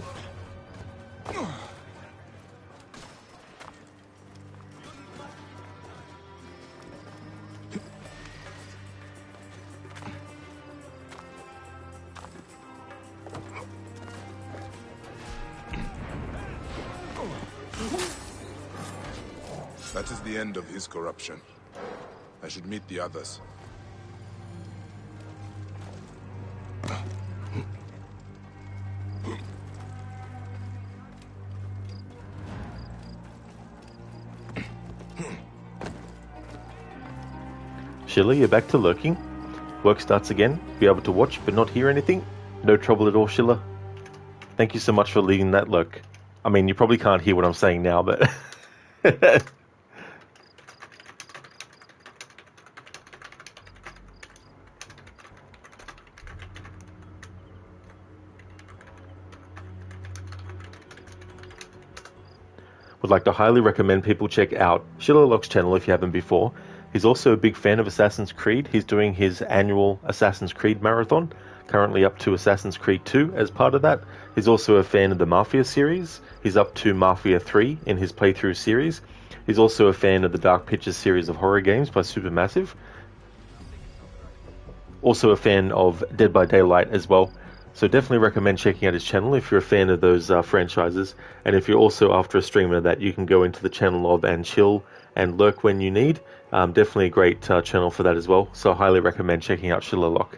S2: That is the end of his corruption. I should meet the others.
S1: Sheila, you're back to lurking. Work starts again. Be able to watch but not hear anything. No trouble at all, Sheila. Thank you so much for leading that lurk. I mean, you probably can't hear what I'm saying now, but... Would like to highly recommend people check out Shillerlock's channel if you haven't before. He's also a big fan of Assassin's Creed. He's doing his annual Assassin's Creed marathon, currently up to Assassin's Creed 2 as part of that. He's also a fan of the Mafia series. He's up to Mafia 3 in his playthrough series. He's also a fan of the Dark Pictures series of horror games by Supermassive. Also a fan of Dead by Daylight as well. So definitely recommend checking out his channel if you're a fan of those franchises, and if you're also after a streamer that you can go into the channel of and chill and lurk when you need. Definitely a great channel for that as well, so I highly recommend checking out Shillerlock.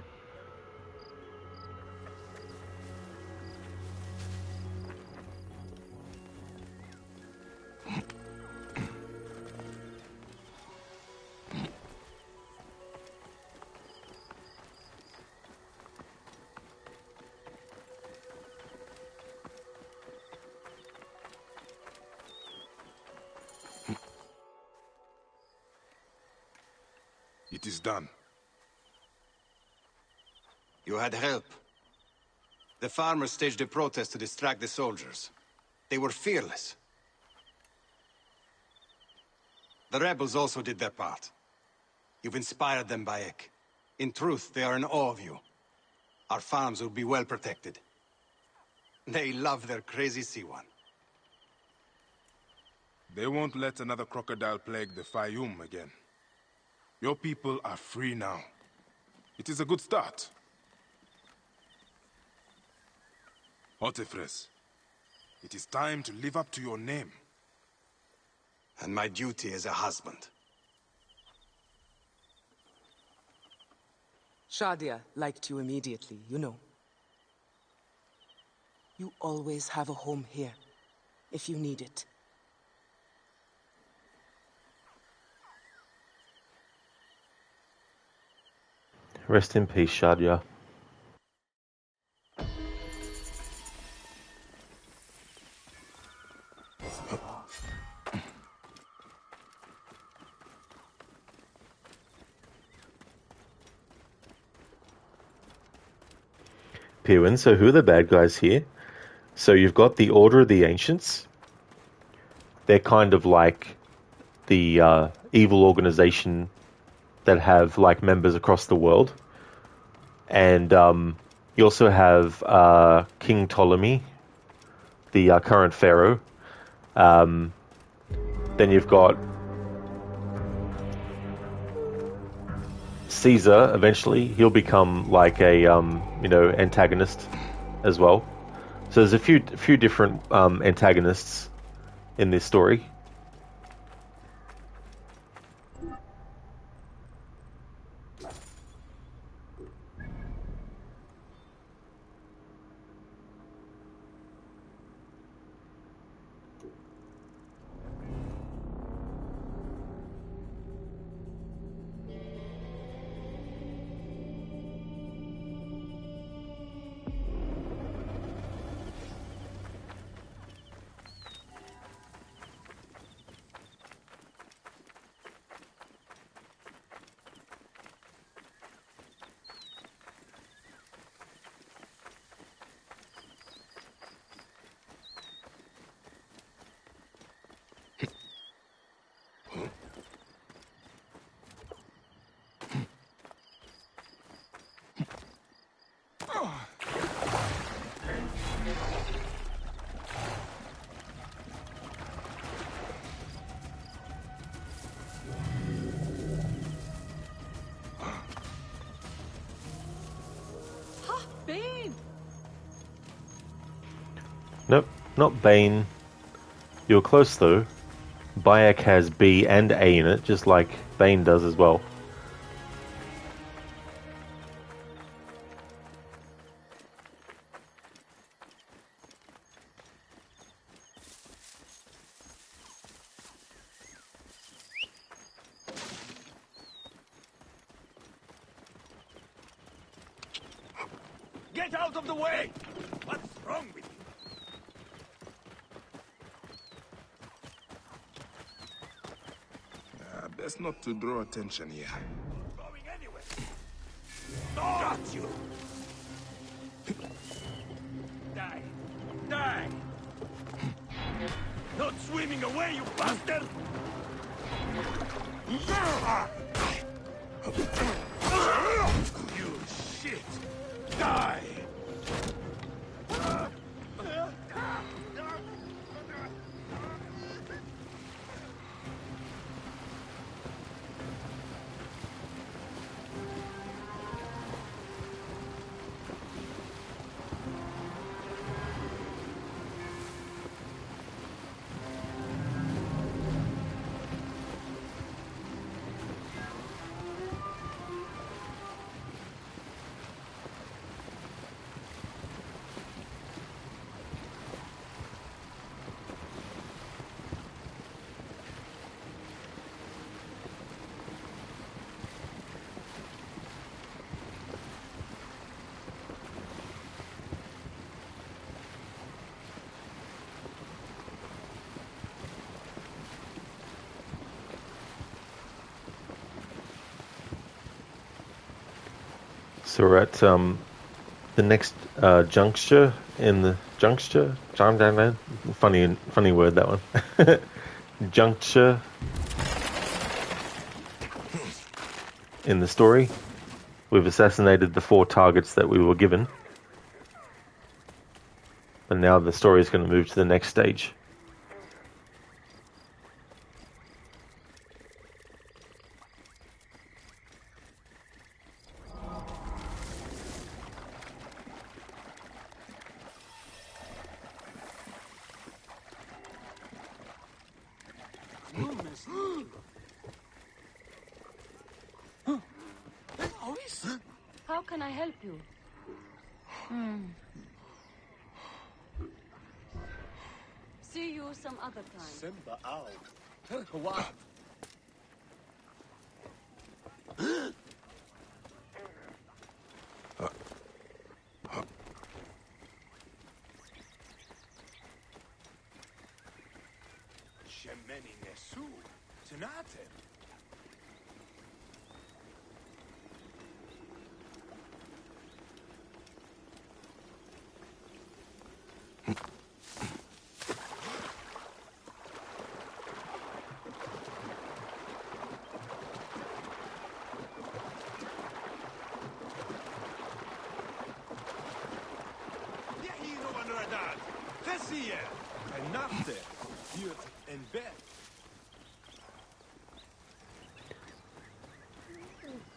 S2: It is done.
S7: You had help. The farmers staged a protest to distract the soldiers. They were fearless. The rebels also did their part. You've inspired them, Bayek. In truth, they are in awe of you. Our farms will be well protected. They love their crazy Siwan.
S2: They won't let another crocodile plague the Fayum again. Your people are free now. It is a good start. Otefres, it is time to live up to your name.
S7: And my duty as a husband.
S8: Shadia liked you immediately, you know. You always have a home here, if you need it.
S1: Rest in peace, Shadia. Pewin, so who are the bad guys here? So you've got the Order of the Ancients. They're kind of like the evil organization that have like members across the world. And you also have King Ptolemy, the current pharaoh. Then you've got Caesar. Eventually, he'll become like a antagonist as well. So there's a few different antagonists in this story.
S13: Bane!
S1: Nope, not Bane. You're close though. Bayek has B and A in it, just like Bane does as well.
S3: Get out of the way! What's wrong with you?
S2: Best not to draw attention here.
S3: Going anywhere. Got you! Die! Die! Not swimming away, you bastard! You shit! Die!
S1: So we're at the next juncture in the juncture. Funny word, that one. Juncture in the story. We've assassinated the 4 targets that we were given. And now the story is going to move to the next stage.
S13: How can I help you? See you some other time.
S5: Simba out. What?
S3: Shemeni Nesu. Tanate.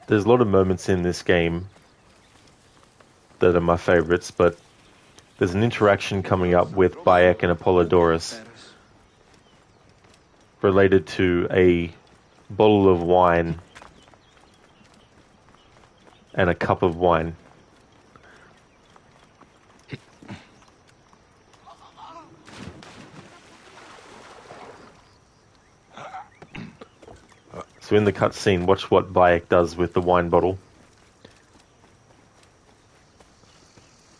S1: There's a lot of moments in this game that are my favorites, but there's an interaction coming up with Bayek and Apollodorus related to a bottle of wine and a cup of wine. So in the cutscene, watch what Bayek does with the wine bottle.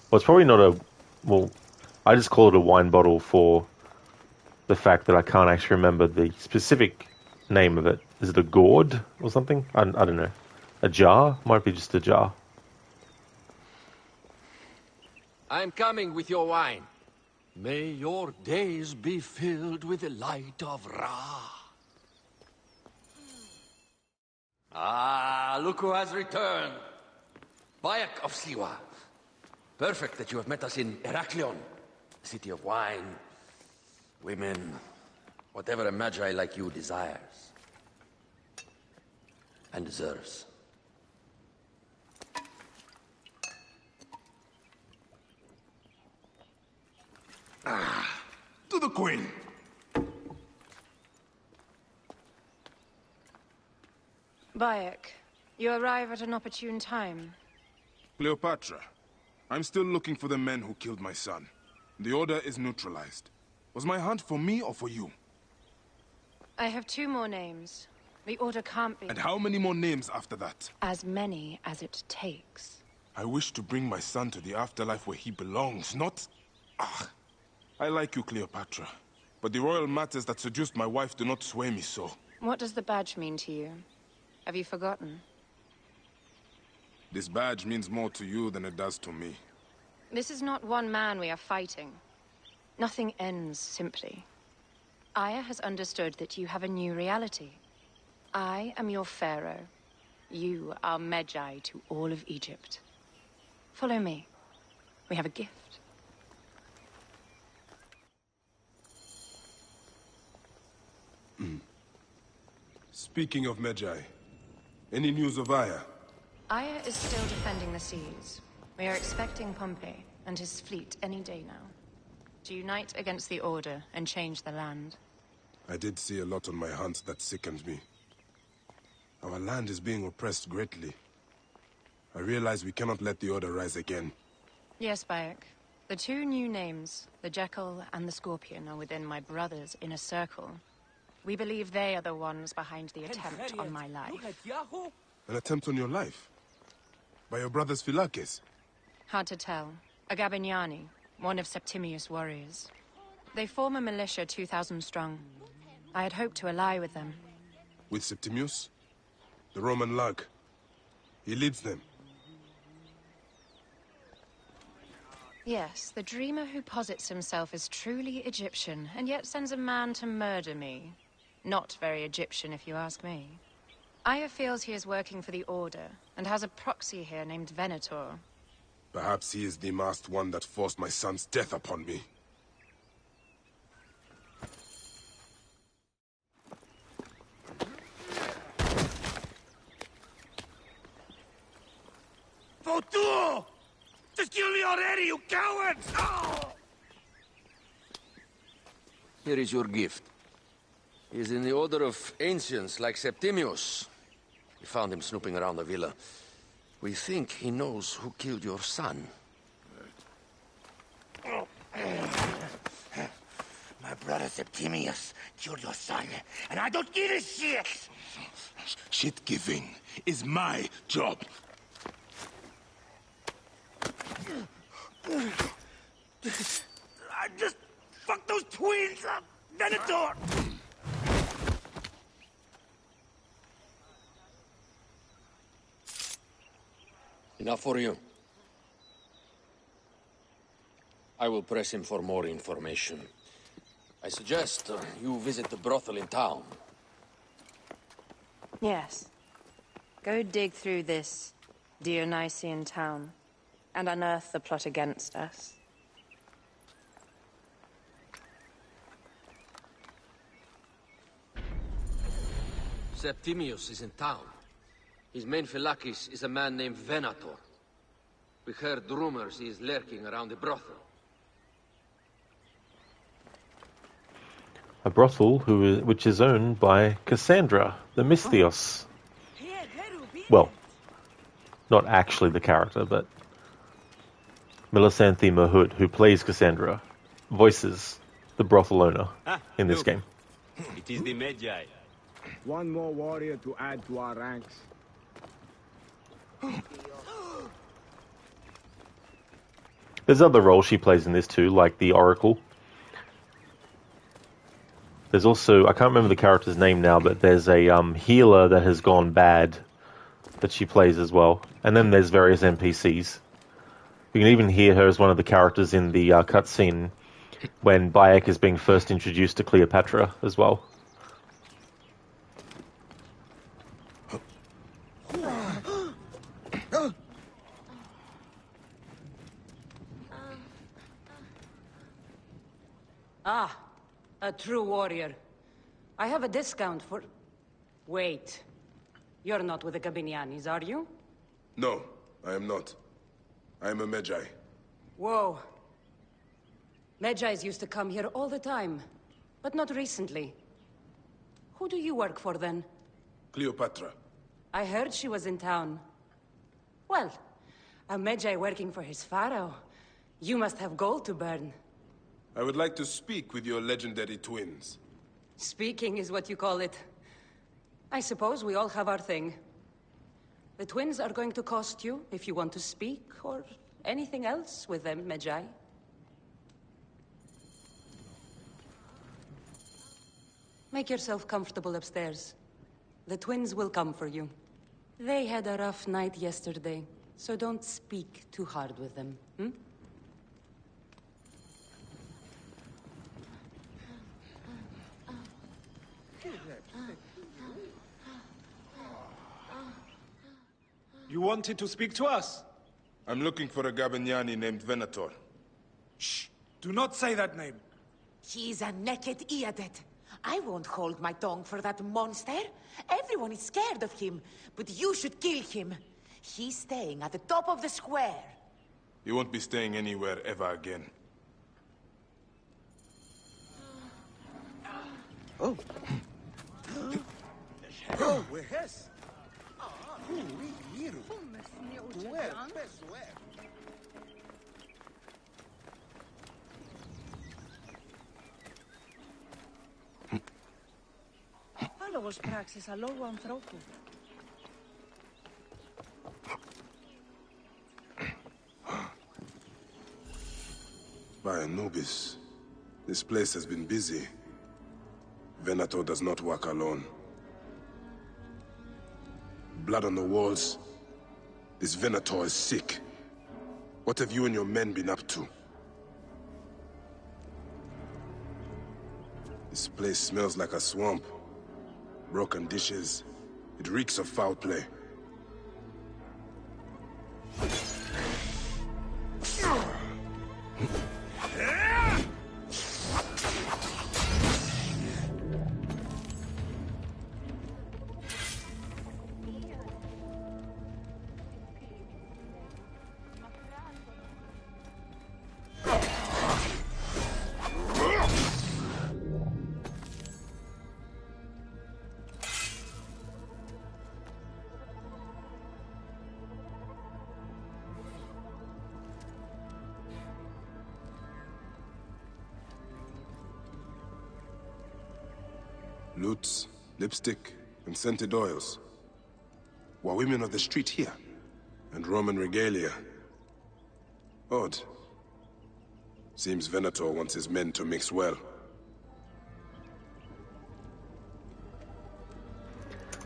S1: Well, it's probably not a... Well, I just call it a wine bottle for the fact that I can't actually remember the specific name of it. Is it a gourd or something? I don't know. A jar? Might be just a jar.
S20: I'm coming with your wine. May your days be filled with the light of Ra. Ah, look who has returned. Bayek of Siwa. Perfect that you have met us in Heraklion, the city of wine, women, whatever a magi like you desires and deserves.
S2: To the Queen.
S21: Bayek, you arrive at an opportune time.
S2: Cleopatra, I'm still looking for the men who killed my son. The order is neutralized. Was my hunt for me or for you?
S21: I have 2 more names. The order can't be...
S2: And how many more names after that?
S21: As many as it takes.
S2: I wish to bring my son to the afterlife where he belongs, not... I like you, Cleopatra. But the royal matters that seduced my wife do not sway me so.
S21: What does the badge mean to you? Have you forgotten?
S2: This badge means more to you than it does to me.
S21: This is not one man we are fighting. Nothing ends simply. Aya has understood that you have a new reality. I am your pharaoh. You are Magi to all of Egypt. Follow me. We have a gift.
S2: Speaking of Magi, any news of Aya?
S21: Aya is still defending the seas. We are expecting Pompey and his fleet any day now. To unite against the Order and change the land.
S2: I did see a lot on my hunt that sickened me. Our land is being oppressed greatly. I realize we cannot let the Order rise again.
S21: Yes, Bayek. The 2 new names, the Jackal and the Scorpion, are within my brother's inner circle. We believe they are the ones behind the attempt on my life.
S2: An attempt on your life? By your brother's Philakes?
S21: Hard to tell. A Gabignani, one of Septimius' warriors. They form a militia 2,000 strong. I had hoped to ally with them.
S2: With Septimius? The Roman lug. He leads them.
S21: Yes, the dreamer who posits himself as truly Egyptian, and yet sends a man to murder me. Not very Egyptian, if you ask me. Aya feels he is working for the Order, and has a proxy here named Venator.
S2: Perhaps he is the masked one that forced my son's death upon me.
S3: Fotuo! Just kill me already, you cowards! Oh!
S20: Here is your gift. He is in the order of ancients like Septimius. We found him snooping around the villa. We think he knows who killed your son.
S3: My brother Septimius killed your son, and I don't give a shit!
S2: Shit-giving is my job.
S3: I just fucked those twins up, Venator!
S20: Enough for you. I will press him for more information. I suggest you visit the brothel in town.
S21: Yes. Go dig through this Dionysian town, and unearth the plot against us.
S20: Septimius is in town. His main phylakis is a man named Venator. We heard rumors he is lurking around the brothel.
S1: A brothel which is owned by Cassandra, the Misthios. Well, not actually the character, but Melisanthe Mahut, who plays Cassandra, voices the brothel owner in this game.
S9: It is the Magi. One more warrior to add to our ranks.
S1: There's other roles she plays in this too, like the Oracle. There's also, I can't remember the character's name now, but there's a healer that has gone bad that she plays as well. And then there's various NPCs. You can even hear her as one of the characters in the cutscene when Bayek is being first introduced to Cleopatra as well.
S22: Ah, a true warrior. I have a discount for... Wait. You're not with the Gabinianis, are you?
S2: No, I am not. I am a Magi.
S22: Whoa. Magi's used to come here all the time, but not recently. Who do you work for, then?
S2: Cleopatra.
S22: I heard she was in town. Well, a Magi working for his pharaoh. You must have gold to burn.
S2: I would like to speak with your legendary twins.
S22: Speaking is what you call it. I suppose we all have our thing. The twins are going to cost you if you want to speak, or anything else with them, Magi. Make yourself comfortable upstairs. The twins will come for you. They had a rough night yesterday, so don't speak too hard with them, hmm?
S23: You wanted to speak to us?
S2: I'm looking for a Gabiniani named Venator.
S23: Shh! Do not say that name.
S24: He is a naked Ides. I won't hold my tongue for that monster. Everyone is scared of him, but you should kill him. He's staying at the top of the square.
S2: You won't be staying anywhere ever again.
S3: Oh. Oh, where's?
S24: Halloos Praxis, hallo aan vrouwtje.
S2: By Anubis, this place has been busy. Venator does not work alone. Blood on the walls. This Venator is sick. What have you and your men been up to? This place smells like a swamp. Broken dishes. It reeks of foul play. Loots, lipstick, and scented oils. Were women of the street here? And Roman regalia. Odd. Seems Venator wants his men to mix well.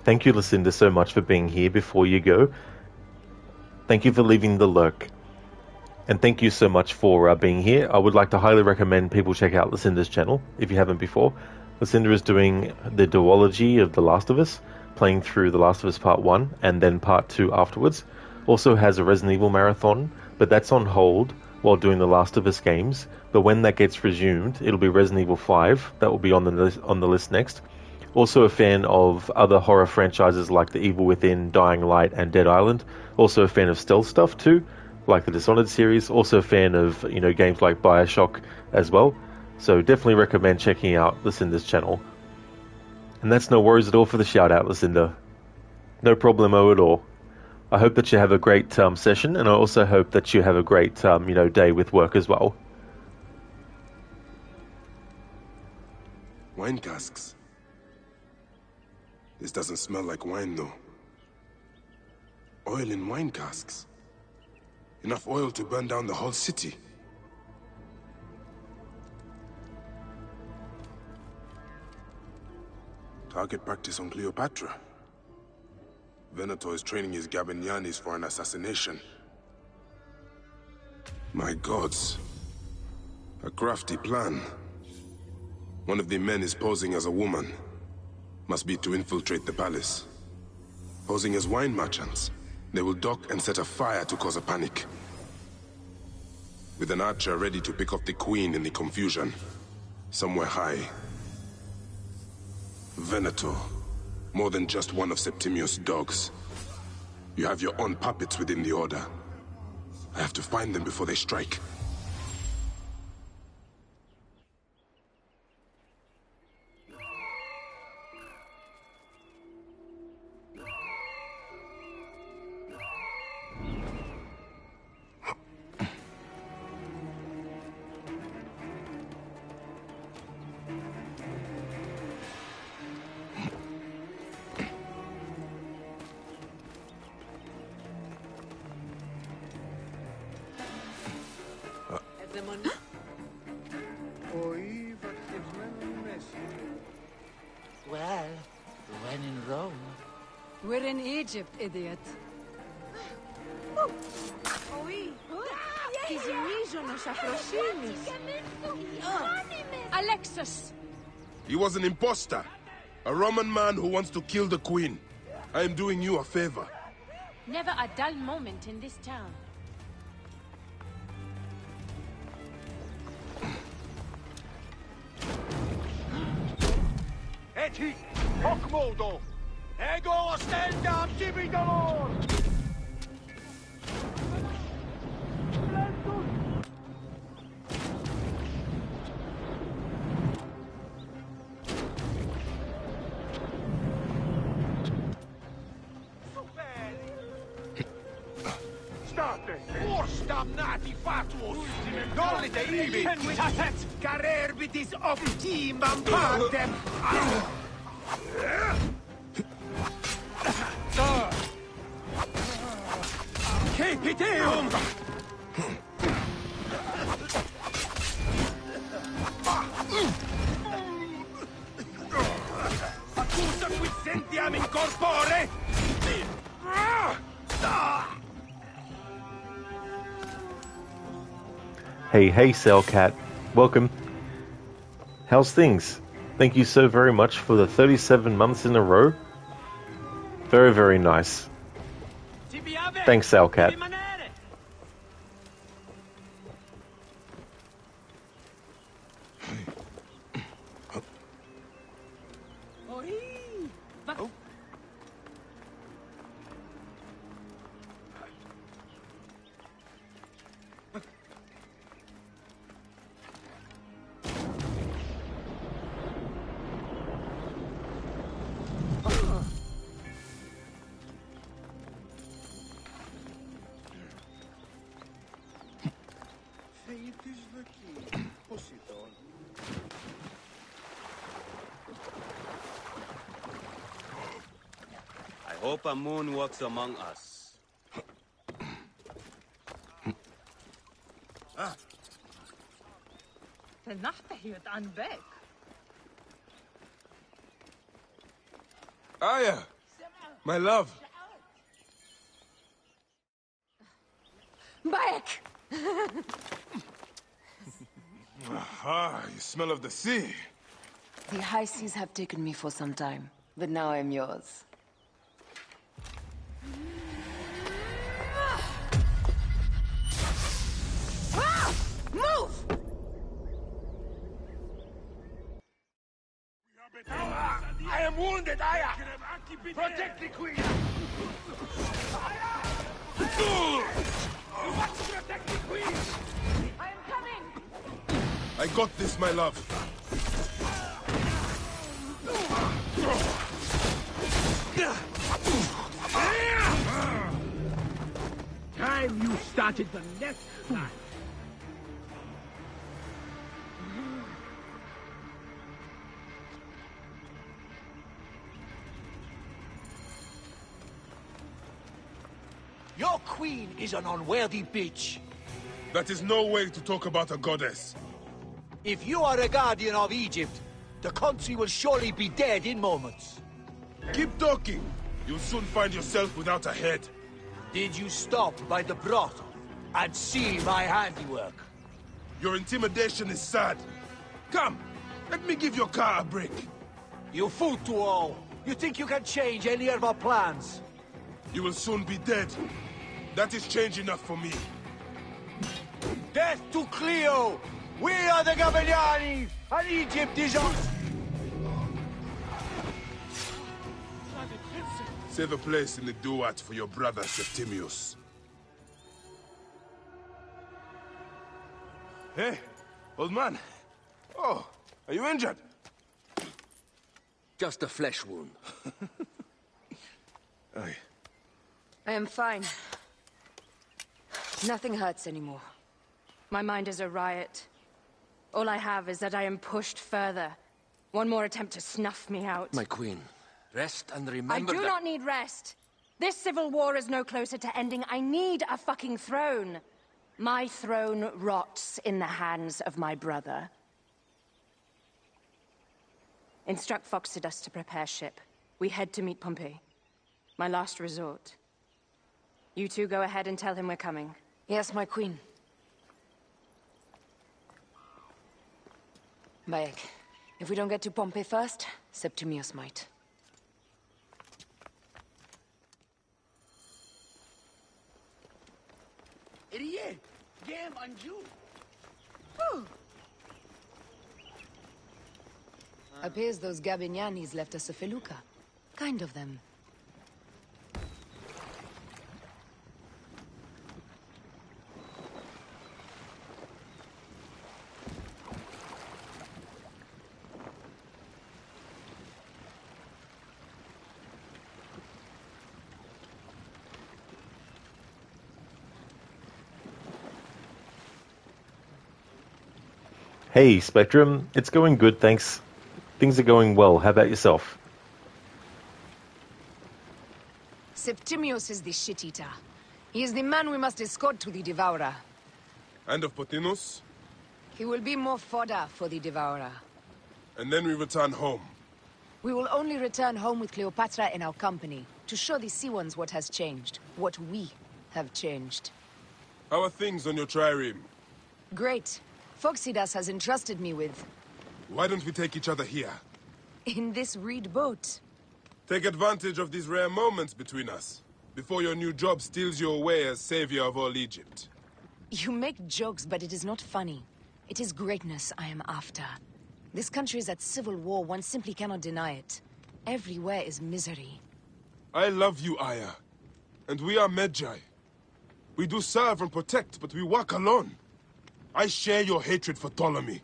S1: Thank you, Lucinda, so much for being here. Before you go, thank you for leaving the lurk. And thank you so much for being here. I would like to highly recommend people check out Lucinda's channel, if you haven't before. Lucinda is doing the duology of The Last of Us, playing through The Last of Us Part 1 and then Part 2 afterwards. Also has a Resident Evil marathon, but that's on hold while doing The Last of Us games. But when that gets resumed, it'll be Resident Evil 5. That will be on the list next. Also a fan of other horror franchises like The Evil Within, Dying Light, and Dead Island. Also a fan of stealth stuff too, like the Dishonored series. Also a fan of games like Bioshock as well. So definitely recommend checking out Lucinda's channel. And that's no worries at all for the shout out, Lucinda. No problemo at all. I hope that you have a great session, and I also hope that you have a great day with work as well.
S2: Wine casks. This doesn't smell like wine though. Oil in wine casks. Enough oil to burn down the whole city. Target practice on Cleopatra. Venator is training his Gabinianis for an assassination. My gods. A crafty plan. One of the men is posing as a woman. Must be to infiltrate the palace. Posing as wine merchants, they will dock and set a fire to cause a panic. With an archer ready to pick off the queen in the confusion. Somewhere high. Venator. More than just one of Septimius' dogs. You have your own puppets within the Order. I have to find them before they strike.
S24: Well, when in Rome.
S4: We're in Egypt, idiot. Alexis!
S2: He was an imposter. A Roman man who wants to kill the queen. I am doing you a favor.
S6: Never a dull moment in this town.
S3: Eti, hoc modo. Ego ostenda dividor. State, ors damnati fatuos. Dollite ibi. Tatet. Carerbitis optimam partem. Capiteum! Accusa quid sentiam in corpore!
S1: Hey, Cellcat. Welcome. How's things? Thank you so very much for the 37 months in a row. Very, very nice. Thanks, Alcat.
S14: I hope a moon walks among us.
S23: Aya, my love.
S24: Back!
S2: Aha, you smell of the sea.
S24: The high seas have taken me for some time, but now I'm yours. Move!
S3: I am wounded, Aya! Protect the queen! Aya! You must protect the queen! I am coming!
S2: I got this, my love.
S3: Time you started the next time.
S16: Your queen is an unworthy bitch.
S2: That is no way to talk about a goddess.
S16: If you are a guardian of Egypt, the country will surely be dead in moments.
S2: Keep talking. You'll soon find yourself without a head.
S16: Did you stop by the brothel and see my handiwork?
S2: Your intimidation is sad. Come, let me give your car a break.
S16: You fool to all. You think you can change any of our plans?
S2: You will soon be dead. That is change enough for me.
S16: Death to Cleo! We are the Gavigliani, and Egypt is ours!
S2: Save a place in the duat for your brother Septimius. Hey, old man. Oh, are you injured?
S20: Just a flesh wound.
S2: Aye.
S21: I am fine. Nothing hurts anymore. My mind is a riot. All I have is that I am pushed further. One more attempt to snuff me out.
S20: My queen, rest and remember
S21: I do not need rest. This civil war is no closer to ending. I need a fucking throne. My throne rots in the hands of my brother. Instruct Phoxidas to prepare ship. We head to meet Pompey. My last resort. You two go ahead and tell him we're coming.
S24: Yes, my queen. Bayek, if we don't get to Pompey first, Septimius might. Appears those Gabinianis left us a felucca. Kind of them.
S1: Hey, Spectrum. It's going good, thanks. Things are going well. How about yourself?
S24: Septimius is the shit-eater. He is the man we must escort to the Devourer.
S2: And of Pothinus?
S24: He will be more fodder for the Devourer.
S2: And then we return home.
S24: We will only return home with Cleopatra in our company, to show the Sea-Ones what has changed, what we have changed.
S2: How are things on your trireme?
S24: Great. Phoxidas has entrusted me with...
S2: Why don't we take each other here?
S24: In this reed boat.
S23: Take advantage of these rare moments between us, before your new job steals you away as savior of all Egypt.
S24: You make jokes, but it is not funny. It is greatness I am after. This country is at civil war, one simply cannot deny it. Everywhere is misery.
S23: I love you, Aya. And we are Medjay. We do serve and protect, but we work alone. I share your hatred for Ptolemy.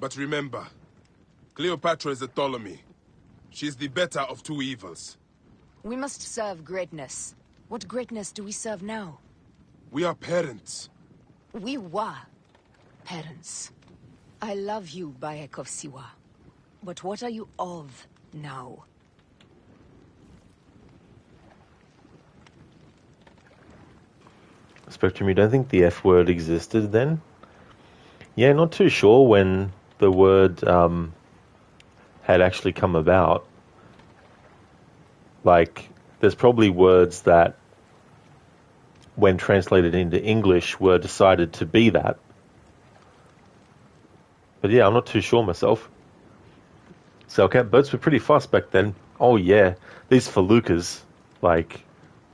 S23: But remember, Cleopatra is a Ptolemy. She is the better of two evils.
S24: We must serve greatness. What greatness do we serve now?
S23: We are parents.
S24: We were parents. I love you, Bayek of Siwa. But what are you of now?
S1: Spectrum, you don't think the F word existed then? Yeah, not too sure when the word had actually come about. Like, there's probably words that, when translated into English, were decided to be that. But yeah, I'm not too sure myself. Sailcat boats were pretty fast back then. Oh yeah, these feluccas, like,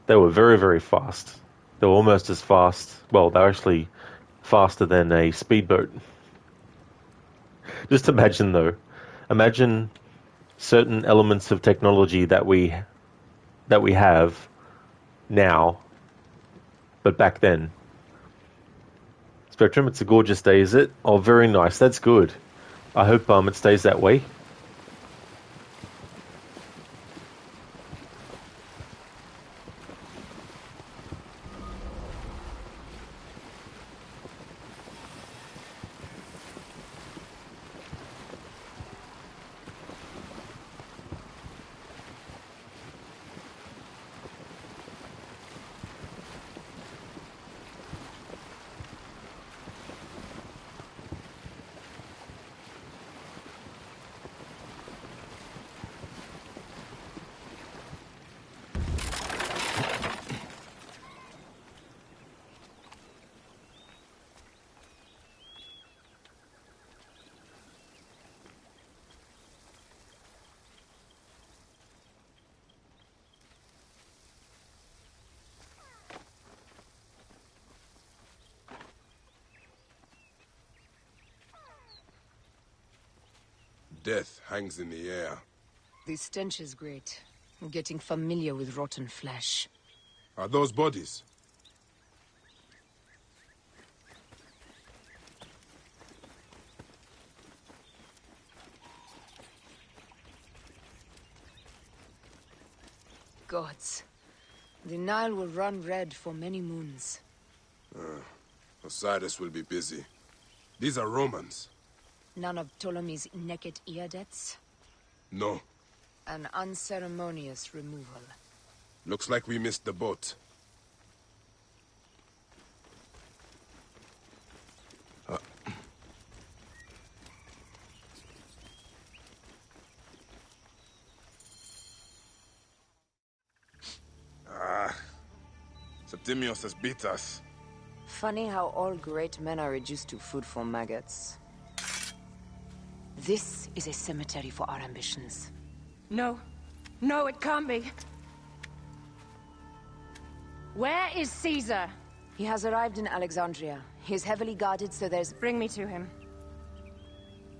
S1: they were very, very fast. They were almost as fast, well, they're actually faster than a speedboat. Just imagine though, imagine certain elements of technology that we have now, but back then. Spectrum, it's a gorgeous day, is it? Oh, very nice, that's good. I hope it stays that way.
S23: Death hangs in the air.
S24: The stench is great. I'm getting familiar with rotten flesh.
S23: Are those bodies?
S24: Gods. The Nile will run red for many moons.
S23: Osiris will be busy. These are Romans.
S24: None of Ptolemy's naked Iades?
S23: No.
S24: An unceremonious removal.
S23: Looks like we missed the boat. Septimius has beat us.
S24: Funny how all great men are reduced to food for maggots. This is a cemetery for our ambitions.
S6: No. No, it can't be. Where is Caesar?
S24: He has arrived in Alexandria. He is heavily guarded, so there's...
S6: Bring me to him.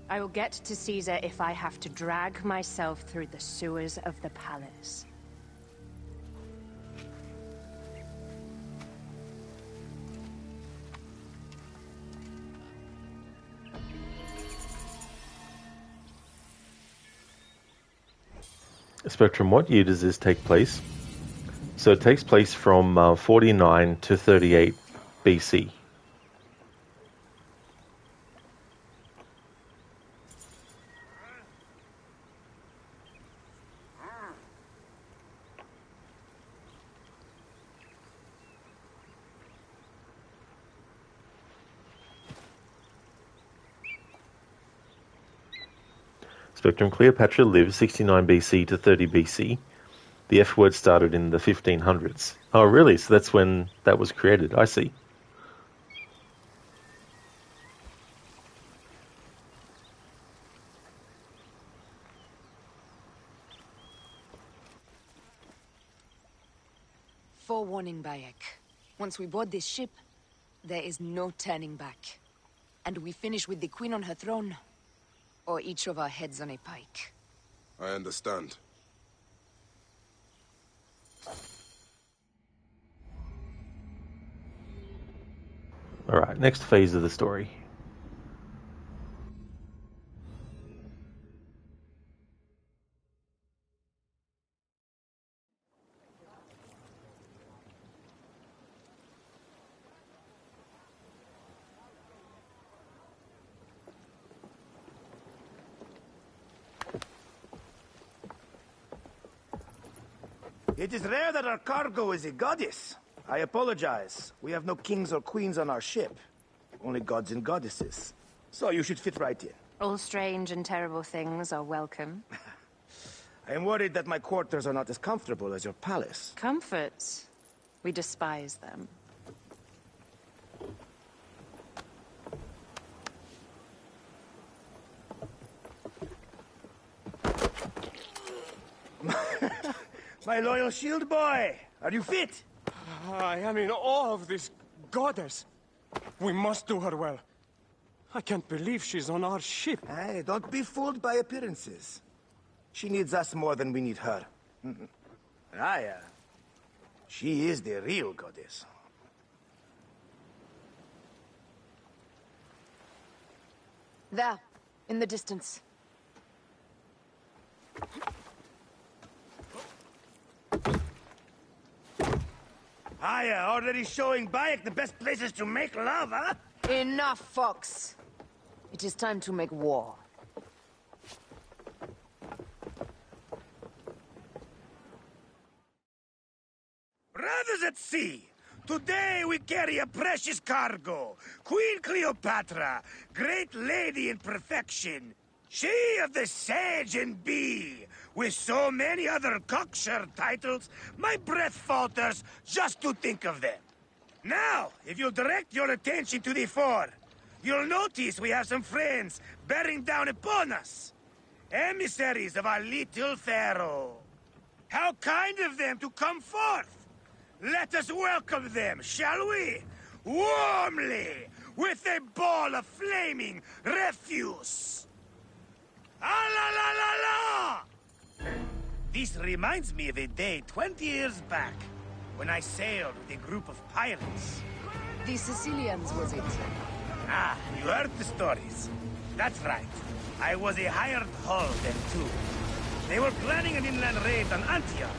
S6: I will get to Caesar if I have to drag myself through the sewers of the palace.
S1: Spectrum, what year does this take place? So it takes place from 49 to 38 BC. Spectrum, Cleopatra lived 69 BC to 30 BC. The F word started in the 1500s. Oh, really? So that's when that was created. I see.
S4: Forewarning, Bayek. Once we board this ship, there is no turning back. And we finish with the Queen on her throne, or each of our heads on a pike.
S23: I understand.
S1: Alright, next phase of the story.
S3: It is rare that our cargo is a goddess. I apologize. We have no kings or queens on our ship. Only gods and goddesses. So you should fit right in.
S21: All strange and terrible things are welcome.
S3: I am worried that my quarters are not as comfortable as your palace.
S21: Comforts. We despise them.
S3: My loyal shield boy! Are you fit?
S5: I am in awe of this goddess. We must do her well. I can't believe she's on our ship.
S3: Hey, don't be fooled by appearances. She needs us more than we need her. Raya, she is the real goddess.
S4: There, in the distance.
S3: Aya, already showing Bayek the best places to make love, huh?
S4: Enough, Fox. It is time to make war.
S3: Brothers at sea, today we carry a precious cargo. Queen Cleopatra, great lady in perfection. She of the Sage and Bee, with so many other cocksure titles, my breath falters just to think of them. Now, if you'll direct your attention to the fore, you'll notice we have some friends bearing down upon us. Emissaries of our little pharaoh. How kind of them to come forth. Let us welcome them, shall we? Warmly, with a ball of flaming refuse. Ah la la la la! This reminds me of a day 20 years back, when I sailed with a group of pirates.
S4: The Sicilians, was it?
S3: Ah, you heard the stories. That's right. I was a hired hull then, too. They were planning an inland raid on Antioch,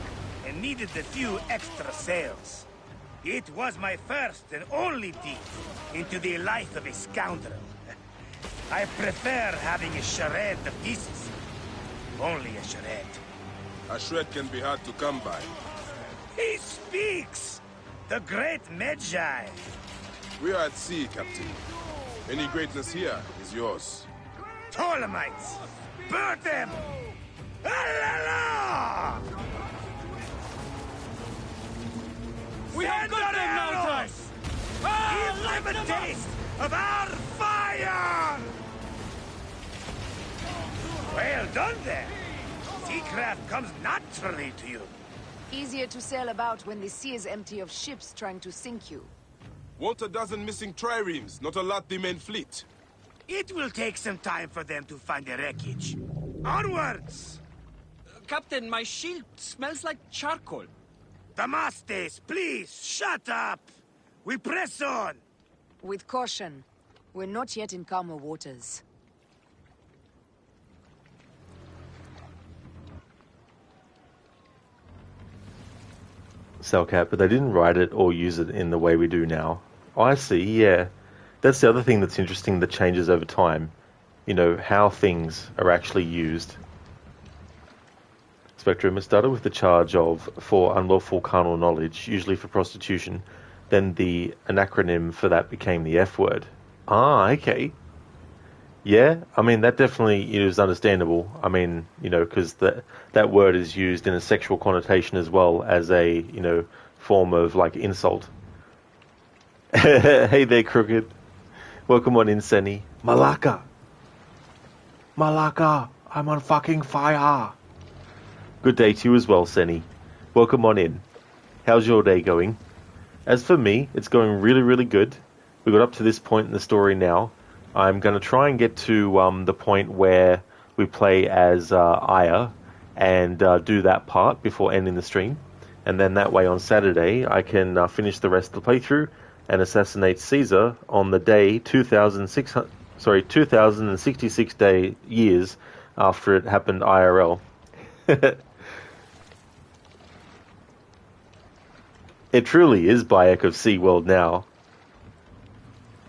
S3: and needed a few extra sails. It was my first and only dip into the life of a scoundrel. I prefer having a charade of pieces. Only a charade.
S23: A shred can be hard to come by.
S3: He speaks! The great Magi!
S23: We are at sea, Captain. Any greatness here is yours.
S3: Ptolemites! Burn them! Ah, la, la!
S5: We have got them now, guys!
S3: Give them a taste of our fire! Well done there. Seacraft comes naturally to you.
S4: Easier to sail about when the sea is empty of ships trying to sink you.
S23: Want a dozen missing triremes, not a lot the main fleet.
S3: It will take some time for them to find the wreckage. Onwards!
S10: Captain, my shield smells like charcoal.
S3: Damastes, please, shut up! We press on!
S4: With caution. We're not yet in calmer waters.
S1: Cellcat, but they didn't write it or use it in the way we do now. Oh, I see, yeah. That's the other thing that's interesting that changes over time. You know, how things are actually used. Spectrum, it started with the charge of for unlawful carnal knowledge, usually for prostitution. Then an acronym for that became the F word. Ah, okay. Yeah, I mean, that definitely is understandable. I mean, you know, because that word is used in a sexual connotation as well as a, you know, form of, like, insult. Hey there, Crooked. Welcome on in, Senny. Malaka! Malaka! I'm on fucking fire! Good day to you as well, Senny. Welcome on in. How's your day going? As for me, it's going really, really good. We got up to this point in the story now. I'm going to try and get to the point where we play as Aya and do that part before ending the stream. And then that way on Saturday, I can finish the rest of the playthrough and assassinate Caesar on the day 2066 years after it happened IRL. It truly is Bayek of SeaWorld now.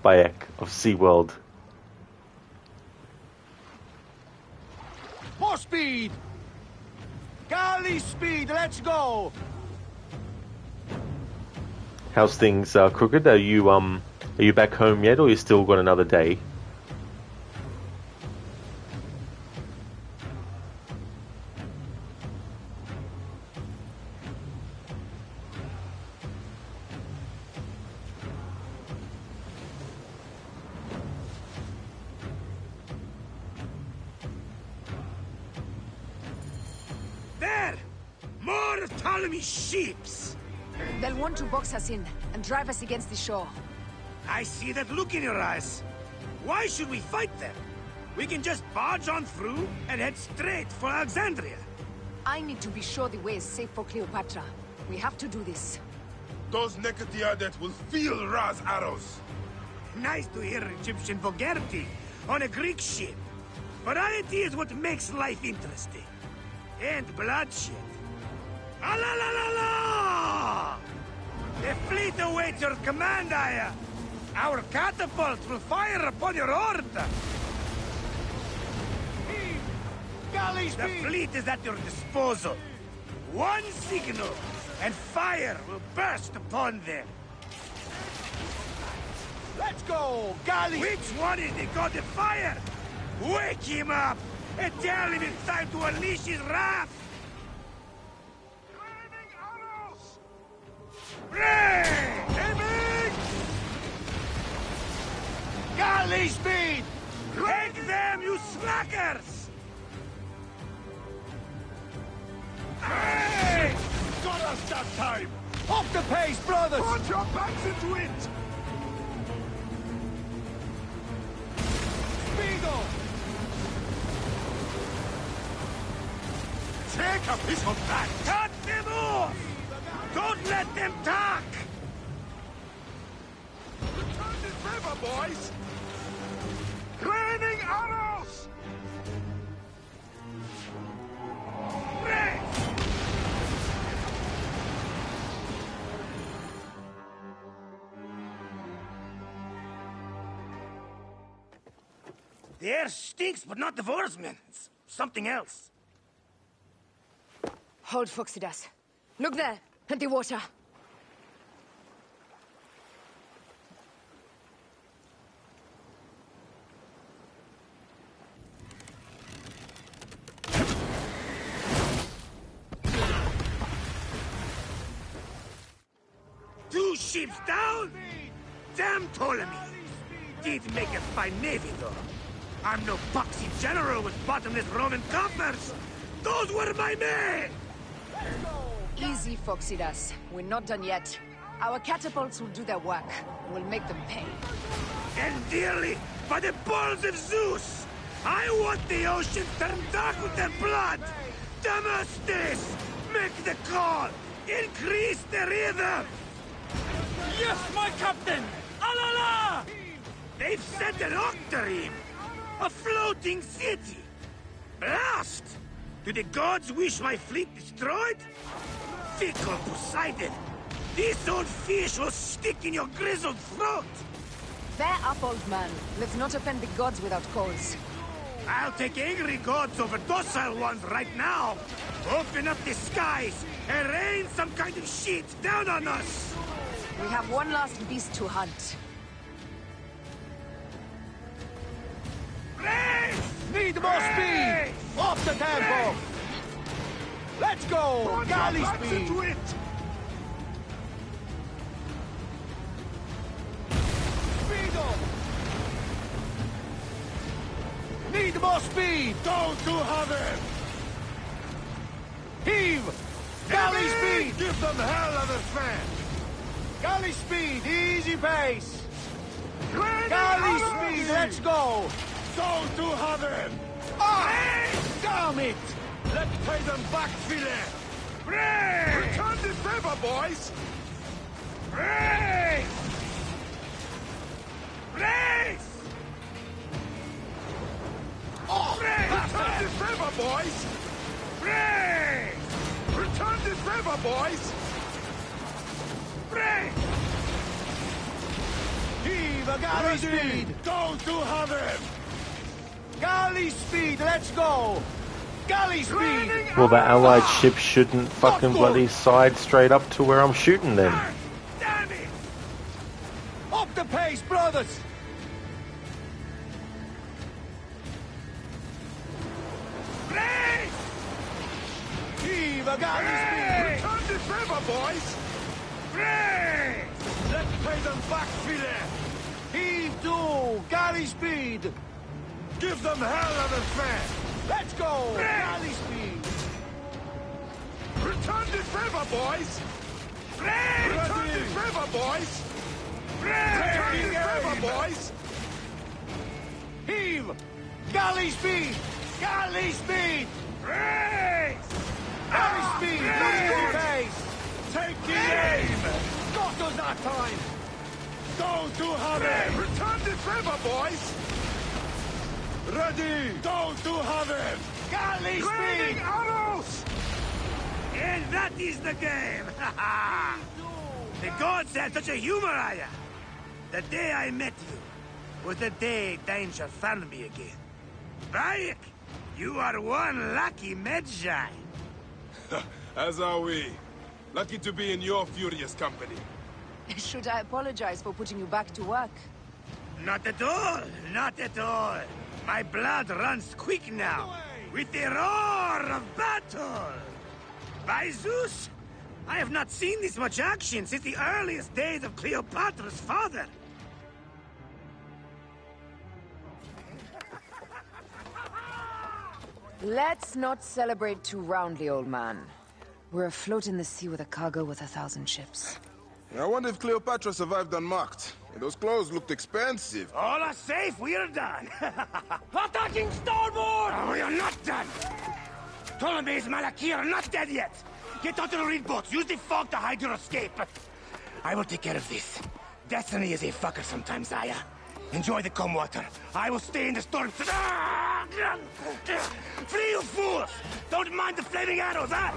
S1: Bayek of SeaWorld.
S16: More speed! Galley speed, let's go!
S1: How's things, Crooked? Are you back home yet, or you still got another day?
S3: There! More of Ptolemy's ships!
S4: They'll want to box us in and drive us against the shore.
S3: I see that look in your eyes. Why should we fight them? We can just barge on through and head straight for Alexandria.
S4: I need to be sure the way is safe for Cleopatra. We have to do this.
S19: Those naked Ides will feel Ra's arrows.
S3: Nice to hear Egyptian vulgarity on a Greek ship. Variety is what makes life interesting. And bloodshed. Ah la la la la! The fleet awaits your command, Aya. Our catapults will fire upon your order. The fleet is at your disposal. One signal, and fire will burst upon them.
S16: Let's go! Galley!
S3: Which one is the god of fire? Wake him up and tell him it's time to unleash his wrath!
S16: Aiming! Galley speed!
S3: Take them, you slackers!
S16: Hey! Got us that time! Off the pace, brothers!
S19: Put your backs into it!
S16: Speedo!
S19: Take a piece of that!
S3: Cut them off! Don't let them talk!
S19: Return in favor, boys! Raining arrows!
S3: The air stinks, but not the Vorsman. It's something else.
S4: Hold, Phoxidas. Look there, at the water.
S3: Two ships down? Damn Ptolemy! Did make a fine navy, though. I'm no poxy general with bottomless Roman coffers! Those were my men!
S4: Easy, Phoxidas. We're not done yet. Our catapults will do their work. We'll make them pay.
S3: And dearly, by the balls of Zeus! I want the ocean turned dark with their blood! Damastes! Make the call! Increase the rhythm!
S10: Yes, my captain! Alala!
S3: They've sent an octarine! A floating city! Blast! Do the gods wish my fleet destroyed? Fickle Poseidon! This old fish will stick in your grizzled throat!
S4: Bear up, old man. Let's not offend the gods without cause.
S3: I'll take angry gods over docile ones right now! Open up the skies and rain some kind of shit down on us!
S4: We have one last beast to hunt.
S16: Need more speed! Off the tempo! Let's go! Galley speed! Speedo! Need more speed!
S19: Don't do have it!
S16: Heave! Galley speed! Give them hell of a fan! Galley speed, easy pace! Galley speed, let's go!
S2: Sold to heaven!
S16: Ah! Damn it!
S2: Let's pay them back, Philip!
S16: Break!
S2: Return the favor, boys!
S16: Brace! Brace!
S2: Oh, return the favor, boys!
S16: Brace!
S2: Return the favor, boys!
S16: Brace! Heave a galley speed!
S2: Go to heaven!
S16: Galley speed, let's go! Galley speed!
S1: Well, the allied ship shouldn't fucking bloody side straight up to where I'm shooting then.
S16: Damn it! Up the pace, brothers! Brace! Heave a galley speed!
S2: Return the favor, boys!
S16: Brace!
S2: Let's pay them back, Philip!
S16: Heave to! Galley speed!
S2: Give them hell of a fan!
S16: Let's go! Galley speed!
S2: Return the favor, boys!
S16: Brace!
S2: Return the favor, boys! Return the favor, boys!
S16: Heave! Galley speed! Galley speed! Brace! Galley speed! Easy pace!
S2: Take the aim!
S16: Got us that time!
S2: Go to heaven! Return the favor, boys! Ready! Go to heaven!
S16: Galley
S2: Raining
S16: speed!
S2: arrows!
S3: And that is the game! The gods had such a humor, Aya! The day I met you was the day danger found me again. Bayek, you are one lucky Medjay.
S23: As are we. Lucky to be in your furious company.
S4: Should I apologize for putting you back to work?
S3: Not at all, not at all. My blood runs quick now, with the roar of battle. By Zeus, I have not seen this much action since the earliest days of Cleopatra's father.
S4: Let's not celebrate too roundly, old man. We're afloat in the sea with a cargo with 1,000 ships.
S2: I wonder if Cleopatra survived unmarked. Those clothes looked expensive.
S3: All are safe, we're done.
S16: Attacking starboard!
S3: Oh, we are not done. Ptolemy's Malaki are not dead yet. Get onto the reed boats. Use the fog to hide your escape. I will take care of this. Destiny is a fucker sometimes, Aya. Enjoy the calm water. I will stay in the storm. Flee, you fools! Don't mind the flaming arrows, huh?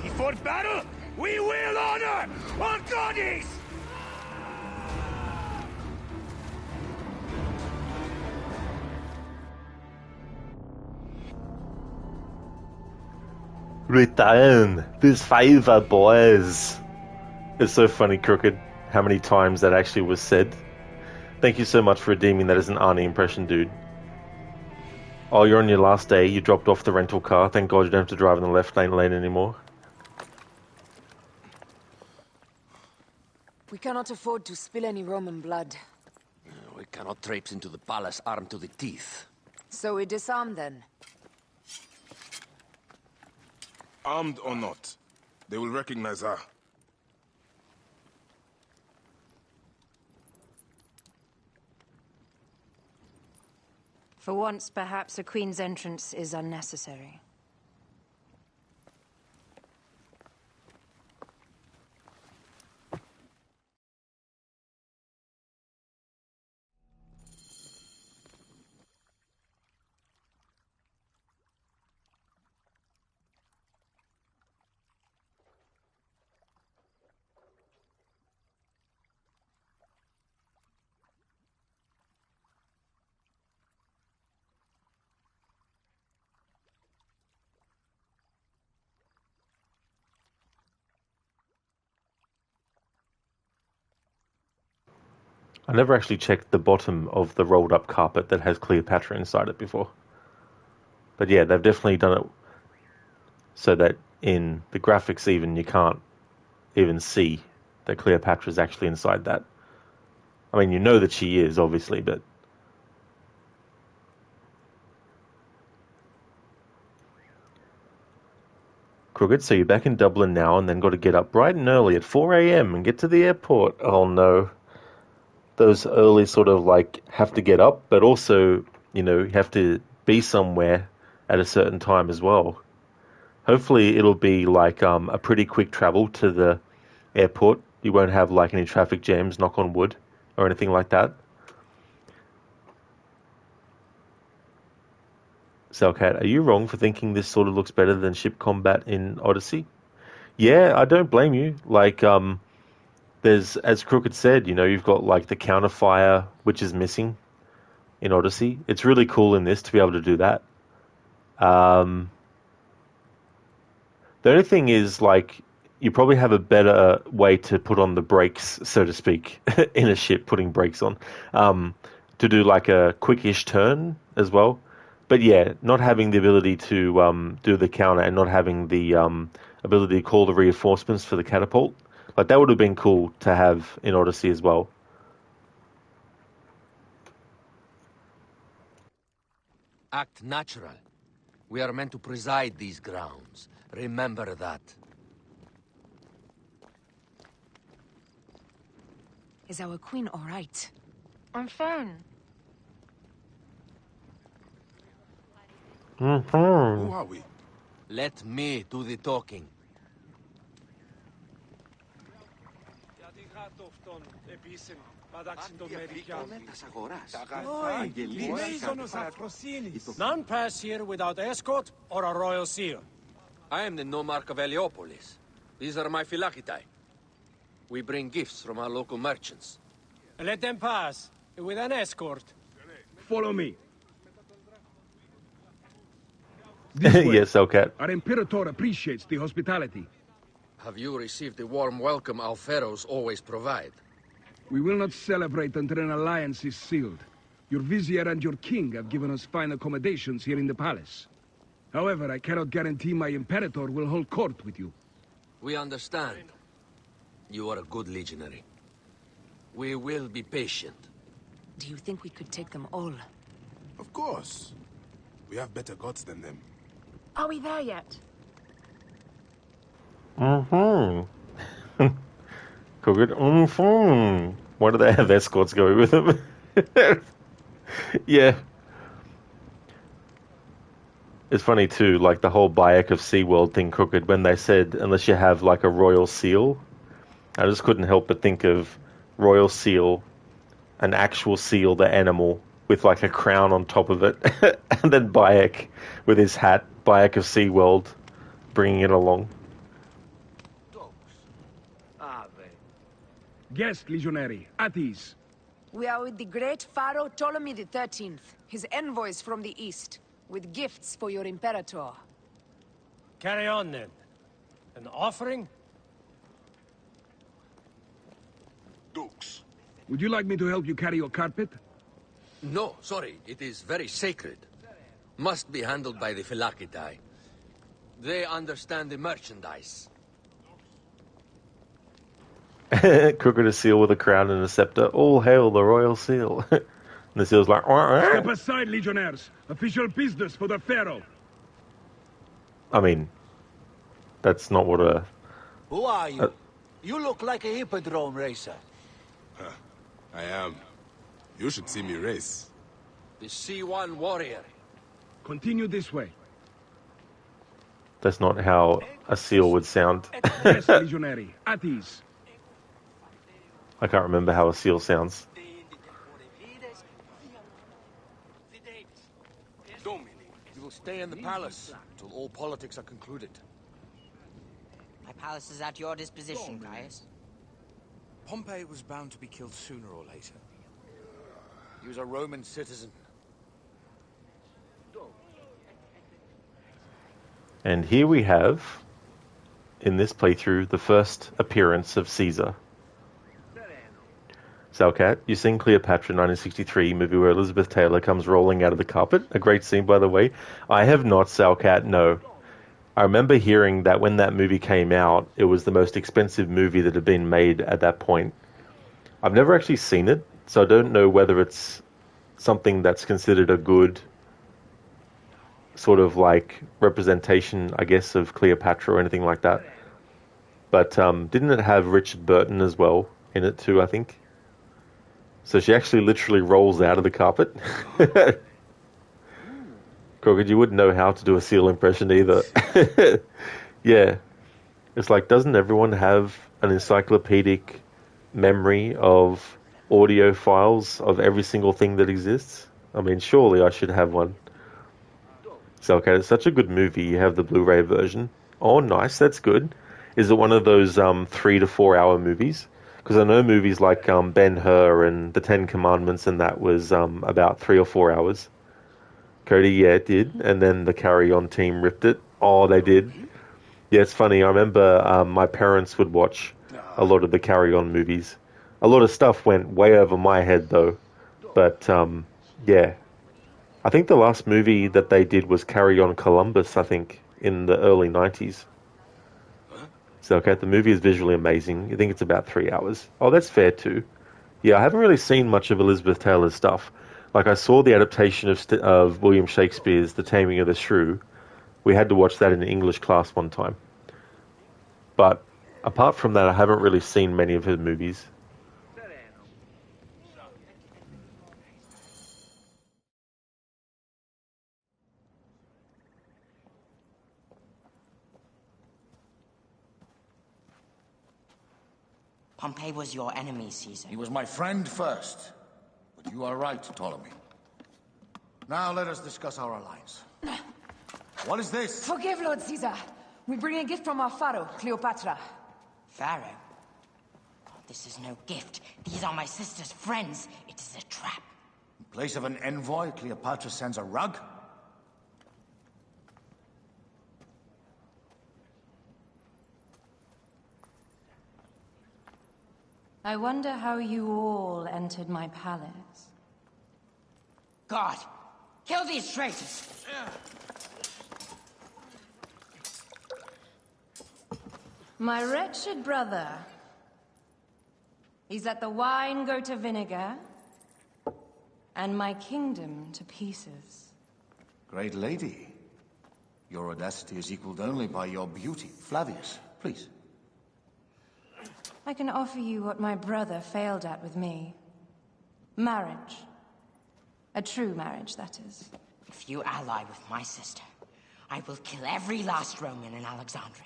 S3: Before battle, we will honor our goddess!
S1: Return this favor, boys. It's so funny, Crooked, how many times that actually was said. Thank you so much for redeeming that as an Arnie impression, dude. Oh, you're on your last day. You dropped off the rental car. Thank God you don't have to drive in the left lane anymore.
S4: We cannot afford to spill any Roman blood.
S20: We cannot traipse into the palace armed to the teeth.
S4: So we disarm then.
S2: Armed or not, they will recognize her.
S21: For once, perhaps a queen's entrance is unnecessary.
S1: I never actually checked the bottom of the rolled up carpet that has Cleopatra inside it before. But yeah, they've definitely done it so that in the graphics even you can't even see that Cleopatra's actually inside that. I mean, you know that she is, obviously, but... Crooked, so you're back in Dublin now and then got to get up bright and early at 4 a.m. and get to the airport. Oh, no. Those early sort of, like, have to get up, but also, you know, you have to be somewhere at a certain time as well. Hopefully it'll be, like, a pretty quick travel to the airport. You won't have, like, any traffic jams, knock on wood, or anything like that. Salcat, are you wrong for thinking this sort of looks better than ship combat in Odyssey? Yeah, I don't blame you. Like, there's, as Crooked said, you know, you've got like the counterfire, which is missing in Odyssey. It's really cool in this to be able to do that. The only thing is, like, you probably have a better way to put on the brakes, so to speak, in a ship, putting brakes on, to do like a quickish turn as well. But yeah, not having the ability to do the counter and not having the ability to call the reinforcements for the catapult, like that would have been cool to have in Odyssey as well.
S20: Act natural. We are meant to preside these grounds. Remember that.
S4: Is our queen all right?
S21: I'm fine.
S1: Mm-hmm.
S19: Who are we?
S20: Let me do the talking.
S5: None pass here without escort or a royal seal.
S20: I am the nomarch of Heliopolis. These are my phylacitae. We bring gifts from our local merchants.
S5: Let them pass, with an escort.
S9: Follow me. This way.
S1: Yes, Salcat.
S9: Our Imperator appreciates the hospitality.
S20: Have you received the warm welcome our pharaohs always provide?
S9: We will not celebrate until an alliance is sealed. Your vizier and your king have given us fine accommodations here in the palace. However, I cannot guarantee my Imperator will hold court with you.
S20: We understand. You are a good legionary. We will be patient.
S4: Do you think we could take them all?
S2: Of course. We have better gods than them.
S21: Are we there yet?
S1: Mm-hmm. Crooked. Mm-hmm. Why do they have escorts going with them? Yeah. It's funny too, like the whole Bayek of SeaWorld thing, Crooked, when they said unless you have like a royal seal, I just couldn't help but think of royal seal, an actual seal, the animal, with like a crown on top of it, and then Bayek with his hat, Bayek of SeaWorld, bringing it along.
S9: Guest, legionary, at ease.
S4: We are with the great Pharaoh Ptolemy XIII, his envoys from the east, with gifts for your Imperator.
S5: Carry on, then. An offering?
S19: Dukes.
S9: Would you like me to help you carry your carpet?
S20: No, sorry. It is very sacred. Must be handled by the phylacitae. They understand the merchandise.
S1: Crooked a seal with a crown and a scepter. All hail the royal seal. And the seal's like...
S9: Step aside, legionnaires. Official business for the Pharaoh.
S1: I mean, that's not what a...
S16: Who are you? You look like a hippodrome racer.
S2: I am. You should see me race.
S20: The C1 warrior.
S9: Continue this way.
S1: That's not how a seal would sound.
S9: Yes, legionary. At ease.
S1: I can't remember how a seal sounds.
S20: You will stay in the palace until all politics are concluded.
S12: My palace is at your disposition, Gaius.
S15: Pompey was bound to be killed sooner or later.
S20: He was a Roman citizen.
S1: And here we have, in this playthrough, the first appearance of Caesar. Salcat, you've seen Cleopatra 1963, movie where Elizabeth Taylor comes rolling out of the carpet. A great scene, by the way. I have not, Salcat, no. I remember hearing that when that movie came out, it was the most expensive movie that had been made at that point. I've never actually seen it, So I don't know whether it's something that's considered a good sort of like representation, I guess, of Cleopatra or anything like that. But didn't it have Richard Burton as well in it too, I think? So she actually literally rolls out of the carpet. Crockett, you wouldn't know how to do a seal impression either. Yeah. It's like, doesn't everyone have an encyclopedic memory of audio files of every single thing that exists? I mean, surely I should have one. So, okay, it's such a good movie. You have the Blu-ray version. Oh, nice. That's good. Is it one of those 3 to 4 hour movies? Because I know movies like Ben-Hur and The Ten Commandments and that was about 3 or 4 hours. Cody, yeah, it did. And then the Carry On team ripped it. Oh, they did. Yeah, it's funny. I remember my parents would watch a lot of the Carry On movies. A lot of stuff went way over my head, though. But, yeah. I think the last movie that they did was Carry On Columbus, I think, in the early 90s. So, okay, the movie is visually amazing. I think it's about 3 hours. Oh, that's fair, too. Yeah, I haven't really seen much of Elizabeth Taylor's stuff. Like, I saw the adaptation of William Shakespeare's The Taming of the Shrew. We had to watch that in English class one time. But apart from that, I haven't really seen many of her movies.
S12: Pompey was your enemy, Caesar.
S16: He was my friend first. But you are right, Ptolemy. Now let us discuss our alliance. What is this?
S4: Forgive, Lord Caesar. We bring a gift from our pharaoh, Cleopatra.
S12: Pharaoh? Oh, this is no gift. These are my sister's friends. It is a trap.
S16: In place of an envoy, Cleopatra sends a rug?
S6: I wonder how you all entered my palace.
S12: God! Kill these traitors!
S6: My wretched brother. He's let the wine go to vinegar, and my kingdom to pieces.
S16: Great lady. Your audacity is equaled only by your beauty. Flavius, please.
S6: I can offer you what my brother failed at with me. Marriage. A true marriage, that is.
S12: If you ally with my sister, I will kill every last Roman in Alexandria.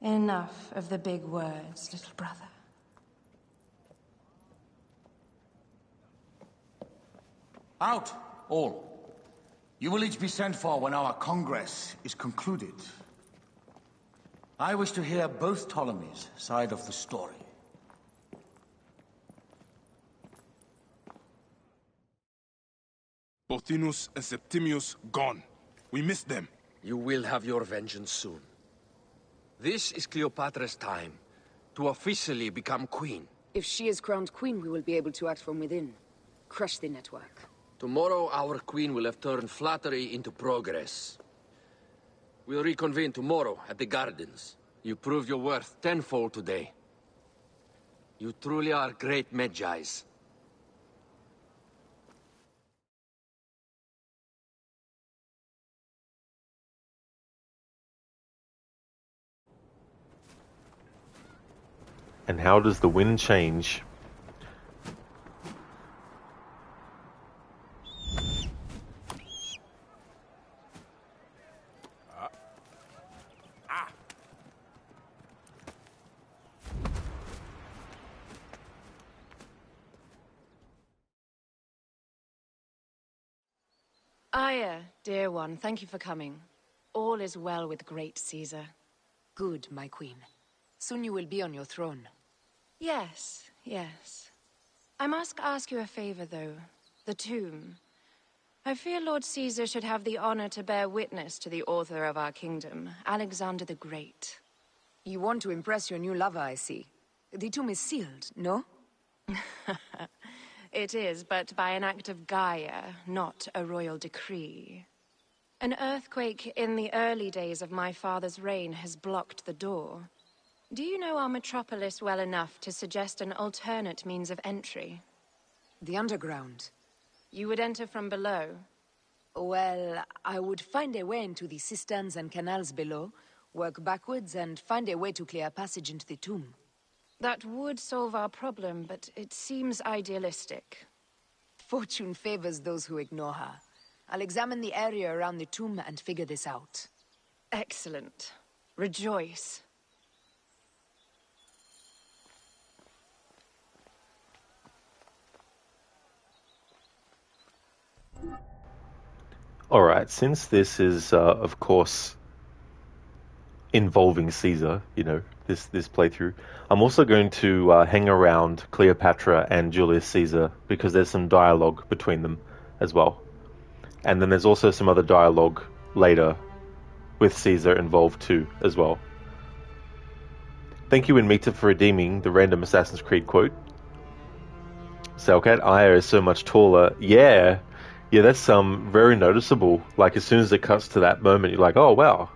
S6: Enough of the big words, little brother.
S16: Out, all. You will each be sent for when our congress is concluded. I wish to hear both Ptolemy's side of the story.
S23: Pothinus and Septimius gone. We missed them.
S20: You will have your vengeance soon. This is Cleopatra's time to officially become queen.
S4: If she is crowned queen, we will be able to act from within. Crush the network.
S20: Tomorrow, our queen will have turned flattery into progress. We'll reconvene tomorrow at the gardens. You proved your worth tenfold today. You truly are great Magi's.
S1: And how does the wind change?
S21: Aya, dear one, thank you for coming. All is well with great Caesar.
S4: Good, my queen. Soon you will be on your throne.
S21: Yes, yes. I must ask you a favor, though. The tomb. I fear Lord Caesar should have the honor to bear witness to the author of our kingdom, Alexander the Great.
S4: You want to impress your new lover, I see. The tomb is sealed, no?
S21: It is, but by an act of Gaia, not a royal decree. An earthquake in the early days of my father's reign has blocked the door. Do you know our metropolis well enough to suggest an alternate means of entry?
S4: The underground.
S21: You would enter from below?
S4: Well, I would find a way into the cisterns and canals below, work backwards, and find a way to clear a passage into the tomb.
S21: That would solve our problem, but it seems idealistic.
S4: Fortune favors those who ignore her. I'll examine the area around the tomb and figure this out.
S21: Excellent. Rejoice.
S1: Alright, since this is, of course, involving Caesar, this playthrough, I'm also going to hang around Cleopatra and Julius Caesar because there's some dialogue between them as well. And then there's also some other dialogue later with Caesar involved too, as well. Thank you, Inmita, for redeeming the random Assassin's Creed quote. Salcat, Aya is so much taller. Yeah, that's very noticeable. Like, as soon as it cuts to that moment, you're like, oh, wow.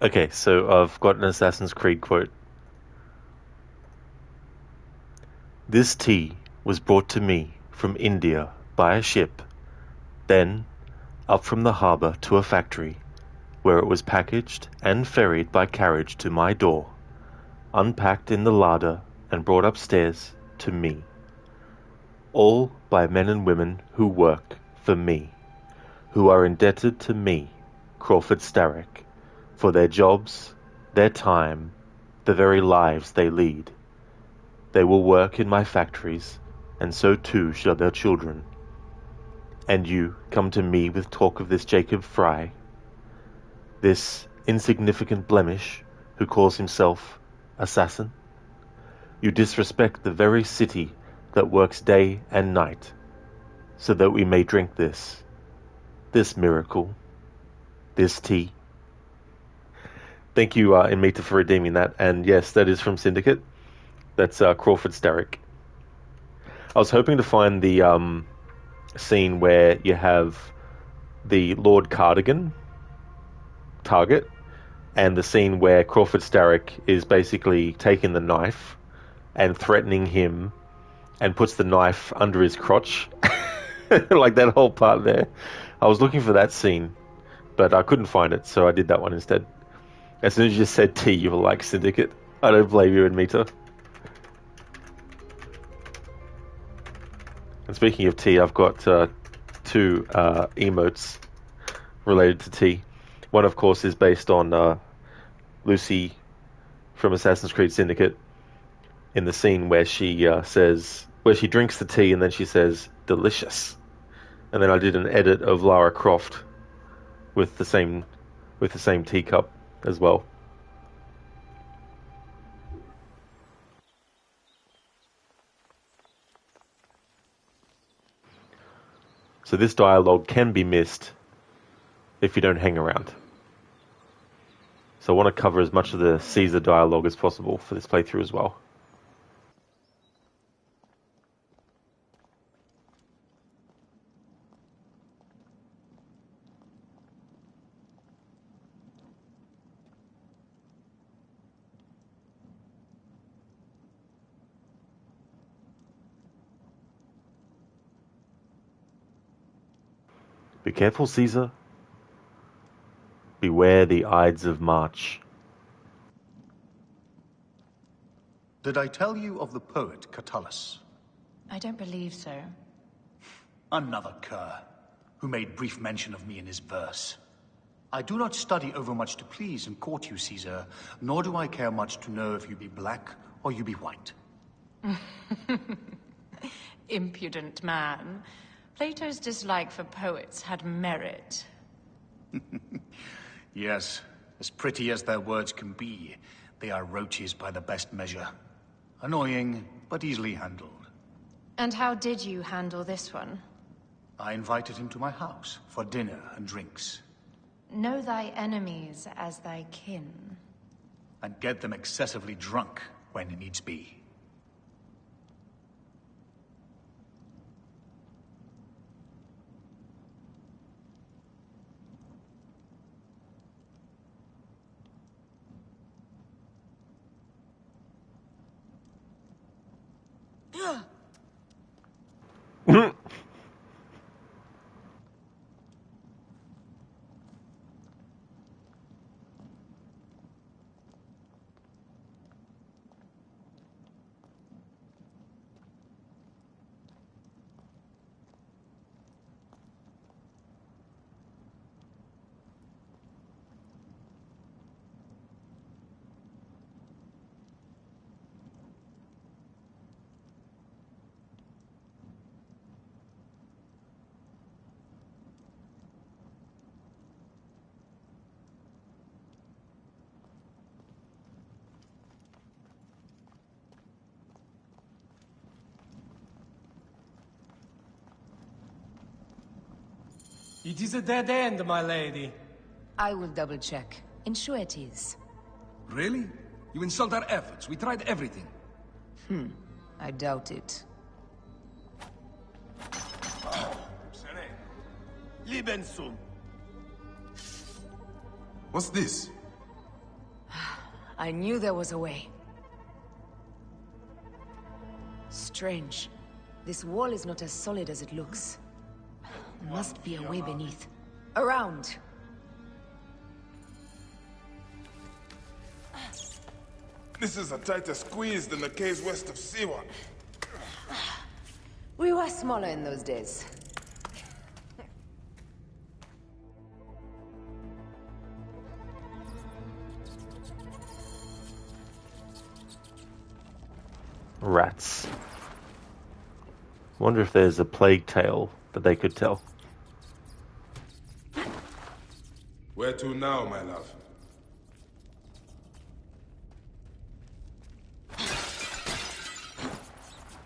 S1: Okay, so I've got an Assassin's Creed quote. This tea was brought to me from India by a ship. Then up from the harbor to a factory, where it was packaged and ferried by carriage to my door, unpacked in the larder and brought upstairs to me. All by men and women who work for me, who are indebted to me, Crawford Starrick, for their jobs, their time, the very lives they lead. They will work in my factories, and so too shall their children. And you come to me with talk of this Jacob Fry, this insignificant blemish who calls himself assassin? You disrespect the very city that works day and night, so that we may drink this miracle, this tea. Thank you, Imita, for redeeming that. And yes, that is from Syndicate. That's Crawford Starrick. I was hoping to find the scene where you have the Lord Cardigan target, and the scene where Crawford Starrick is basically taking the knife and threatening him and puts the knife under his crotch. Like that whole part there. I was looking for that scene, but I couldn't find it, so I did that one instead. As soon as you just said T, you were like, Syndicate. I don't blame you, Anmita. And speaking of T, I've got two emotes related to T. One, of course, is based on Lucy from Assassin's Creed Syndicate, in the scene where she where she drinks the tea and then she says, delicious. And then I did an edit of Lara Croft with the same teacup as well. So this dialogue can be missed if you don't hang around. So I want to cover as much of the Caesar dialogue as possible for this playthrough as well. Be careful, Caesar. Beware the Ides of March.
S16: Did I tell you of the poet Catullus?
S12: I don't believe so.
S16: Another cur, who made brief mention of me in his verse. I do not study overmuch to please and court you, Caesar, nor do I care much to know if you be black or you be white.
S12: Impudent man. Plato's dislike for poets had merit.
S16: Yes, as pretty as their words can be, they are roaches by the best measure. Annoying, but easily handled.
S21: And how did you handle this one?
S16: I invited him to my house for dinner and drinks.
S21: Know thy enemies as thy kin.
S16: And get them excessively drunk when needs be.
S7: It is a dead end, my lady.
S4: I will double check. Ensure it is.
S9: Really? You insult our efforts. We tried everything.
S4: I doubt it.
S3: Libensum.
S2: What's this?
S4: I knew there was a way. Strange. This wall is not as solid as it looks. Must be a way beneath. Around.
S23: This is a tighter squeeze than the caves west of Siwa.
S4: We were smaller in those days.
S1: Rats. Wonder if there's a plague tale that they could tell.
S23: Where to now, my love?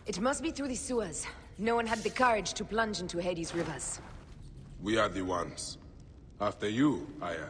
S4: It must be through the sewers. No one had the courage to plunge into Hades' rivers.
S23: We are the ones. After you, Aya.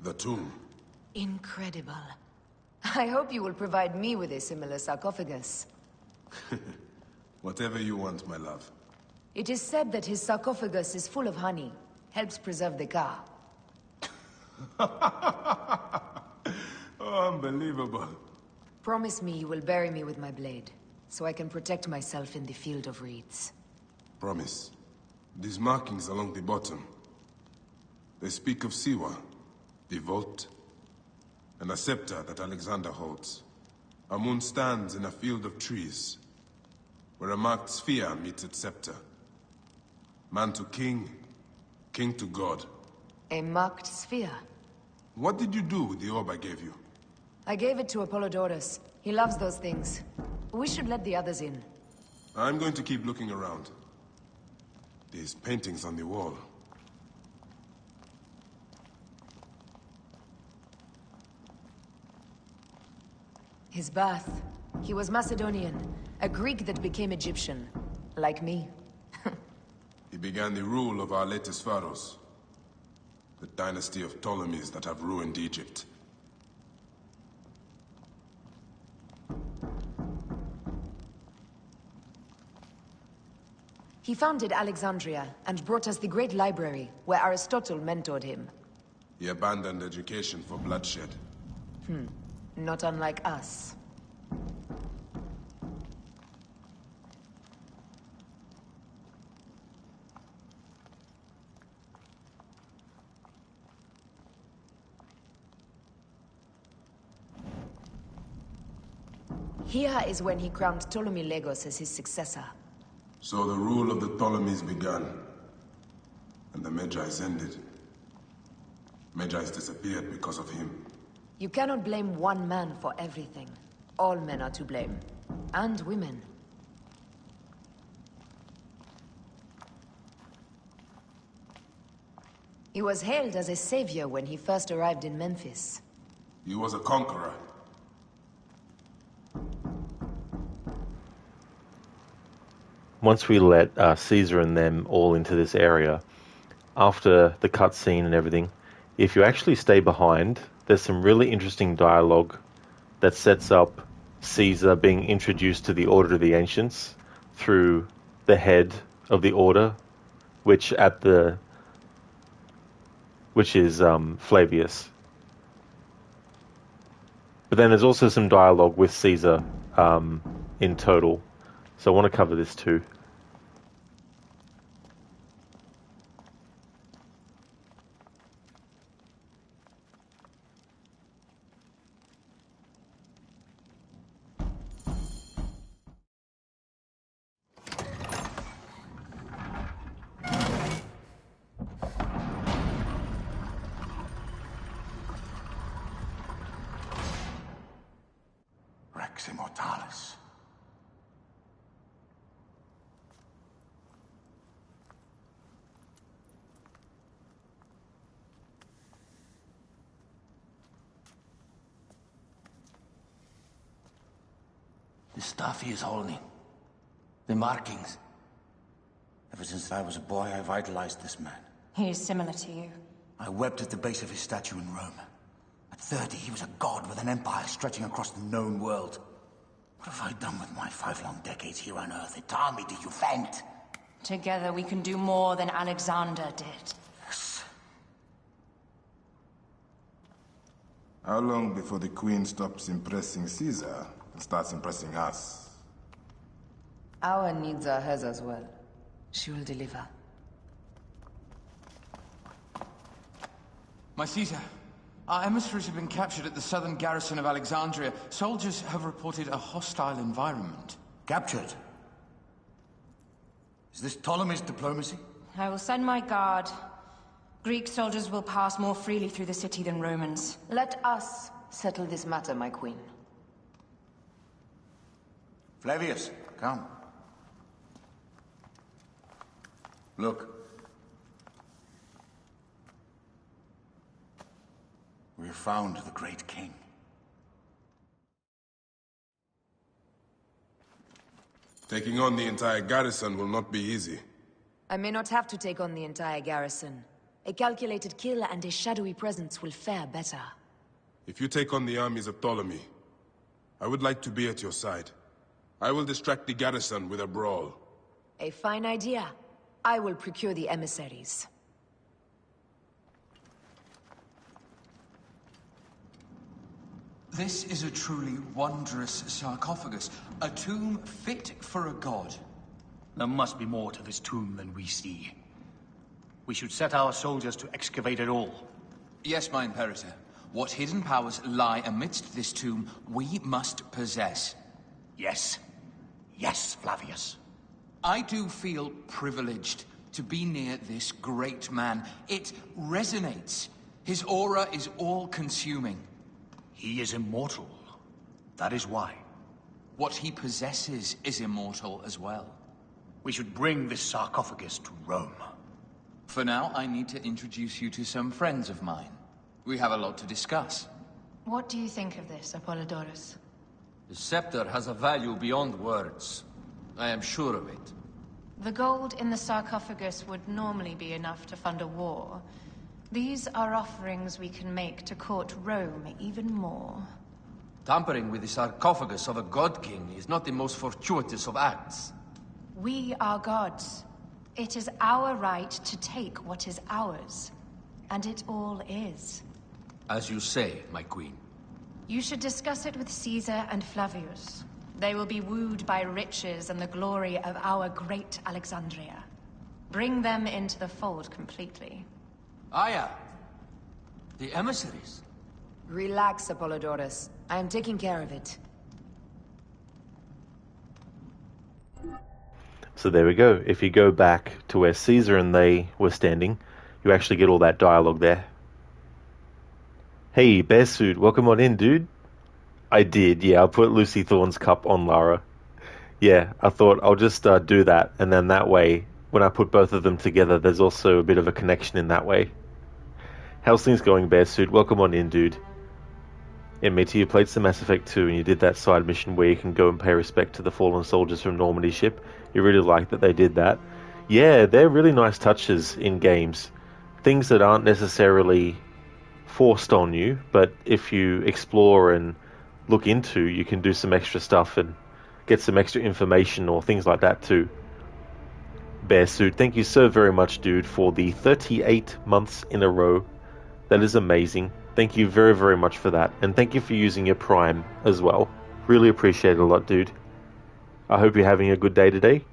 S23: The tomb.
S4: Incredible. I hope you will provide me with a similar sarcophagus.
S23: Whatever you want, my love.
S4: It is said that his sarcophagus is full of honey. Helps preserve the car.
S23: Oh, unbelievable.
S4: Promise me you will bury me with my blade, so I can protect myself in the field of reeds.
S23: Promise. These markings along the bottom. They speak of Siwa, the vault, and a scepter that Alexander holds. Amun stands in a field of trees, where a marked sphere meets its scepter. Man to king, king to god.
S4: A marked sphere?
S23: What did you do with the orb I gave you?
S4: I gave it to Apollodorus. He loves those things. We should let the others in.
S23: I'm going to keep looking around. These paintings on the wall.
S4: His birth. He was Macedonian, a Greek that became Egyptian. Like me.
S23: He began the rule of our latest pharaohs. The dynasty of Ptolemies that have ruined Egypt.
S4: He founded Alexandria and brought us the great library, where Aristotle mentored him.
S23: He abandoned education for bloodshed.
S4: Not unlike us. Here is when he crowned Ptolemy Legos as his successor.
S23: So the rule of the Ptolemies began, and the Magi's ended. Magi's disappeared because of him.
S4: You cannot blame one man for everything. All men are to blame. And women. He was hailed as a savior when he first arrived in Memphis.
S23: He was a conqueror.
S1: Once we let Caesar and them all into this area, after the cutscene and everything, if you actually stay behind, there's some really interesting dialogue that sets up Caesar being introduced to the Order of the Ancients through the head of the Order, which is Flavius. But then there's also some dialogue with Caesar in total. So I want to cover this too.
S16: Rex Immortalis.
S20: The stuff he is holding. The markings.
S16: Ever since I was a boy, I've idolized this man.
S12: He is similar to you.
S16: I wept at the base of his statue in Rome. At 30, he was a god with an empire stretching across the known world. What have I done with my 5 long decades here on Earth? Its army do you vent?
S12: Together we can do more than Alexander did.
S16: Yes.
S2: How long before the Queen stops impressing Caesar and starts impressing us?
S4: Our needs are hers as well. She will deliver.
S15: My Caesar, our emissaries have been captured at the southern garrison of Alexandria. Soldiers have reported a hostile environment.
S16: Captured? Is this Ptolemy's diplomacy?
S12: I will send my guard. Greek soldiers will pass more freely through the city than Romans.
S4: Let us settle this matter, my queen.
S16: Flavius, come. Look. We have found the great king.
S2: Taking on the entire garrison will not be easy.
S4: I may not have to take on the entire garrison. A calculated kill and a shadowy presence will fare better.
S2: If you take on the armies of Ptolemy, I would like to be at your side. I will distract the garrison with a brawl.
S4: A fine idea. I will procure the emissaries.
S15: This is a truly wondrous sarcophagus. A tomb fit for a god.
S16: There must be more to this tomb than we see. We should set our soldiers to excavate it all.
S15: Yes, my Imperator. What hidden powers lie amidst this tomb, we must possess.
S16: Yes. Yes, Flavius.
S15: I do feel privileged to be near this great man. It resonates. His aura is all-consuming.
S16: He is immortal. That is why.
S15: What he possesses is immortal as well.
S16: We should bring this sarcophagus to Rome.
S15: For now, I need to introduce you to some friends of mine. We have a lot to discuss.
S12: What do you think of this, Apollodorus?
S20: The scepter has a value beyond words. I am sure of it.
S12: The gold in the sarcophagus would normally be enough to fund a war. These are offerings we can make to court Rome even more.
S20: Tampering with the sarcophagus of a god king is not the most fortuitous of acts.
S12: We are gods. It is our right to take what is ours. And it all is.
S20: As you say, my queen.
S12: You should discuss it with Caesar and Flavius. They will be wooed by riches and the glory of our great Alexandria. Bring them into the fold completely.
S20: Aya! The emissaries.
S4: Relax, Apollodorus. I am taking care of it.
S1: So there we go. If you go back to where Caesar and they were standing, you actually get all that dialogue there. Hey, Bearsuit, welcome on in, dude. I did, yeah. I put Lucy Thorne's cup on Lara. Yeah, I thought I'll just do that, and then that way, when I put both of them together, there's also a bit of a connection in that way. How's things going, Bearsuit? Welcome on in, dude. Yeah, me too. You played some Mass Effect 2, and you did that side mission where you can go and pay respect to the fallen soldiers from Normandy ship. You really like that they did that. Yeah, they're really nice touches in games. Things that aren't necessarily forced on you, but if you explore and look into, you can do some extra stuff and get some extra information or things like that too. Bearsuit, thank you so very much, dude, for the 38 months in a row. That is amazing. Thank you very, very much for that. And thank you for using your Prime as well. Really appreciate it a lot, dude. I hope you're having a good day today.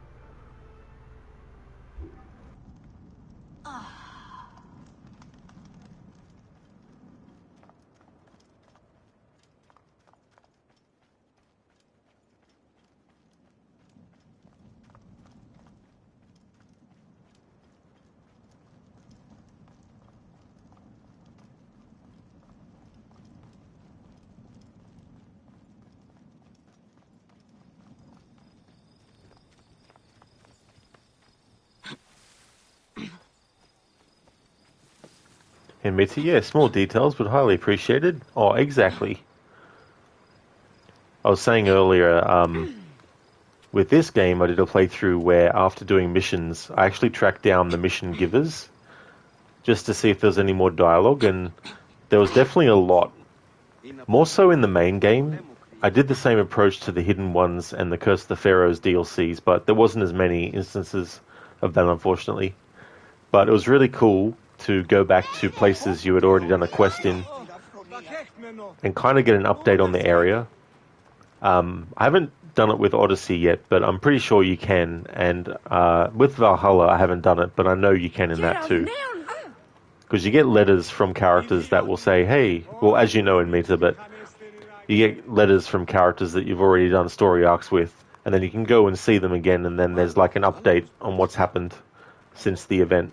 S1: Admit it, yeah, small details, but highly appreciated. Oh, exactly. I was saying earlier, with this game, I did a playthrough where after doing missions, I actually tracked down the mission givers just to see if there was any more dialogue, and there was definitely a lot. More so in the main game. I did the same approach to the Hidden Ones and the Curse of the Pharaohs DLCs, but there wasn't as many instances of that, unfortunately. But it was really cool to go back to places you had already done a quest in and kind of get an update on the area. I haven't done it with Odyssey yet, but I'm pretty sure you can. And with Valhalla, I haven't done it, but I know you can in that too. Because you get letters from characters that will say, hey, well, as you know in Meta, but you get letters from characters that you've already done story arcs with, and then you can go and see them again, and then there's like an update on what's happened since the event.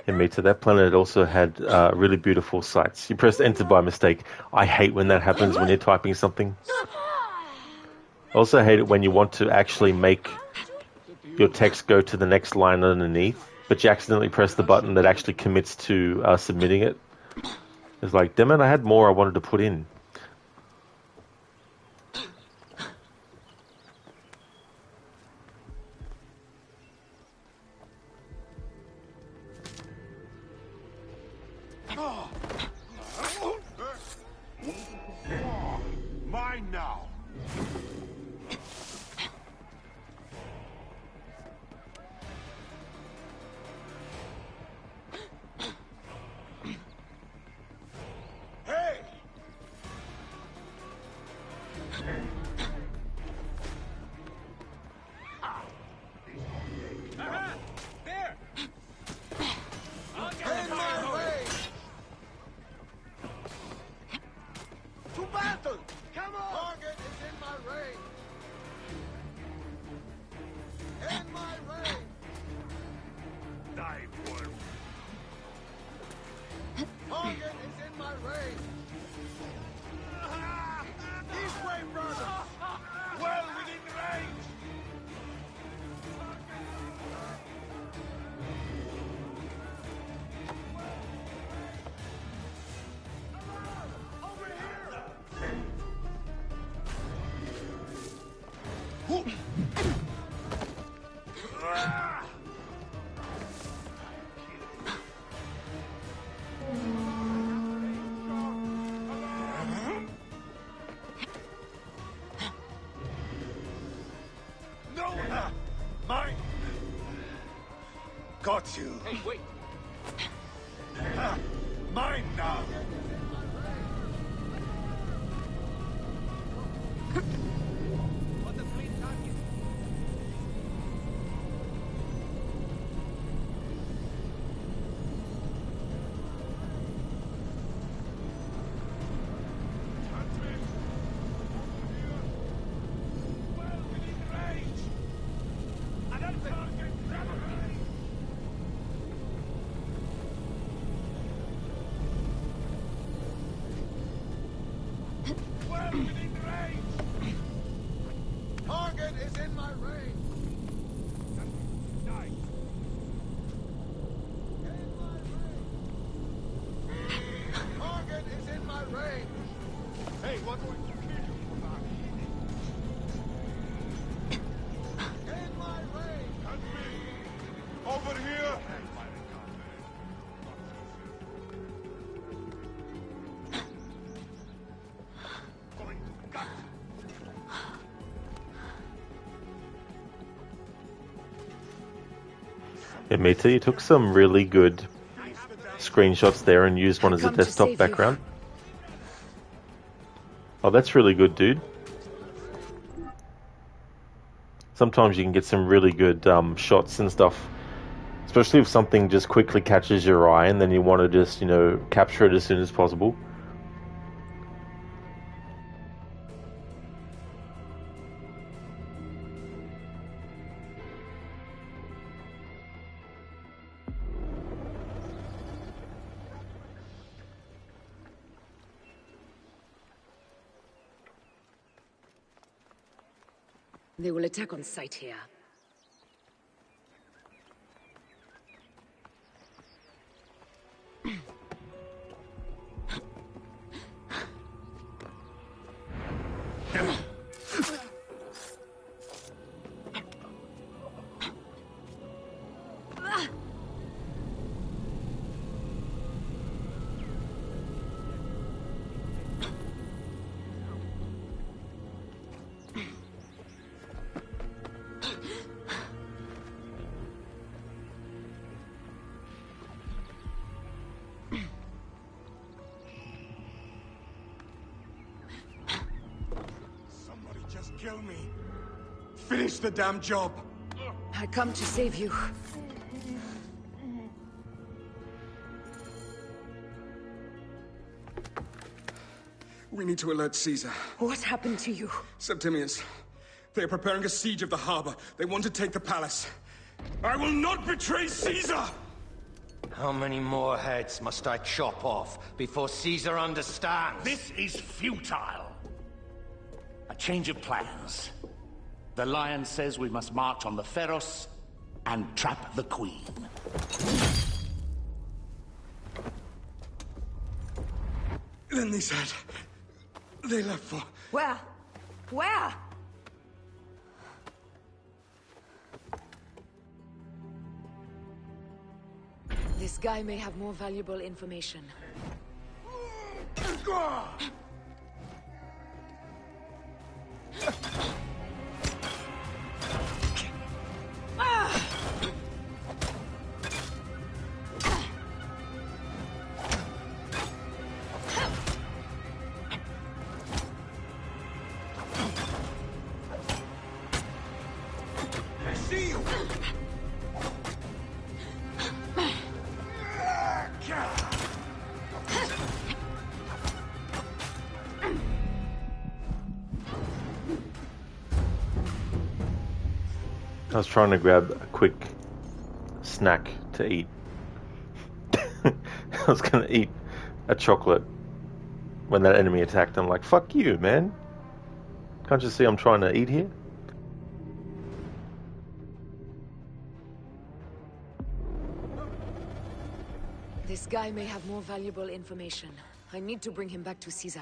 S1: In Meta, that planet also had really beautiful sights. You pressed enter by mistake. I hate when that happens when you're typing something. I also hate it when you want to actually make your text go to the next line underneath, but you accidentally press the button that actually commits to submitting it. It's like, damn it, I had more I wanted to put in.
S3: Mine now. Hey! There! I'll get in my way! To battle! Come on! Target is in my range! In my range! Die, wolf! Target is in my range! This way, brother! Well within range! No! Mine! Got you! Hey, wait! Mine now! Target is in my range! Target is in my range! Hey, what do I kill you for that? In my range! That's me! Over here!
S1: Yeah, Meta, you took some really good screenshots there and used one as a desktop background. Oh, that's really good, dude. Sometimes you can get some really good shots and stuff. Especially if something just quickly catches your eye and then you want to just, capture it as soon as possible.
S4: They will attack on sight here.
S5: Kill me. Finish the damn job.
S4: I come to save you.
S5: We need to alert Caesar.
S4: What happened to you?
S5: Septimius. They are preparing a siege of the harbor. They want to take the palace. I will not betray Caesar!
S8: How many more heads must I chop off before Caesar understands?
S3: This is futile. A change of plans. The Lion says we must march on the Pharos and trap the Queen.
S5: Then they said... they left for...
S4: Where? Where? This guy may have more valuable information.
S1: I was trying to grab a quick snack to eat. I was gonna eat a chocolate when that enemy attacked. I'm like, fuck you, man. Can't you see I'm trying to eat here?
S4: This guy may have more valuable information. I need to bring him back to Caesar.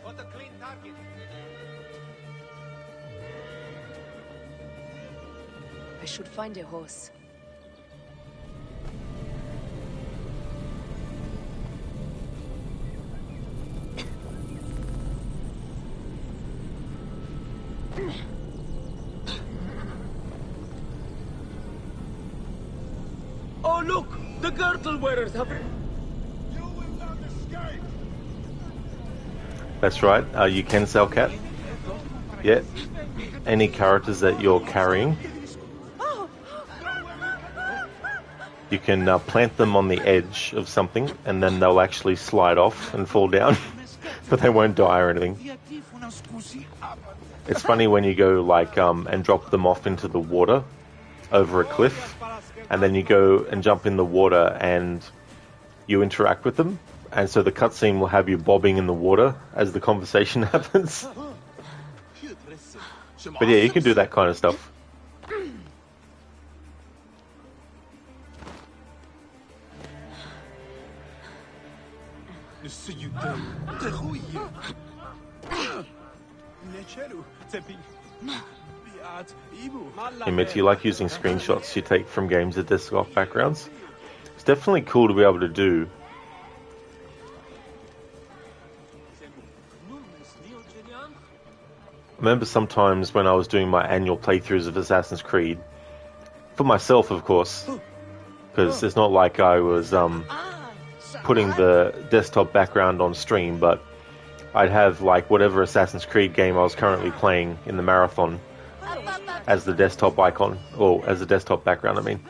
S3: What a clean target.
S4: I should find a horse.
S3: Oh, look! The girdle wearers have...
S1: That's right, you can sell cat. Yeah. Any characters that you're carrying, you can plant them on the edge of something and then they'll actually slide off and fall down. But they won't die or anything. It's funny when you go like and drop them off into the water over a cliff, and then you go and jump in the water and you interact with them, and so the cutscene will have you bobbing in the water as the conversation happens. But yeah, you can do that kind of stuff. Emmett, you like using screenshots you take from games with disc off backgrounds? It's definitely cool to be able to do. I remember sometimes when I was doing my annual playthroughs of Assassin's Creed, for myself of course, because it's not like I was putting the desktop background on stream, but I'd have like whatever Assassin's Creed game I was currently playing in the marathon as the desktop icon, or as the desktop background, I mean.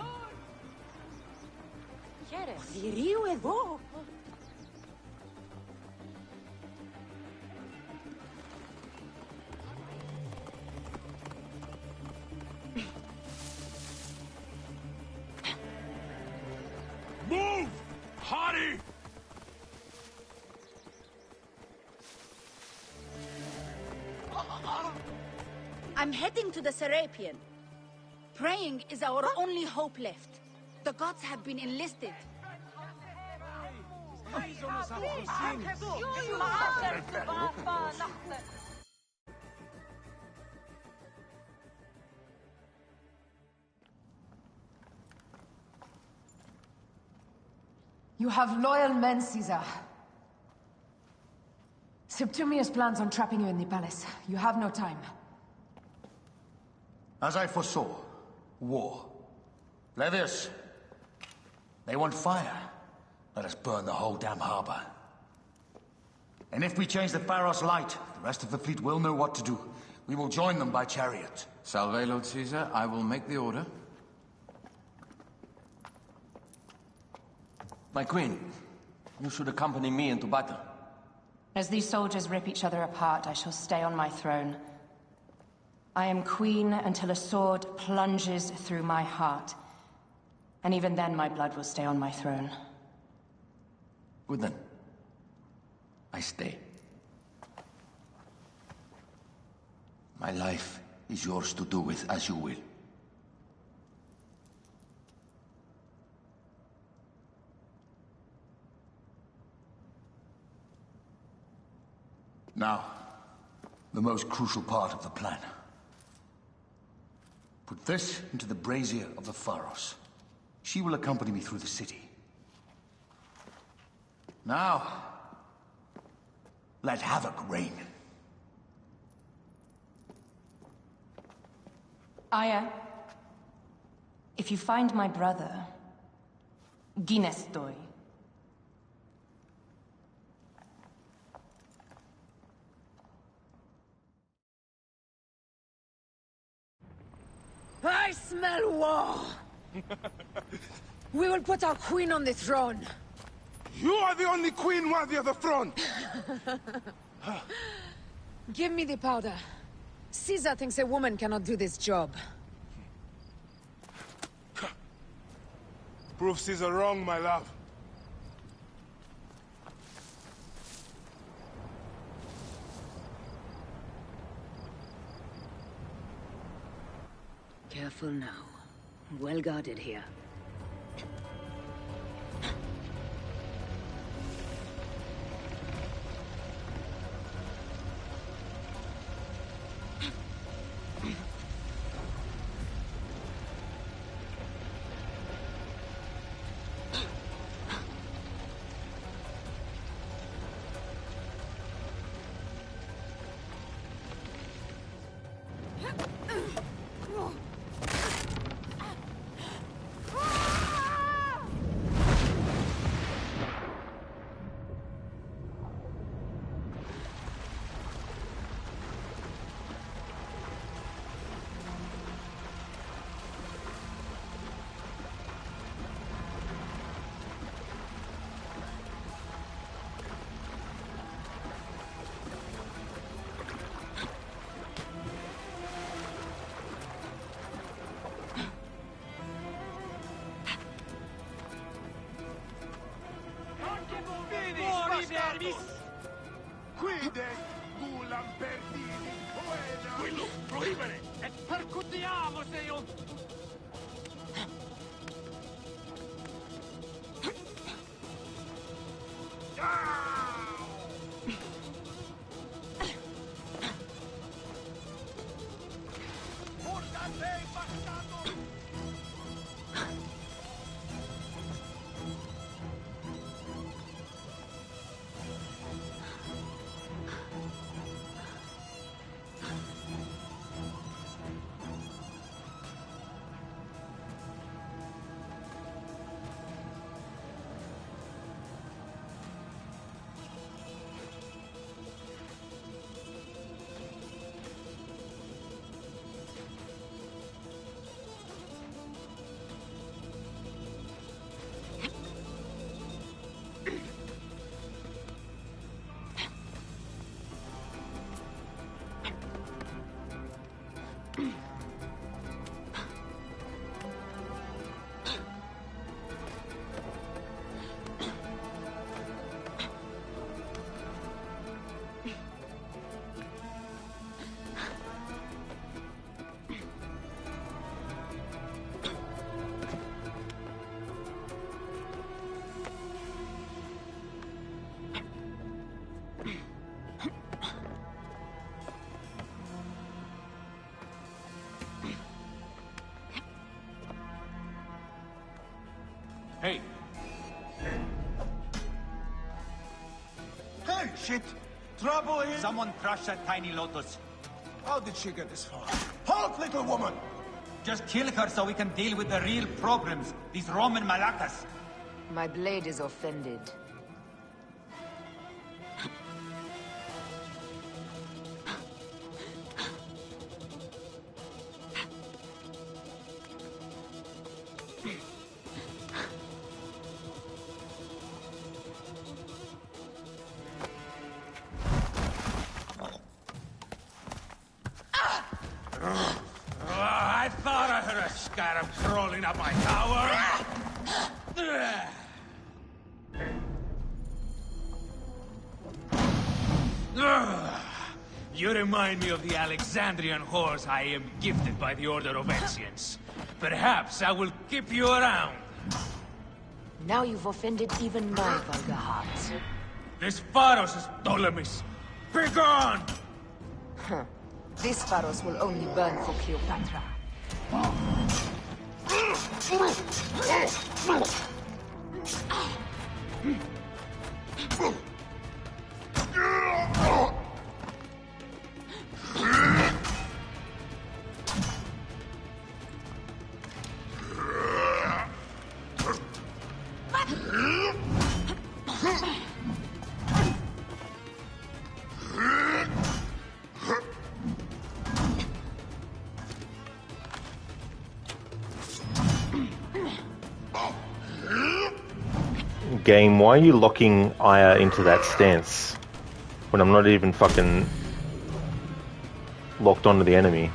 S3: Move! Hottie!
S11: I'm heading to the Serapion. Praying is our only hope left. The gods have been enlisted.
S4: You have loyal men, Caesar. Septimius plans on trapping you in the palace. You have no time.
S16: As I foresaw, war. Levius, they want fire. Let us burn the whole damn harbor. And if we change the Pharos light, the rest of the fleet will know what to do. We will join them by chariot.
S15: Salve, Lord Caesar. I will make the order.
S20: My queen, you should accompany me into battle.
S6: As these soldiers rip each other apart, I shall stay on my throne. I am queen until a sword plunges through my heart. And even then my blood will stay on my throne.
S20: Good then. I stay. My life is yours to do with as you will.
S16: Now, the most crucial part of the plan. Put this into the brazier of the Pharos. She will accompany me through the city. Now, let havoc reign.
S6: Aya, if you find my brother, Ginestoi.
S4: I smell war! We will put our queen on the throne.
S23: You are the only queen worthy of the throne!
S4: Give me the powder. Caesar thinks a woman cannot do this job.
S23: Prove Caesar wrong, my love.
S4: Careful now. Well guarded here.
S3: Quide gulam perdini poena. Quello proibere e percutiamo se io.
S13: shit? Trouble here? Someone crushed that tiny lotus.
S5: How did she get this far? Halt, little woman!
S13: Just kill her so we can deal with the real problems. These Roman malacas.
S4: My blade is offended.
S13: I thought I heard a scarab crawling up my tower. You remind me of the Alexandrian whores I am gifted by the Order of Ancients. Perhaps I will keep you around.
S4: Now you've offended even my vulgar heart.
S13: This Pharos is Ptolemy's. Begone!
S4: Huh. This Pharos will only burn for Cleopatra.
S1: Game, why are you locking Aya into that stance when I'm not even fucking locked onto the enemy?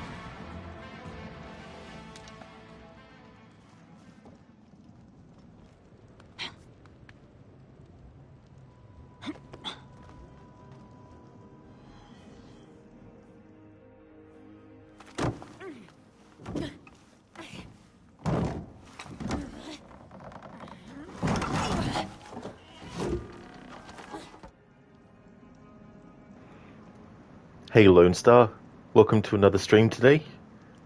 S1: Hey Lone Star, welcome to another stream today.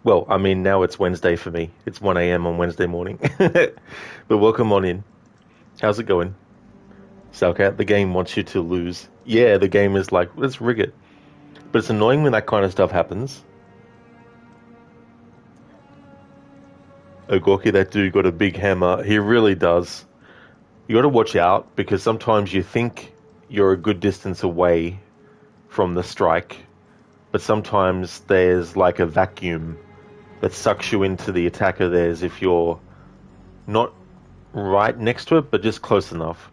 S1: Well, I mean, now it's Wednesday for me. It's 1 AM on Wednesday morning. But welcome on in. How's it going? Salcat, the game wants you to lose. Yeah, the game is like, let's rig it. But it's annoying when that kind of stuff happens. Oh, Gorky, that dude got a big hammer. He really does. You gotta watch out, because sometimes you think you're a good distance away from the strike, but sometimes there's like a vacuum that sucks you into the attack of theirs if you're not right next to it, but just close enough.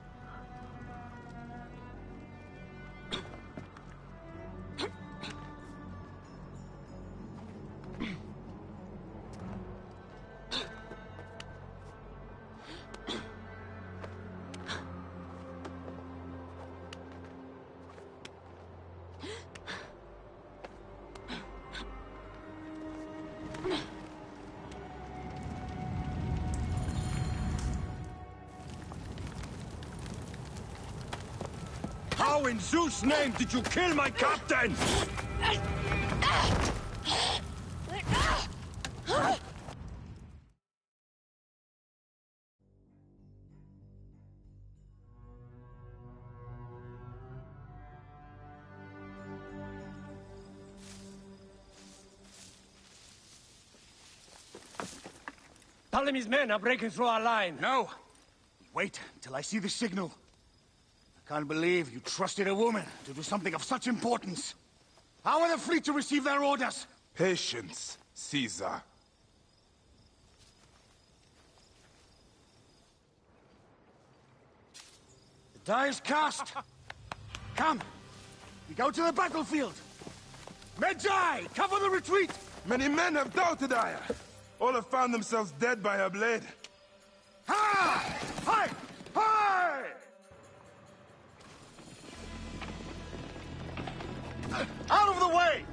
S13: How in Zeus' name did you kill my captain?
S7: Ptolemy's men are breaking through our line.
S13: No. Wait till I see the signal. I can't believe you trusted a woman to do something of such importance. How are the fleet to receive their orders?
S23: Patience, Caesar.
S13: The die is cast. Come. We go to the battlefield. Medjay, cover the retreat.
S23: Many men have doubted Aya. All have found themselves dead by her blade.
S13: Ha! Hi! Hi! Out of the way!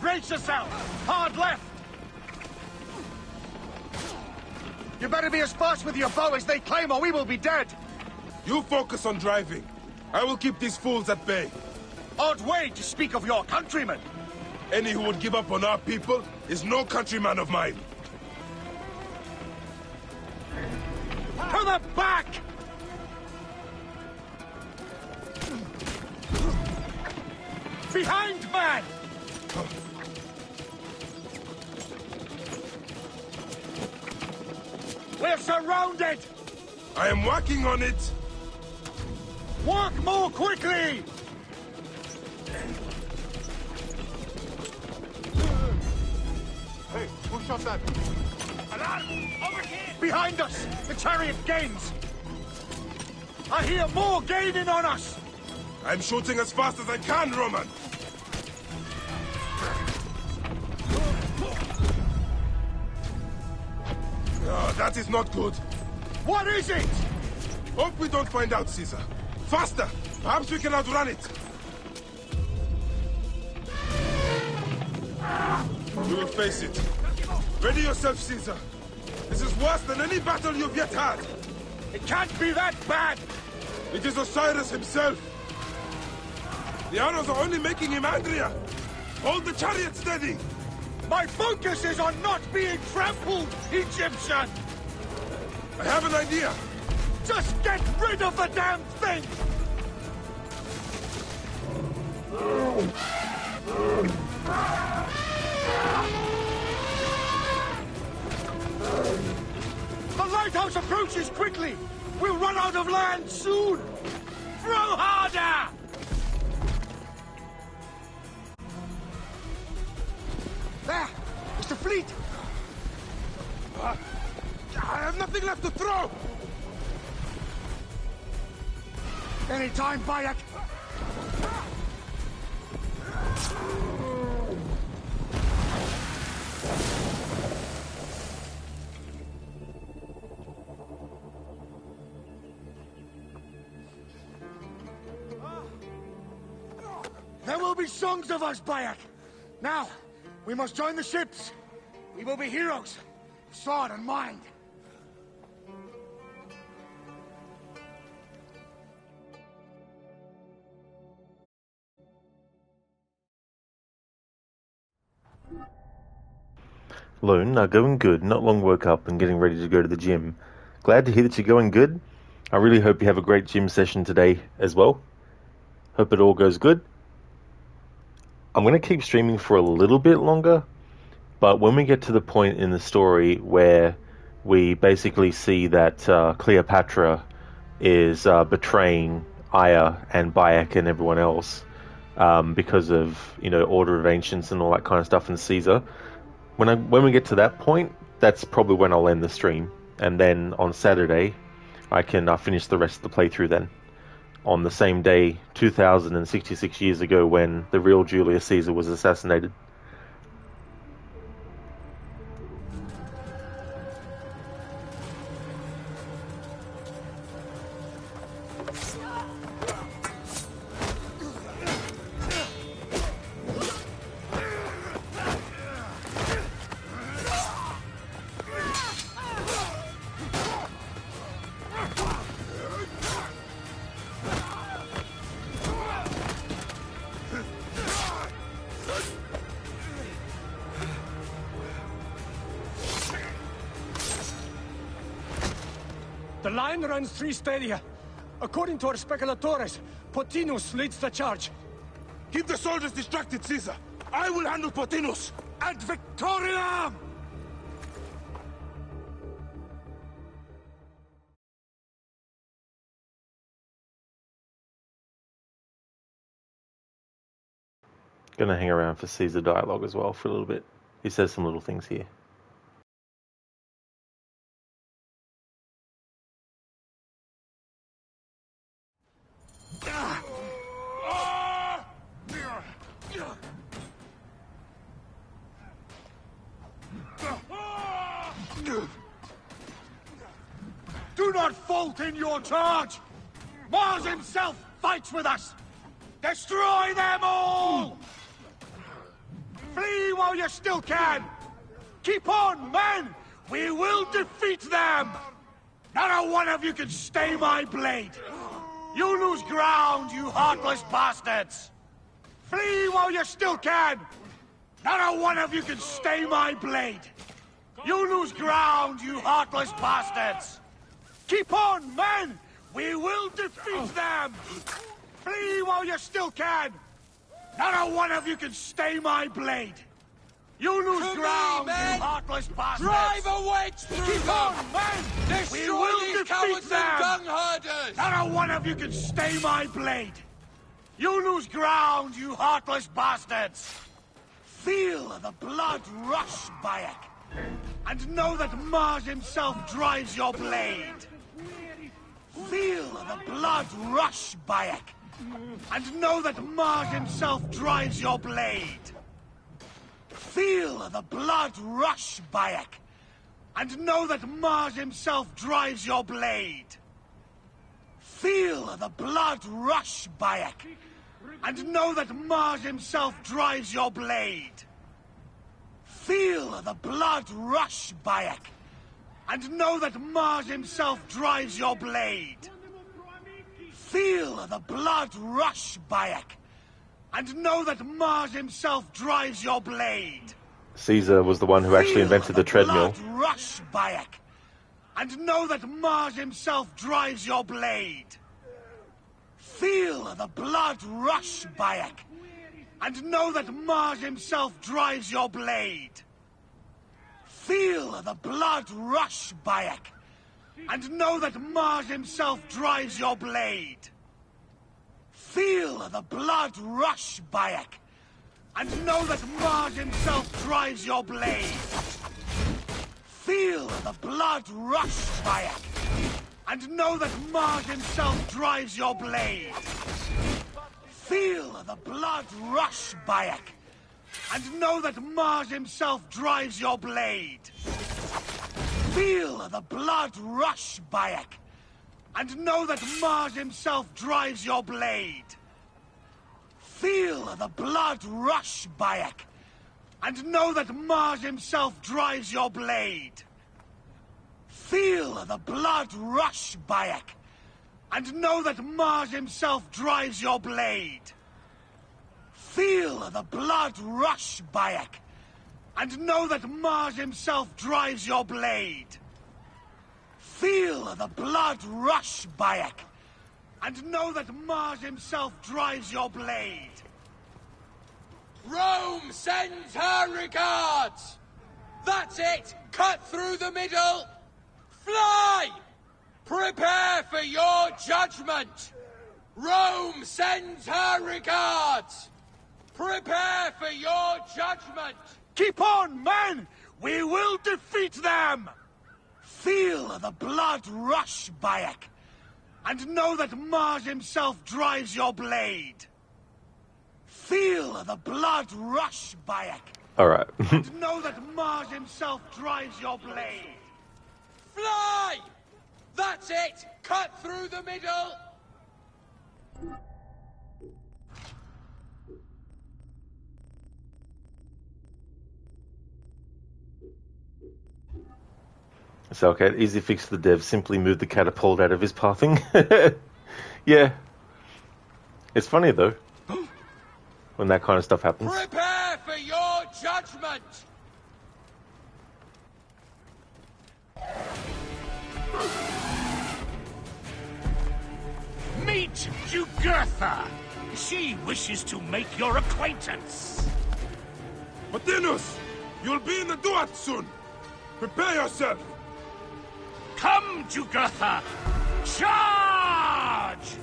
S13: Brace yourself! Hard left! You better be as fast with your bow as they claim, or we will be dead!
S23: You focus on driving. I will keep these fools at bay.
S13: Odd way to speak of your countrymen!
S23: Any who would give up on our people is no countryman of mine.
S13: To the back!
S5: Behind, man! We're surrounded!
S23: I am working on it!
S5: Work more quickly!
S13: Hey, who shot that?
S5: Alarm! Over here! Behind us! The chariot gains! I hear more gaining on us!
S23: I'm shooting as fast as I can, Roman! Oh, that is not good.
S5: What is it?
S23: Hope we don't find out, Caesar. Faster! Perhaps we can outrun it. We will face it. Ready yourself, Caesar. This is worse than any battle you've yet had.
S5: It can't be that bad!
S23: It is Osiris himself. The arrows are only making him angrier. Hold the chariot steady.
S5: My focus is on not being trampled, Egyptian!
S23: I have an idea.
S5: Just get rid of the damn thing! The lighthouse approaches quickly! We'll run out of land soon! Throw harder! There! It's the fleet!
S23: I have nothing left to throw!
S5: Anytime, Bayek! There will be songs of us, Bayek! Now, we must join the ships! We will be heroes, of sword and mind!
S1: Lone, going good. Not long woke up and getting ready to go to the gym. Glad to hear that you're going good. I really hope you have a great gym session today as well. Hope it all goes good. I'm going to keep streaming for a little bit longer, but when we get to the point in the story where we basically see that Cleopatra is betraying Aya and Bayek and everyone else because of, Order of Ancients and all that kind of stuff in Caesar, when we get to that point, that's probably when I'll end the stream. And then on Saturday, I can finish the rest of the playthrough then. On the same day, 2066 years ago, when the real Julius Caesar was assassinated.
S7: The line runs 3 stadia. According to our speculatores, Pothinus leads the charge.
S23: Keep the soldiers distracted, Caesar. I will handle Pothinus. Ad Victoriam!
S1: Gonna hang around for Caesar dialogue as well for a little bit. He says some little things here.
S5: Do not fault in your charge! Mars himself fights with us! Destroy them all! Flee while you still can! Keep on, men! We will defeat them! Not a one of you can stay my blade! You lose ground, you heartless bastards! Flee while you still can! Not a one of you can stay my blade! You lose ground, you heartless bastards! Keep on, men! We will defeat them! Flee while you still can!
S13: Not a one of you can stay my blade! You lose ground, you heartless bastards!
S15: Drive a wedge through
S13: Keep
S15: them!
S13: on, man!
S15: Destroy
S13: We will
S15: these
S13: defeat
S15: cowards
S13: them!
S15: and dung herders!
S13: Not a one of you can stay my blade! You lose ground, you heartless bastards! Feel the blood rush, Bayek! And know that Mars himself drives your blade! Feel the blood rush, Bayek! And know that Mars himself drives your blade! Feel the blood rush, Bayek! And know that Mars himself drives your blade! Feel the blood rush, Bayek! And know that Mars himself drives your blade! Feel the blood rush, Bayek! And know that Mars himself drives your blade! Feel the blood rush, Bayek! And know that Mars himself drives your blade!
S1: Caesar was the one who actually invented the treadmill.
S13: Blood rush, Bayek! And know that Mars himself drives your blade! Feel the blood rush, Bayek! And know that Mars himself drives your blade! Feel the blood rush, Bayek! And know that Mars himself drives your blade! Feel the blood rush, Bayek! And know that Mars himself drives your blade! Feel the blood rush, Bayek! And know that Mars himself drives your blade! Feel the blood rush, Bayek! And know that Mars himself drives your blade! Feel the blood rush, Bayek! And know that Mars himself drives your blade! Feel the blood rush, Bayek! And know that Mars himself drives your blade! Feel the blood rush, Bayek! And know that Mars himself drives your blade! Feel the blood rush, Bayek! And know that Mars himself drives your blade! Feel the blood rush, Bayek! And know that Mars himself drives your blade!
S15: Rome sends her regards! That's it! Cut through the middle! Fly! Prepare for your judgment! Rome sends her regards! Prepare for your judgment!
S13: Keep on, men! We will defeat them! Feel the blood rush, Bayek! And know that Mars himself drives your blade! Feel the blood rush, Bayek!
S1: Alright.
S13: And know that Mars himself drives your blade!
S15: Fly! That's it! Cut through the middle!
S1: So, okay, easy fix for the dev. Simply move the catapult out of his pathing. Yeah. It's funny, though, when that kind of stuff happens.
S15: Prepare for your judgment!
S14: Meet Jugurtha! She wishes to make your acquaintance.
S23: Martinus! You'll be in the Duat soon! Prepare yourself!
S14: Come, Jugurtha! Charge!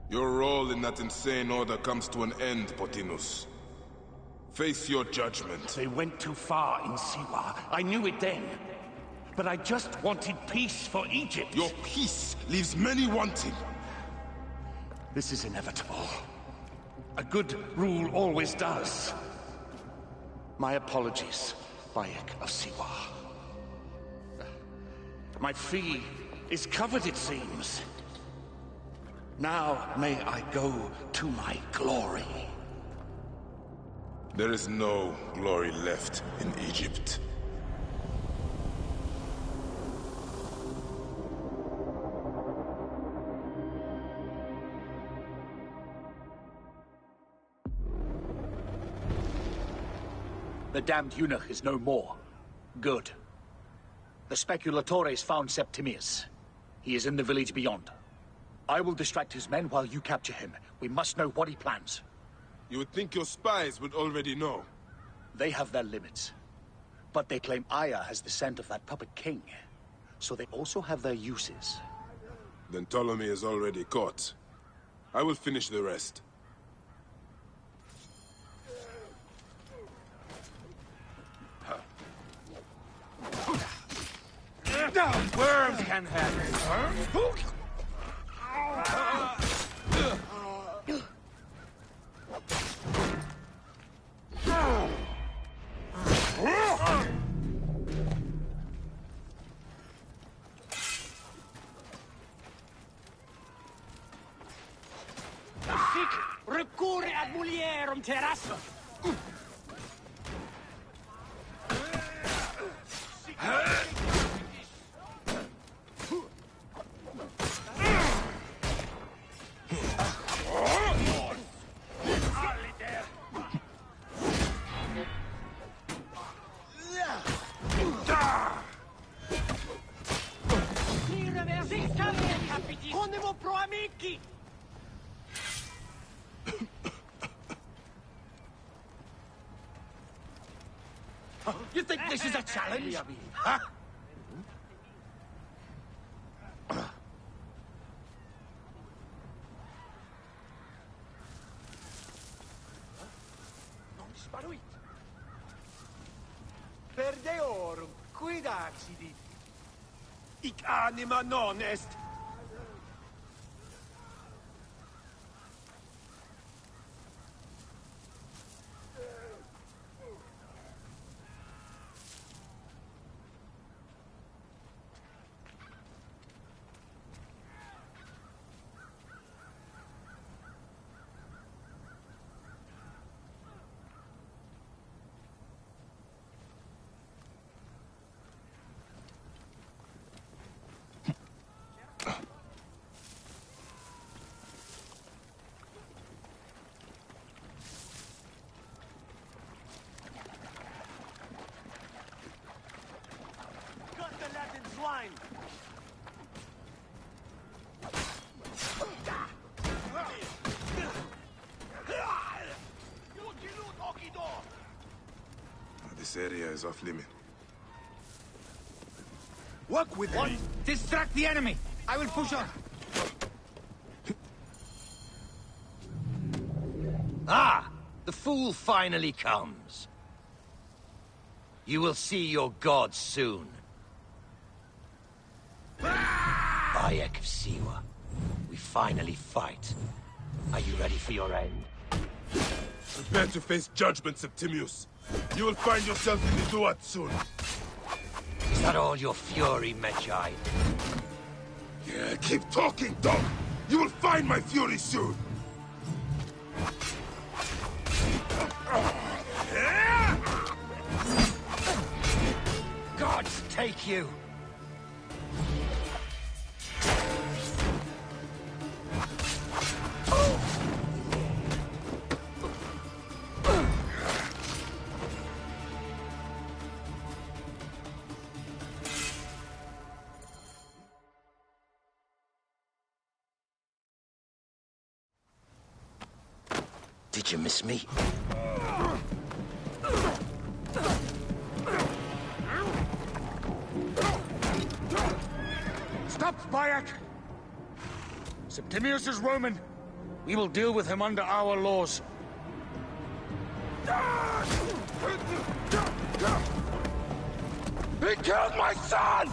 S23: Your role in that insane order comes to an end, Potinus. Face your judgment.
S14: They went too far in Siwa. I knew it then. But I just wanted peace for Egypt.
S23: Your peace leaves many wanting.
S14: This is inevitable. A good rule always does. My apologies, Bayek of Siwa. My fee is covered, it seems. Now may I go to my glory.
S23: There is no glory left in Egypt.
S16: The damned eunuch is no more. Good. The speculatores found Septimius. He is in the village beyond. I will distract his men while you capture him. We must know what he plans.
S23: You would think your spies would already know.
S16: They have their limits. But they claim Aya has the scent of that puppet king. So they also have their uses.
S23: Then Ptolemy is already caught. I will finish the rest.
S13: Worms can have it.
S10: Sic recurre ad mulierum terrasso. Condemo pro amici!
S13: You think this is a challenge? Huh?
S3: Non sparuit! Per deorum, quid accidit?
S13: Hic anima non est.
S3: Cut the Latin swine!
S2: This area is off limit.
S13: Work with me.
S10: Distract the enemy! I will push on!
S8: Ah! The fool finally comes. You will see your gods soon. Bayek of Siwa. We finally fight. Are you ready for your end?
S23: Prepare to face judgment, Septimius. You will find yourself in the Duat soon.
S8: Is that all your fury, Medjay?
S23: Yeah, keep talking, dog! You will find my fury soon!
S8: Gods take you! Did you miss me?
S10: Stop, Bayek! Septimius is Roman. We will deal with him under our laws.
S23: He killed my son!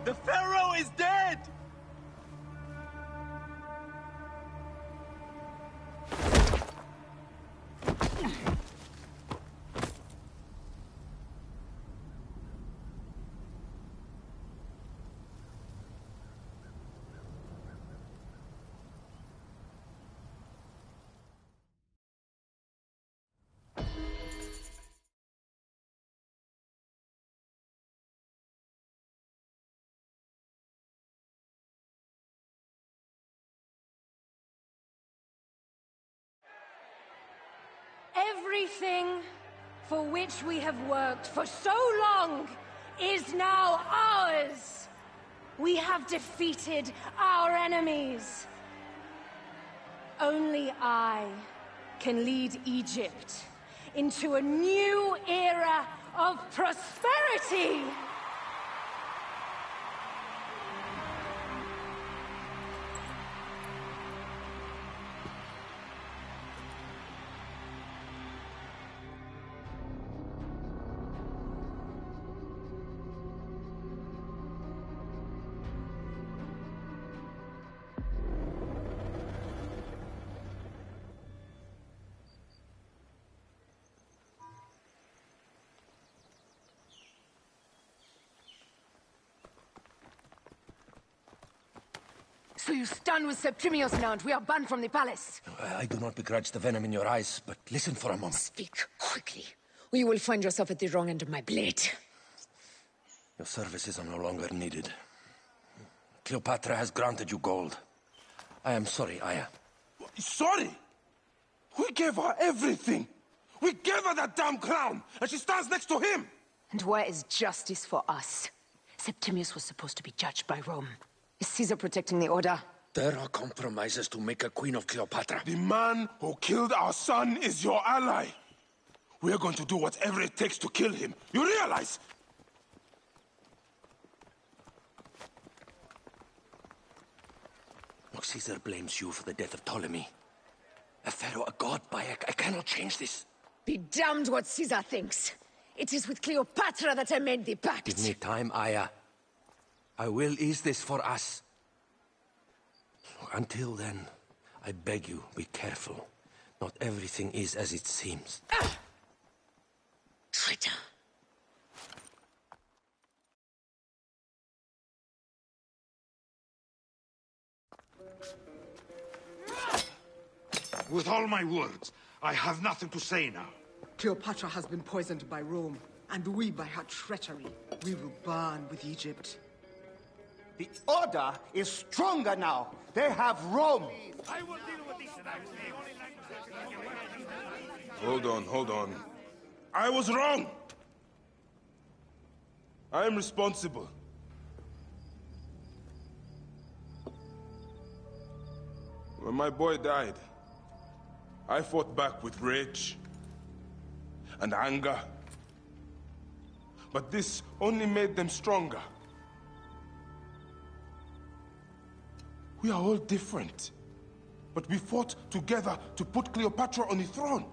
S13: The Pharaoh is dead!
S17: Everything for which we have worked for so long is now ours. We have defeated our enemies. Only I can lead Egypt into a new era of prosperity.
S4: So you stand with Septimius now, and we are banned from the palace.
S20: I do not begrudge the venom in your eyes, but listen for a moment.
S4: Speak quickly, or you will find yourself at the wrong end of my blade.
S20: Your services are no longer needed. Cleopatra has granted you gold. I am sorry, Aya.
S23: Sorry? We gave her everything. We gave her that damn crown, and she stands next to him.
S4: And where is justice for us? Septimius was supposed to be judged by Rome. Is Caesar protecting the order?
S20: There are compromises to make a queen of Cleopatra.
S23: The man who killed our son is your ally. We're going to do whatever it takes to kill him. You realize?
S20: Look, Caesar blames you for the death of Ptolemy. A pharaoh, a god, Bayek. I cannot change this.
S4: Be damned what Caesar thinks. It is with Cleopatra that I made the pact.
S20: Give me time, Aya. I will ease this for us. Until then, I beg you, be careful. Not everything is as it seems.
S4: Traitor.
S13: With all my words, I have nothing to say now.
S18: Cleopatra has been poisoned by Rome, and we by her treachery. We will burn with Egypt.
S3: The Order is stronger now. They have Rome.
S13: I will deal with this.
S23: Hold on. I was wrong. I am responsible. When my boy died, I fought back with rage and anger. But this only made them stronger. We are all different. But we fought together to put Cleopatra on the throne.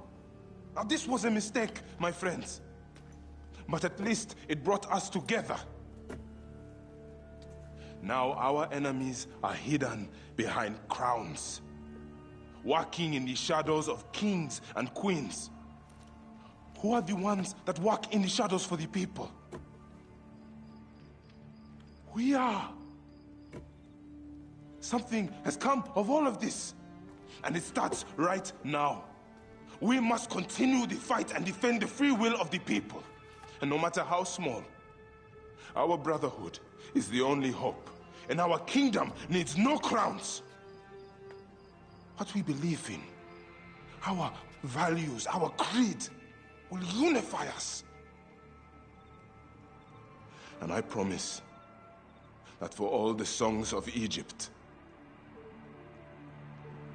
S23: Now this was a mistake, my friends. But at least it brought us together. Now our enemies are hidden behind crowns, walking in the shadows of kings and queens. Who are the ones that walk in the shadows for the people? We are. Something has come of all of this, and it starts right now. We must continue the fight and defend the free will of the people. And no matter how small, our brotherhood is the only hope, and our kingdom needs no crowns. What we believe in, our values, our creed, will unify us. And I promise that for all the songs of Egypt,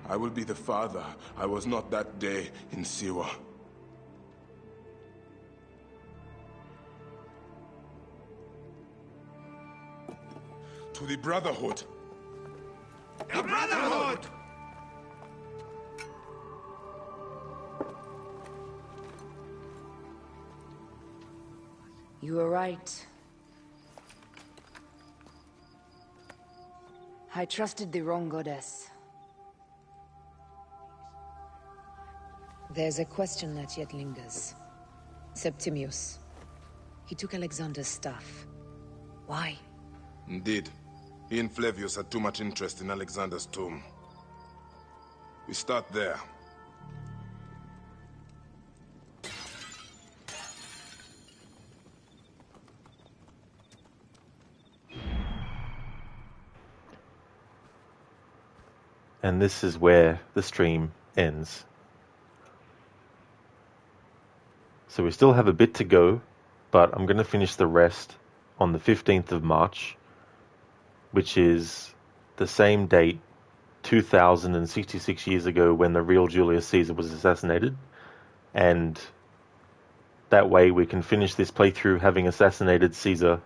S23: I will be the father I was not that day in Siwa. To the Brotherhood.
S13: The Brotherhood!
S4: You were right. I trusted the wrong goddess. There's a question that yet lingers. Septimius. He took Alexander's stuff. Why?
S2: Indeed. He and Flavius had too much interest in Alexander's tomb. We start there.
S1: And this is where the stream ends. So we still have a bit to go, but I'm going to finish the rest on the 15th of March, which is the same date 2066 years ago when the real Julius Caesar was assassinated. And that way we can finish this playthrough having assassinated Caesar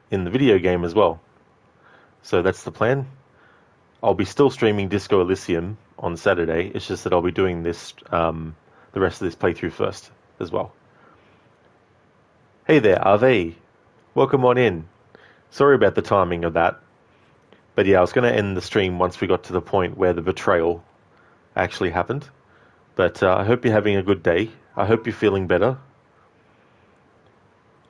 S1: in the video game as well. So that's the plan. I'll be still streaming Disco Elysium on Saturday. It's just that I'll be doing this, the rest of this playthrough first as well. Hey there, Ave. Welcome on in. Sorry about the timing of that. But yeah, I was going to end the stream once we got to the point where the betrayal actually happened. But I hope you're having a good day. I hope you're feeling better.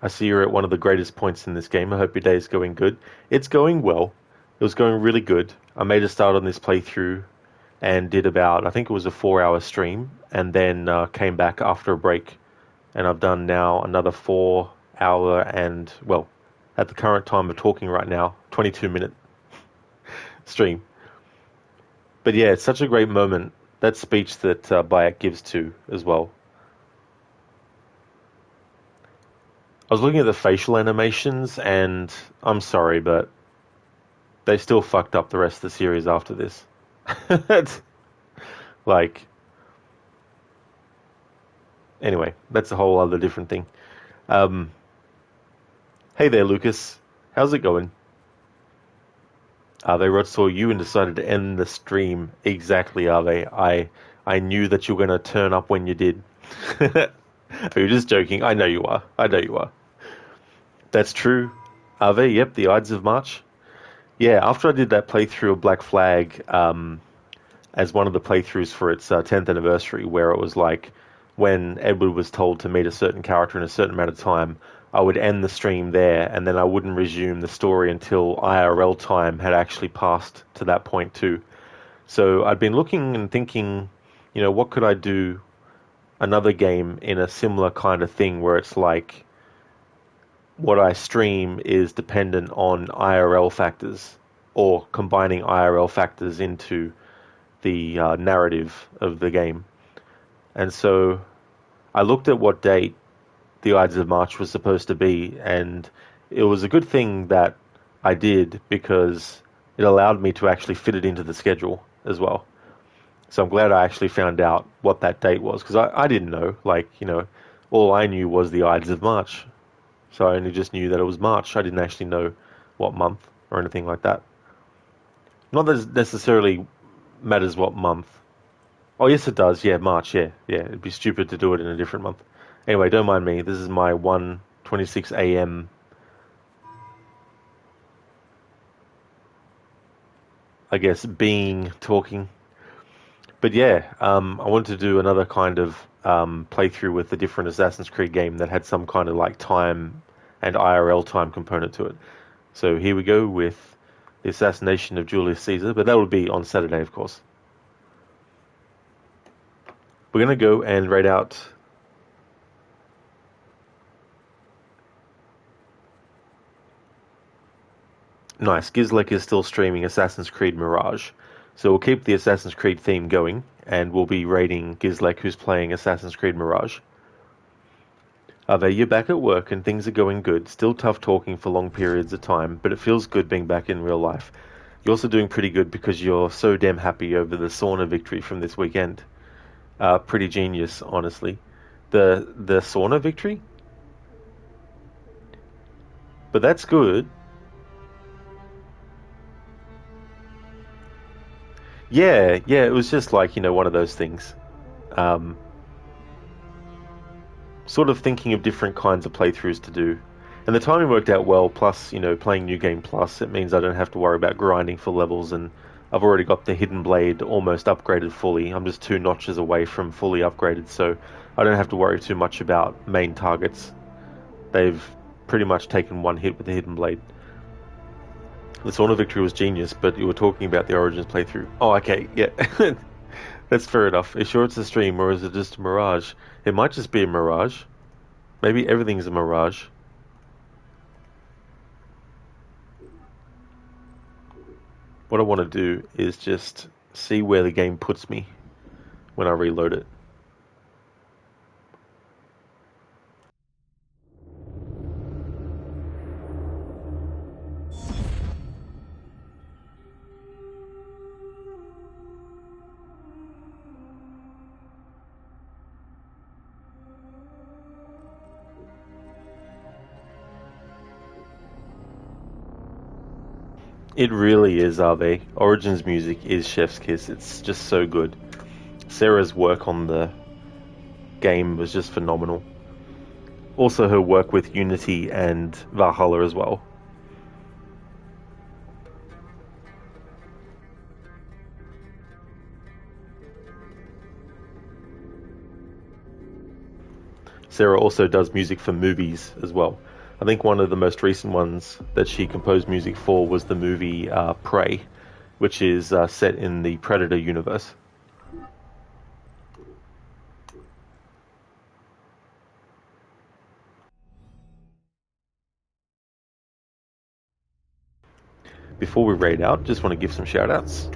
S1: I see you're at one of the greatest points in this game. I hope your day is going good. It's going well. It was going really good. I made a start on this playthrough and did about, I think it was a 4-hour stream, and then came back after a break. And I've done now another 4-hour and, well, at the current time of talking right now, 22-minute stream. But yeah, it's such a great moment. That speech that Bayek gives to as well. I was looking at the facial animations, and I'm sorry, but they still fucked up the rest of the series after this. Like, anyway, that's a whole other different thing. Hey there, Lucas. How's it going? They Rod saw you and decided to end the stream. Exactly, Ave. I knew that you were going to turn up when you did. You're just joking. I know you are. I know you are. That's true. Ave, yep, the Ides of March. Yeah, after I did that playthrough of Black Flag, as one of the playthroughs for its 10th anniversary, where it was like, when Edward was told to meet a certain character in a certain amount of time, I would end the stream there, and then I wouldn't resume the story until IRL time had actually passed to that point too. So I'd been looking and thinking, you know, what could I do another game in a similar kind of thing where it's like, what I stream is dependent on IRL factors, or combining IRL factors into the narrative of the game. And so I looked at what date the Ides of March was supposed to be, and it was a good thing that I did, because it allowed me to actually fit it into the schedule as well. So I'm glad I actually found out what that date was, because I didn't know. Like, you know, all I knew was the Ides of March. So I only just knew that it was March. I didn't actually know what month or anything like that. Not that it necessarily matters what month. Oh, yes, it does. Yeah, March. Yeah. It'd be stupid to do it in a different month. Anyway, don't mind me. This is my 1:26 a.m. I guess talking. But yeah, I wanted to do another kind of playthrough with a different Assassin's Creed game that had some kind of like time and IRL time component to it. So here we go with the Assassination of Julius Caesar, but that will be on Saturday, of course. We're going to go and raid out nice. Gizlek is still streaming Assassin's Creed Mirage. So we'll keep the Assassin's Creed theme going, and we'll be raiding Gizlek, who's playing Assassin's Creed Mirage. Ave, you're back at work and things are going good. Still tough talking for long periods of time, but it feels good being back in real life. You're also doing pretty good because you're so damn happy over the sauna victory from this weekend. Pretty genius, honestly. The sauna victory? But that's good. Yeah, it was just like, you know, one of those things. Sort of thinking of different kinds of playthroughs to do. And the timing worked out well, plus, you know, playing New Game Plus, it means I don't have to worry about grinding for levels, and I've already got the Hidden Blade almost upgraded fully. I'm just 2 notches away from fully upgraded, so I don't have to worry too much about main targets. They've pretty much taken one hit with the Hidden Blade. The Sauna Victory was genius, but you were talking about the Origins playthrough. Oh, okay, yeah. That's fair enough. Are you sure it's a stream, or is it just a mirage? It might just be a mirage. Maybe everything's a mirage. What I want to do is just see where the game puts me when I reload it. It really is, Ave. Origins music is chef's kiss. It's just so good. Sarah's work on the game was just phenomenal. Also her work with Unity and Valhalla as well. Sarah also does music for movies as well. I think one of the most recent ones that she composed music for was the movie Prey, which is set in the Predator universe. Before we raid out, just want to give some shout-outs.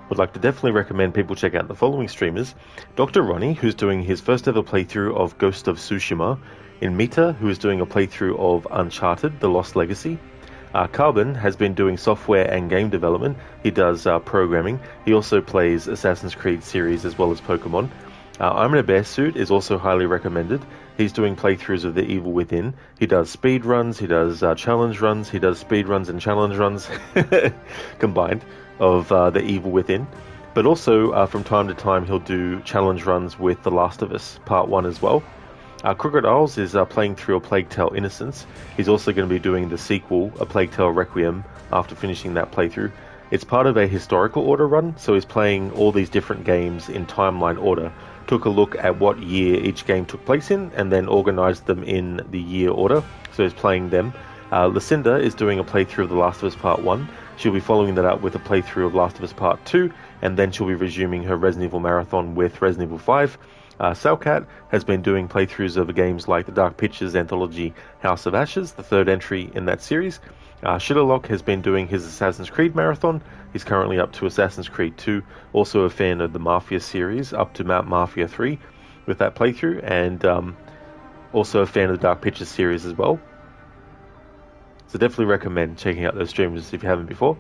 S1: Would like to definitely recommend people check out the following streamers: Dr. Ronnie, who's doing his first ever playthrough of Ghost of Tsushima; in Mita, who is doing a playthrough of Uncharted: The Lost Legacy; Carbon has been doing software and game development. He does programming. He also plays Assassin's Creed series as well as Pokemon. I'm in a Bear Suit is also highly recommended. He's doing playthroughs of The Evil Within. He does speed runs, he does challenge runs, he does speed runs and challenge runs combined of The Evil Within. But also, from time to time, he'll do challenge runs with The Last of Us Part 1 as well. Crooked Isles is playing through A Plague Tale Innocence. He's also going to be doing the sequel, A Plague Tale Requiem, after finishing that playthrough. It's part of a historical order run, so he's playing all these different games in timeline order. Took a look at what year each game took place in, and then organized them in the year order, so he's playing them. Lucinda is doing a playthrough of The Last of Us Part 1. She'll be following that up with a playthrough of Last of Us Part 2, and then she'll be resuming her Resident Evil marathon with Resident Evil 5. Salcat has been doing playthroughs of games like the Dark Pictures anthology House of Ashes, the third entry in that series. Shitterlock has been doing his Assassin's Creed marathon. He's currently up to Assassin's Creed 2, also a fan of the Mafia series, up to Mafia 3 with that playthrough, and also a fan of the Dark Pictures series as well. So definitely recommend checking out those streamers if you haven't before.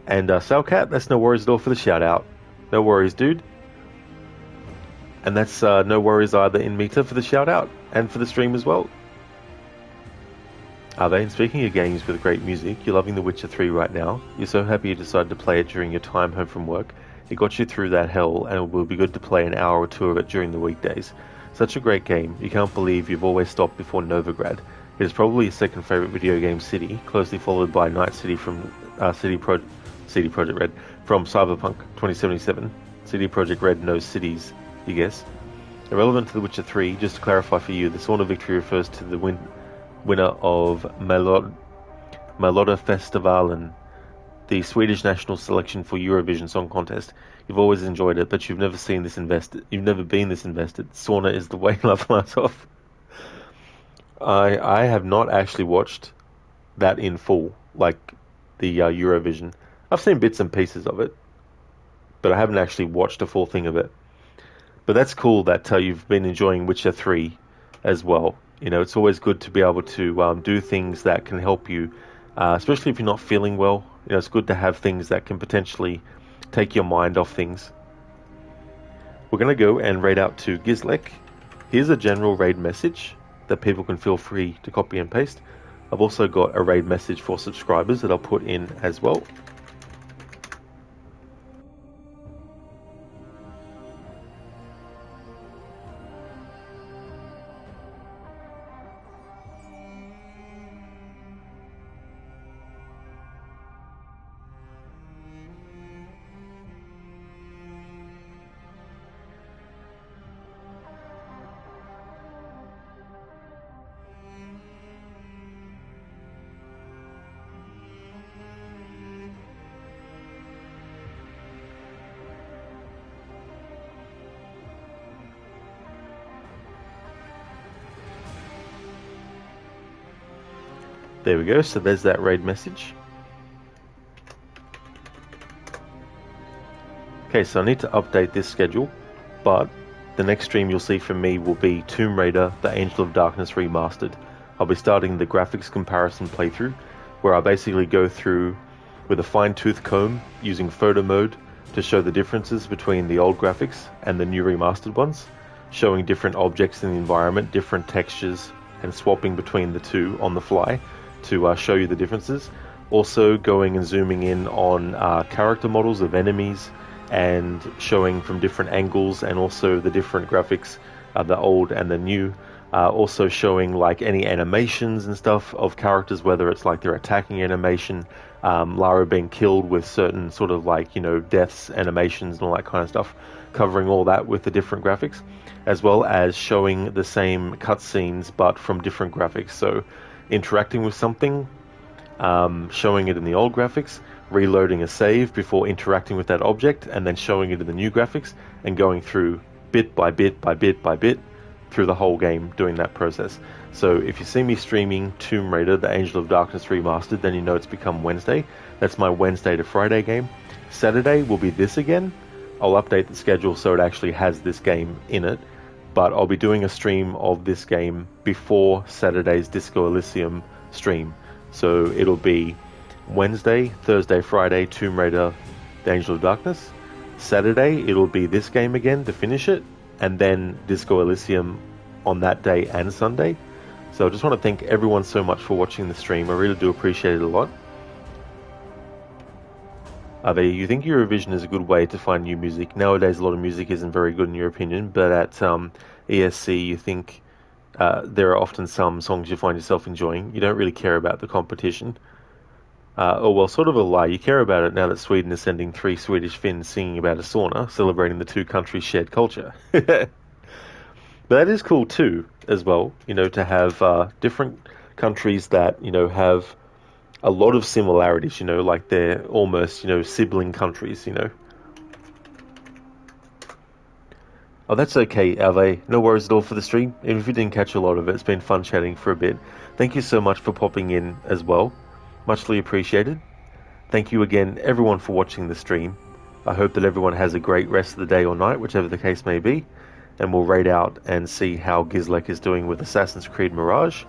S1: And Salcat, that's no worries at all for the shout out. No worries, dude. And that's no worries either in Mita for the shout out and for the stream as well. And speaking of games with great music, you're loving The Witcher 3 right now. You're so happy you decided to play it during your time home from work. It got you through that hell, and it will be good to play an hour or two of it during the weekdays. Such a great game, you can't believe you've always stopped before Novigrad. It is probably your second favourite video game city, closely followed by Night City from CD Projekt Red from Cyberpunk 2077. CD Projekt Red knows cities, you guess. Irrelevant to The Witcher 3, just to clarify for you, the Sauna Victory refers to the winner of Melodifestivalen, the Swedish national selection for Eurovision Song Contest. You've always enjoyed it, but you've never been this invested. Sauna is the way love lies off. I have not actually watched that in full, like the Eurovision. I've seen bits and pieces of it, but I haven't actually watched a full thing of it. But that's cool that you've been enjoying Witcher 3 as well. You know, it's always good to be able to do things that can help you, especially if you're not feeling well. You know, it's good to have things that can potentially take your mind off things. We're going to go and raid out to Gizlek. Here's a general raid message that people can feel free to copy and paste. I've also got a raid message for subscribers that I'll put in as well. There we go, so there's that raid message. Okay, so I need to update this schedule, but the next stream you'll see from me will be Tomb Raider, The Angel of Darkness Remastered. I'll be starting the graphics comparison playthrough, where I basically go through with a fine-tooth comb using photo mode to show the differences between the old graphics and the new remastered ones, showing different objects in the environment, different textures, and swapping between the two on the fly to show you the differences. Also going and zooming in on character models of enemies and showing from different angles, and also the different graphics, the old and the new. Also showing like any animations and stuff of characters, whether it's like their attacking animation, Lara being killed with certain sort of like, you know, deaths animations and all that kind of stuff, covering all that with the different graphics, as well as showing the same cutscenes but from different graphics. So interacting with something, showing it in the old graphics, reloading a save before interacting with that object, and then showing it in the new graphics, and going through bit by bit by bit by bit through the whole game, doing that process. So if you see me streaming Tomb Raider, The Angel of Darkness Remastered, then you know it's become Wednesday. That's my Wednesday to Friday game. Saturday will be this again. I'll update the schedule so it actually has this game in it, but I'll be doing a stream of this game before Saturday's Disco Elysium stream. So it'll be Wednesday, Thursday, Friday, Tomb Raider, The Angel of Darkness. Saturday, it'll be this game again to finish it, and then Disco Elysium on that day and Sunday. So I just want to thank everyone so much for watching the stream. I really do appreciate it a lot. You think Eurovision is a good way to find new music? Nowadays, a lot of music isn't very good in your opinion, but at ESC, you think there are often some songs you find yourself enjoying. You don't really care about the competition. Oh, well, sort of a lie. You care about it now that Sweden is sending 3 Swedish Finns singing about a sauna, celebrating the two countries' shared culture. But that is cool too, as well, you know, to have different countries that, you know, have a lot of similarities, you know, like they're almost, you know, sibling countries, you know. Oh, that's okay, Ave. No worries at all for the stream. Even if you didn't catch a lot of it, it's been fun chatting for a bit. Thank you so much for popping in as well. Muchly appreciated. Thank you again, everyone, for watching the stream. I hope that everyone has a great rest of the day or night, whichever the case may be. And we'll raid out and see how Gizlek is doing with Assassin's Creed Mirage.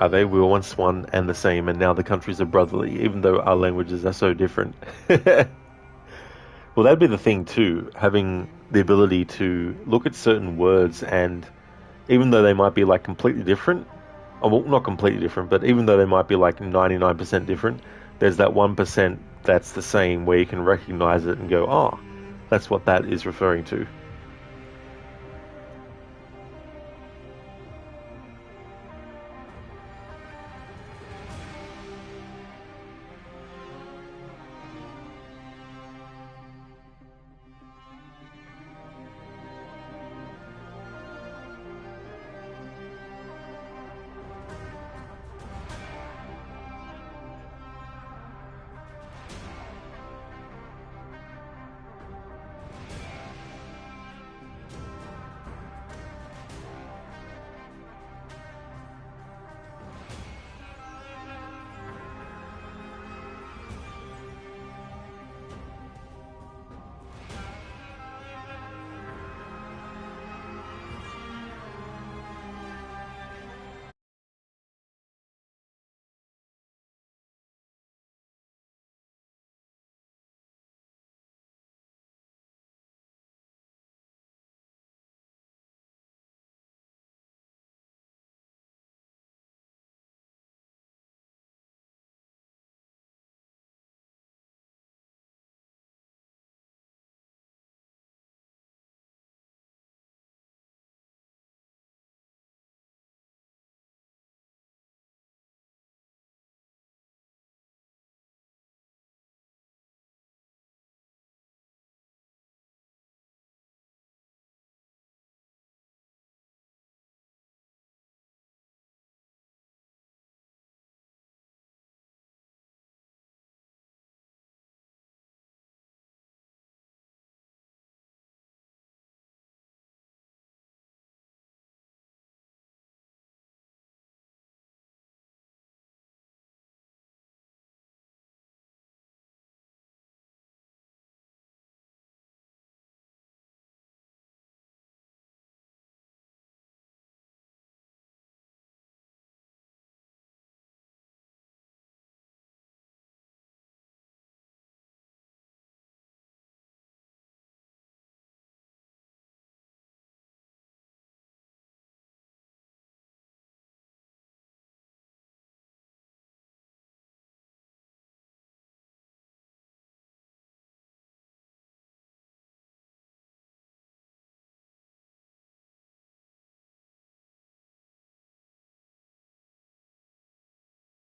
S1: We were once one and the same, and now the countries are brotherly, even though our languages are so different. Well, that'd be the thing too, having the ability to look at certain words, and even though they might be like completely different, well, not completely different, but even though they might be like 99% different, there's that 1% that's the same, where you can recognize it and go, oh, that's what that is referring to.